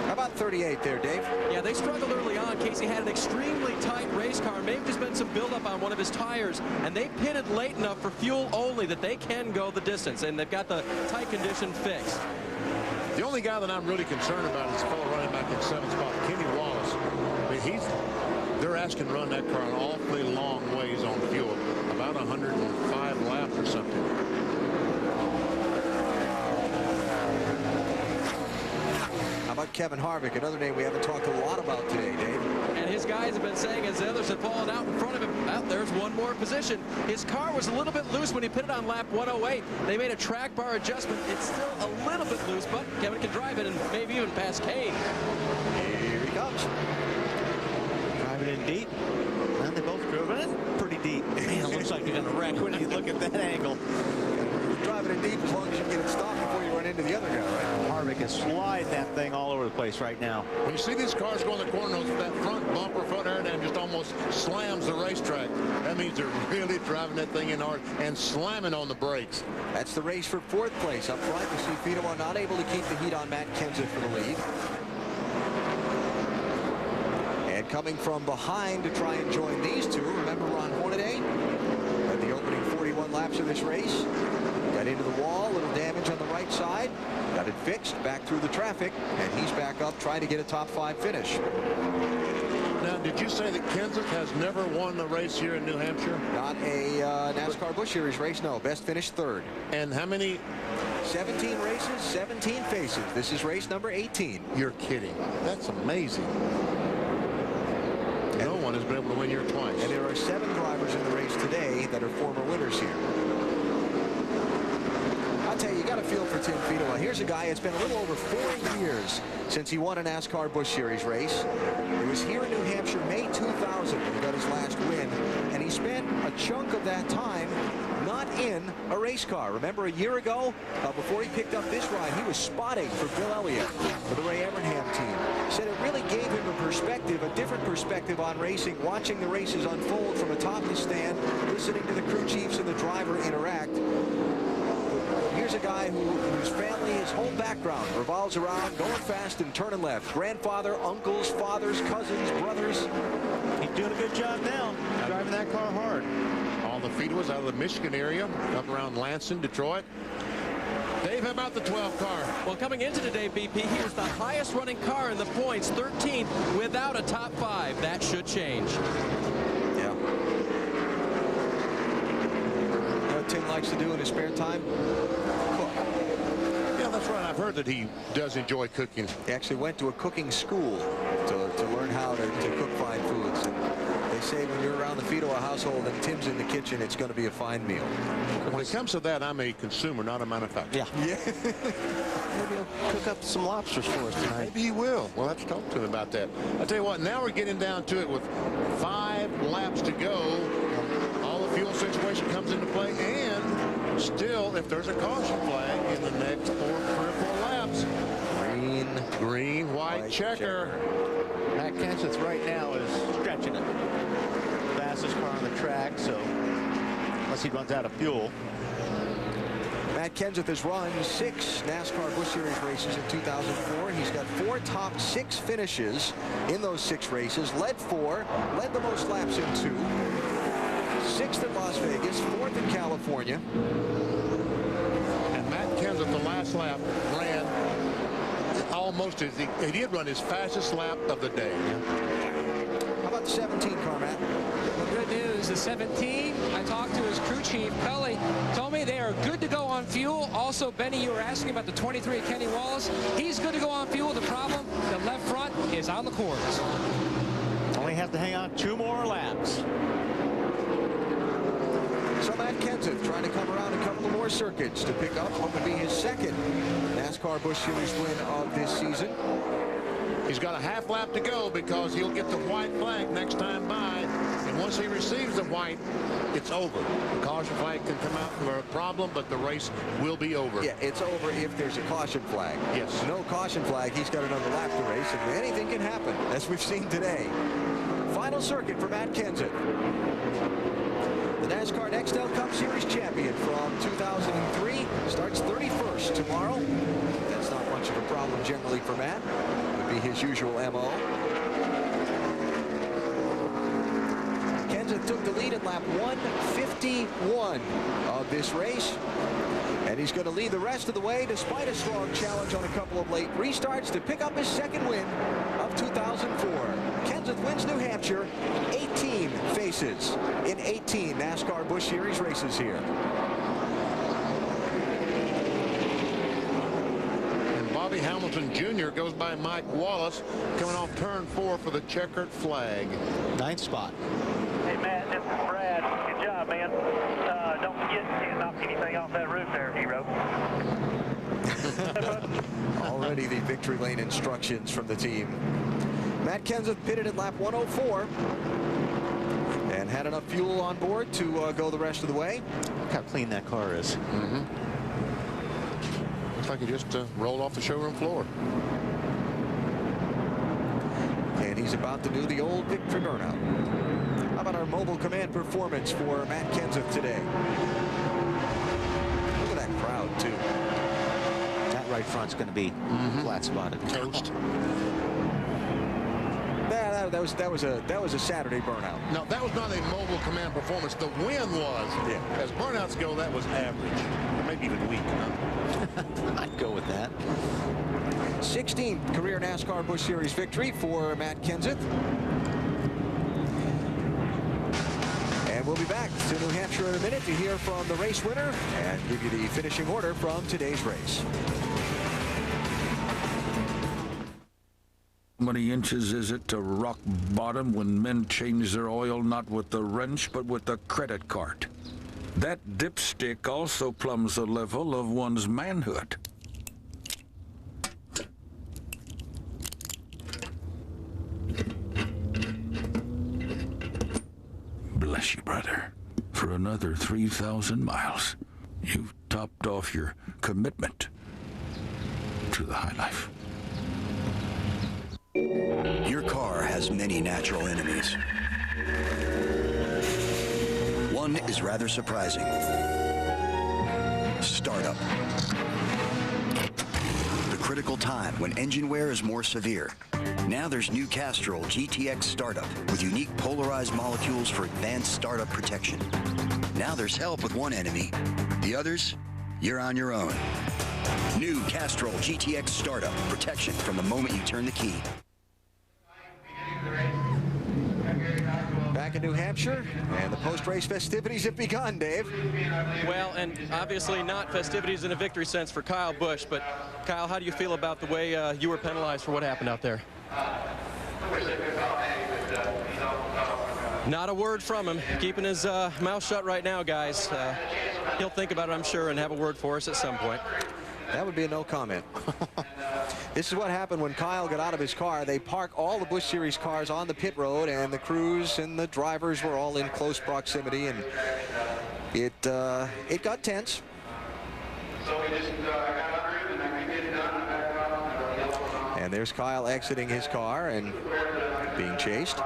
How about 38 there, Dave? Yeah, they struggled early on. Casey had an extremely tight race car. Maybe there's been some buildup on one of his tires, and they pitted late enough for fuel only that they can go the distance, and they've got the tight condition fixed. The only guy that I'm really concerned about is the fellow running back in 7th spot, Kenny Wallace. I mean, they're asking to run that car an awfully long ways on fuel, about 105 laps or something. How about Kevin Harvick, another name we haven't talked a lot about today, Dave? And his guys have been saying as the others have fallen out in front of him, there's one more position. His car was a little bit loose when he pitted on lap 108. They made a track bar adjustment. It's still a little bit loose, but Kevin can drive it and maybe even pass Kane. Here he comes. Driving in deep. And they both drove it in pretty deep. Man, it looks like you're going to wreck when you look at that angle. Driving it deep as long as you get it stopped before you run into the other guy, right? Harvick is sliding that thing all over the place right now. When you see these cars go in the corner, that front bumper, front aerodynamic just almost slams the racetrack. That means they're really driving that thing in hard and slamming on the brakes. That's the race for 4th place. Up front, you see Fido are not able to keep the heat on Matt Kenseth for the lead. And coming from behind to try and join these two, remember Ron Hornaday? At the opening 41 laps of this race. Got into the wall, a little damage on the right side. Got it fixed, back through the traffic, and he's back up trying to get a top 5 finish. Now, did you say that Kenseth has never won the race here in New Hampshire? Not a NASCAR Busch Series race, no. Best finish 3rd. And how many? 17 races, 17 faces. This is race number 18. You're kidding. That's amazing. No one has been able to win here twice. And there are 7 drivers in the race today that are former winners here. I'll tell you, you got a feel for Tim Fido. Here's a guy, it's been a little over 4 years since he won a NASCAR Busch Series race. He was here in New Hampshire May 2000 when he got his last win, and he spent a chunk of that time not in a race car. Remember a year ago, before he picked up this ride, he was spotting for Bill Elliott for the Ray Evernham team. Said it really gave him a perspective, a different perspective on racing, watching the races unfold from atop the stand, listening to the crew chiefs and the driver interact. Here's a guy whose family, his whole background revolves around going fast and turning left. Grandfather, uncles, fathers, cousins, brothers. He's doing a good job now, driving that car hard. All the feed was out of the Michigan area, up around Lansing, Detroit. Dave, how about the 12 car? Well, coming into today, BP, he was the highest running car in the points, 13th, without a top 5. That should change. Yeah. You know what Tim likes to do in his spare time? Cook. Yeah, that's right. I've heard that he does enjoy cooking. He actually went to a cooking school to learn how to cook fine foods. And they say when you're around the Fido household and Tim's in the kitchen, it's going to be a fine meal. When it comes to that, I'm a consumer, not a manufacturer. Yeah. Maybe he'll cook up some lobsters for us tonight. Maybe he will. We'll have to talk to him about that. I'll tell you what, now we're getting down to it with 5 laps to go. All the fuel situation comes into play, and still, if there's a caution flag in the next 3 or 4 laps, green, white checker. Matt Kenseth right now is stretching it. Fastest car on the track, so unless he runs out of fuel. Matt Kenseth has run 6 NASCAR Busch Series races in 2004. He's got 4 top 6 finishes in those 6 races. Led 4, led the most laps in 2. 6th at Las Vegas, 4th in California. And Matt Kenseth, the last lap, ran almost as he did run his fastest lap of the day. How about the 17 car, Matt? The good news, the 17, I talked to his crew chief, Cully, told me they are good to go on fuel. Also, Benny, you were asking about the 23 Kenny Wallace. He's good to go on fuel. The problem, the left front is on the cords. Only has to hang on 2 more laps. So Matt Kenseth trying to come around a couple of more circuits to pick up what would be his 2nd NASCAR Busch Series win of this season. He's got a half lap to go because he'll get the white flag next time by. And once he receives the white, it's over. The caution flag can come out for a problem, but the race will be over. Yeah, it's over if there's a caution flag. Yes. No caution flag, he's got another lap to race, and anything can happen, as we've seen today. Final circuit for Matt Kenseth. The NASCAR Nextel Cup Series champion from 2003 starts 31st tomorrow. That's not much of a problem generally for Matt. Would be his usual MO. Kenseth took the lead at lap 151 of this race. And he's going to lead the rest of the way despite a strong challenge on a couple of late restarts to pick up his 2nd win of 2004. Kenseth wins New Hampshire, 18 faces in 18 NASCAR Busch Series races here. And Bobby Hamilton Jr. goes by Mike Wallace coming off turn 4 for the checkered flag. 9th spot. Hey, Matt, this is Brad. Good job, man. Don't forget to knock anything off that roof there, hero. Already the victory lane instructions from the team. Matt Kenseth pitted at lap 104 and had enough fuel on board to go the rest of the way. Look how clean that car is. Looks like he just rolled off the showroom floor. And he's about to do the old victory burnout. How about our mobile command performance for Matt Kenseth today? Look at that crowd, too. That right front's going to be flat spotted. Toast. That was a Saturday burnout. No, that was not a mobile command performance. The win was. Yeah. As burnouts go, that was average. Or maybe even weak. I'd go with that. 16th career NASCAR Busch Series victory for Matt Kenseth. And we'll be back to New Hampshire in a minute to hear from the race winner and give you the finishing order from today's race. How many inches is it to rock bottom when men change their oil not with the wrench but with the credit card? That dipstick also plumbs the level of one's manhood. Bless you, brother. for another 3,000 miles. You've topped off your commitment to the high life. Your car has many natural enemies. One is rather surprising. Startup. The critical time when engine wear is more severe. Now there's new Castrol GTX Startup with unique polarized molecules for advanced startup protection. Now there's help with one enemy. The others, you're on your own. New Castrol GTX Startup. Protection from the moment you turn the key. Back in New Hampshire, and the post-race festivities have begun, Dave. Well, and obviously not festivities in a victory sense for Kyle Busch, but Kyle, how do you feel about the way you were penalized for what happened out there? Not a word from him. Keeping his mouth shut right now, guys. He'll think about it, I'm sure, and have a word for us at some point. That would be a no comment. This is what happened when Kyle got out of his car. They park all the Busch Series cars on the pit road, and the crews and the drivers were all in close proximity, and it got tense. And there's Kyle exiting his car and being chased.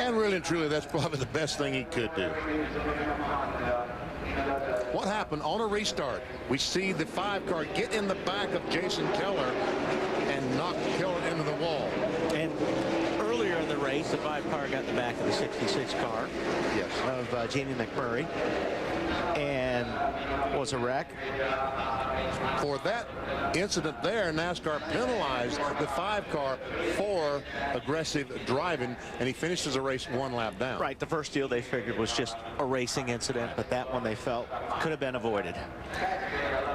And really and truly, that's probably the best thing he could do. What happened on a restart? We see the 5 car get in the back of Jason Keller and knock Keller into the wall. And earlier in the race, the 5 car got in the back of the 66 car of Jamie McMurray and was a wreck. For that incident there, NASCAR penalized the 5 car for aggressive driving, and he finishes the race 1 lap down. Right, the first deal they figured was just a racing incident, but that one they felt could have been avoided.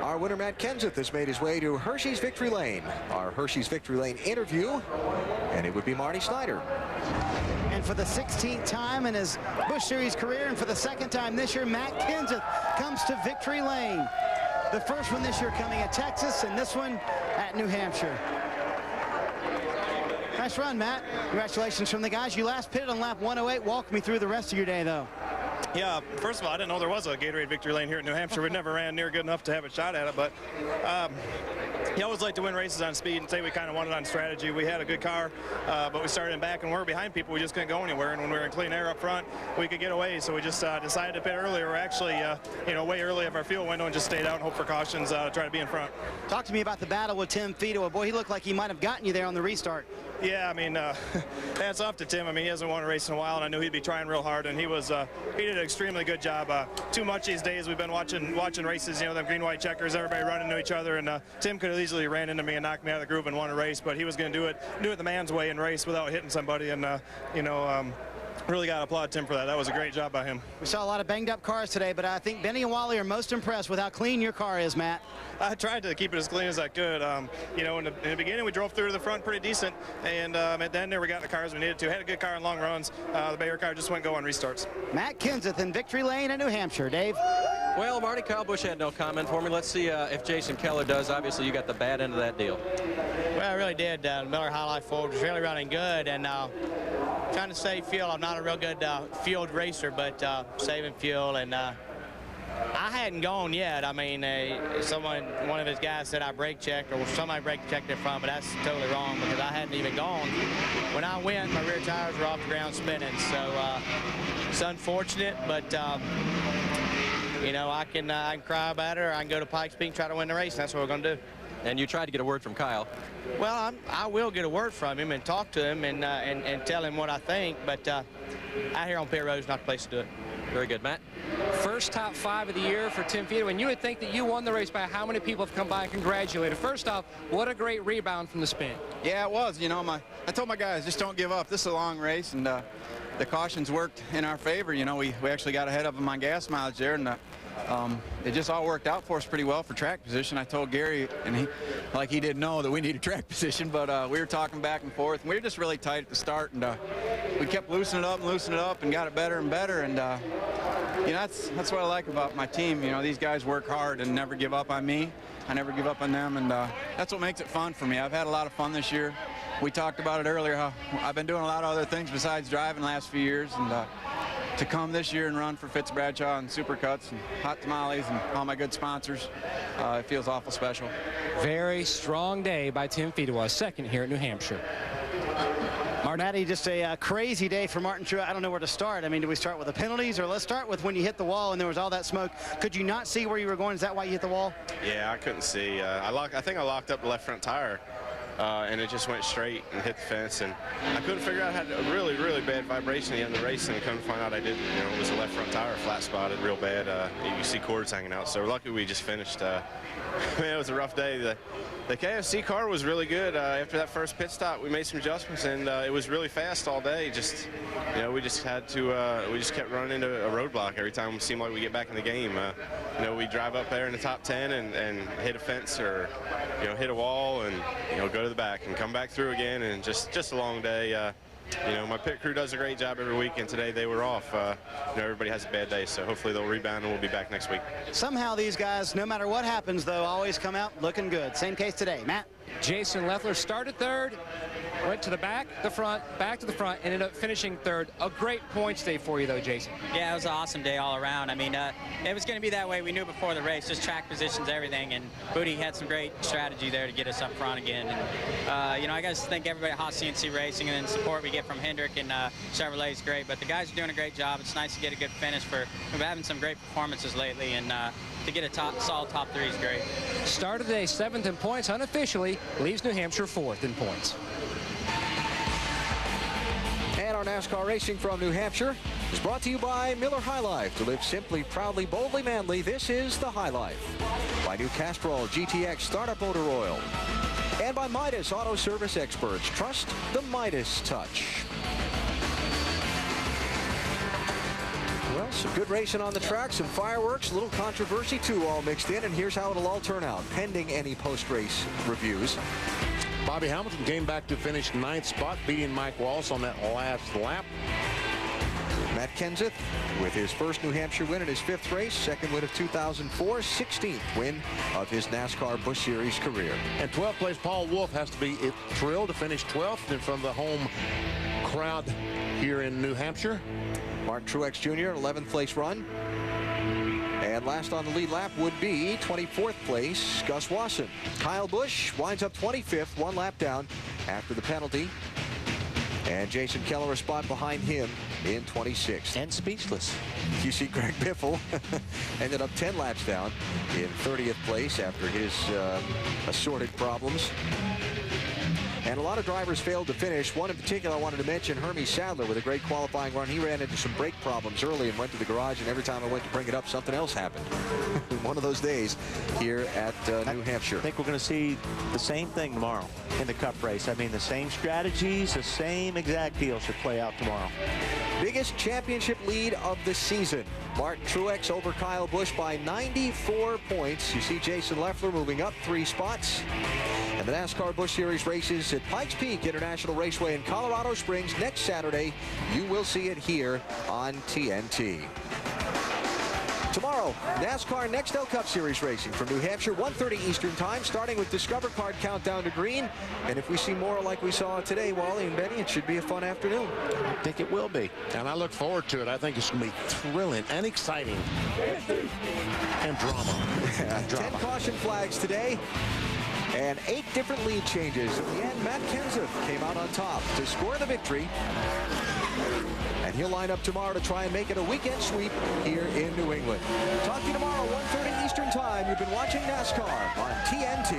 Our winner, Matt Kenseth, has made his way to Hershey's Victory Lane. Our Hershey's Victory Lane interview, and it would be Marty Snyder. And for the 16th time in his Busch Series career, and for the 2nd time this year, Matt Kenseth comes to Victory Lane. The first one this year coming at Texas, and this one at New Hampshire. Nice run, Matt. Congratulations from the guys. You last pitted on lap 108. Walk me through the rest of your day, though. Yeah, first of all, I didn't know there was a Gatorade Victory Lane here at New Hampshire. We never ran near good enough to have a shot at it, but you always like to win races on speed, and say we kind of won it on strategy. We had a good car, but we started in back and we were behind people. We just couldn't go anywhere, and when we were in clean air up front, we could get away, so we just decided to pit earlier. We're actually way early of our fuel window and just stayed out and hope for cautions to try to be in front. Talk to me about the battle with Tim Fido. Boy, he looked like he might have gotten you there on the restart. Yeah, I mean, hats off to Tim. I mean, he hasn't won a race in a while, and I knew he'd be trying real hard, and he did an extremely good job. Too much these days. We've been watching races, them green-white checkers, everybody running into each other, and Tim could have easily ran into me and knocked me out of the groove and won a race, but he was going to do it the man's way and race without hitting somebody, and really got to applaud Tim for that. That was a great job by him. We saw a lot of banged-up cars today, but I think Benny and Wally are most impressed with how clean your car is, Matt. I tried to keep it as clean as I could. In the beginning, we drove through to the front pretty decent, and at the end there, we got in the cars we needed to. Had a good car in long runs. The Bayer car just went go on restarts. Matt Kenseth in Victory Lane at New Hampshire. Dave? Well, Marty, Kyle Busch had no comment for me. Let's see if Jason Keller does. Obviously, you got the bad end of that deal. Well, I really did. Miller High Life Ford was really running good, and trying to save fuel. I'm not a real good field racer, but saving fuel, and I hadn't gone yet. I mean, one of his guys said I brake checked, or somebody brake checked it from, but that's totally wrong because I hadn't even gone. When I went, my rear tires were off the ground spinning, so it's unfortunate, but I can cry about it, or I can go to Pikes Peak and try to win the race, and that's what we're going to do. And you tried to get a word from Kyle. Well, I will get a word from him and talk to him and tell him what I think, but out here on pit road is not the place to do it. Very good, Matt. First top 5 of the year for Tim Fido, and you would think that you won the race by how many people have come by and congratulated. First off, what a great rebound from the spin. Yeah, it was. I told my guys, just don't give up. This is a long race, and the cautions worked in our favor. We actually got ahead of them on gas mileage there, and it just all worked out for us pretty well for track position. I told Gary, and he didn't know that we needed track position, but we were talking back and forth. We were just really tight at the start, and we kept loosening it up and got it better and better. And that's what I like about my team. These guys work hard and never give up on me. I never give up on them, and that's what makes it fun for me. I've had a lot of fun this year. we talked about it earlier, how I've been doing a lot of other things besides driving the last few years, and to come this year and run for Fitz Bradshaw and Supercuts and Hot Tamales and all my good sponsors, it feels awful special. Very strong day by Tim Fedewa, second here at New Hampshire. Matty, just a crazy day for Martin Truex. I don't know where to start. I mean, do we start with the penalties, or let's start with when you hit the wall and there was all that smoke? Could you not see where you were going? Is that why you hit the wall? Yeah, I couldn't see. I think I locked up the left front tire, and it just went straight and hit the fence. And I couldn't figure out. I had a really, really bad vibration at the end of the race, and I couldn't find out I didn't. You know, it was the left front tire flat spotted real bad. You see cords hanging out. So luckily we just finished. Man, it was a rough day. The KFC car was really good. After that first pit stop, we made some adjustments, and it was really fast all day. Just, you know, we just had to, we just kept running into a roadblock every time it seemed like we get back in the game. You know, we drive up there in the top 10 and hit a fence or, you know, hit a wall and, you know, go to the back and come back through again, and just a long day. You know, my pit crew does a great job every week, and today they were off. You know, everybody has a bad day, so hopefully they'll rebound and we'll be back next week. Somehow these guys, no matter what happens, though, always come out looking good. Same case today. Matt? Jason Leffler started third, went to the back, the front, back to the front, ended up finishing third. A great points day for you, though, Jason. Yeah, it was an awesome day all around. I mean, it was going to be that way. We knew before the race, just track positions, everything. And Booty had some great strategy there to get us up front again. And, you know, I got to thank everybody at Haas CNC Racing, and then support we get from Hendrick and Chevrolet is great. But the guys are doing a great job. It's nice to get a good finish. We're having some great performances lately, and to get a solid top 3 is great. Started today 7th in points unofficially, leaves New Hampshire 4th in points. And our NASCAR racing from New Hampshire is brought to you by Miller High Life. To live simply, proudly, boldly, manly, this is the High Life. By New Castrol GTX Startup Motor Oil. And by Midas Auto Service Experts. Trust the Midas touch. Well, some good racing on the track, some fireworks, a little controversy too, all mixed in, and here's how it'll all turn out, pending any post-race reviews. Bobby Hamilton came back to finish 9th spot, beating Mike Wallace on that last lap. Matt Kenseth with his first New Hampshire win in his 5th race, second win of 2004, 16th win of his NASCAR Busch Series career. And 12th place, Paul Wolfe has to be thrilled to finish 12th in front of the home crowd here in New Hampshire. Martin Truex Jr., 11th place run. And last on the lead lap would be 24th place, Gus Wasson. Kyle Busch winds up 25th, 1 lap down after the penalty. And Jason Keller a spot behind him in 26th. And speechless. You see Greg Biffle ended up 10 laps down in 30th place after his assorted problems. And a lot of drivers failed to finish. One in particular I wanted to mention, Hermie Sadler, with a great qualifying run. He ran into some brake problems early and went to the garage, and every time I went to bring it up, something else happened. One of those days here at New Hampshire. I think we're going to see the same thing tomorrow in the Cup race. I mean, the same strategies, the same exact deal should play out tomorrow. Biggest championship lead of the season. Martin Truex over Kyle Busch by 94 points. You see Jason Leffler moving up 3 spots. And the NASCAR Busch Series races at Pikes Peak International Raceway in Colorado Springs next Saturday. You will see it here on TNT. Tomorrow, NASCAR Nextel Cup Series racing from New Hampshire, 1:30 Eastern Time, starting with Discover Card Countdown to Green. And if we see more like we saw today, Wally and Benny, it should be a fun afternoon. I think it will be. And I look forward to it. I think it's going to be thrilling and exciting. And drama. 10 caution flags today. And 8 different lead changes. In the end, Matt Kenseth came out on top to score the victory. And he'll line up tomorrow to try and make it a weekend sweep here in New England. Talk to you tomorrow, 1:30 Eastern Time. You've been watching NASCAR on TNT.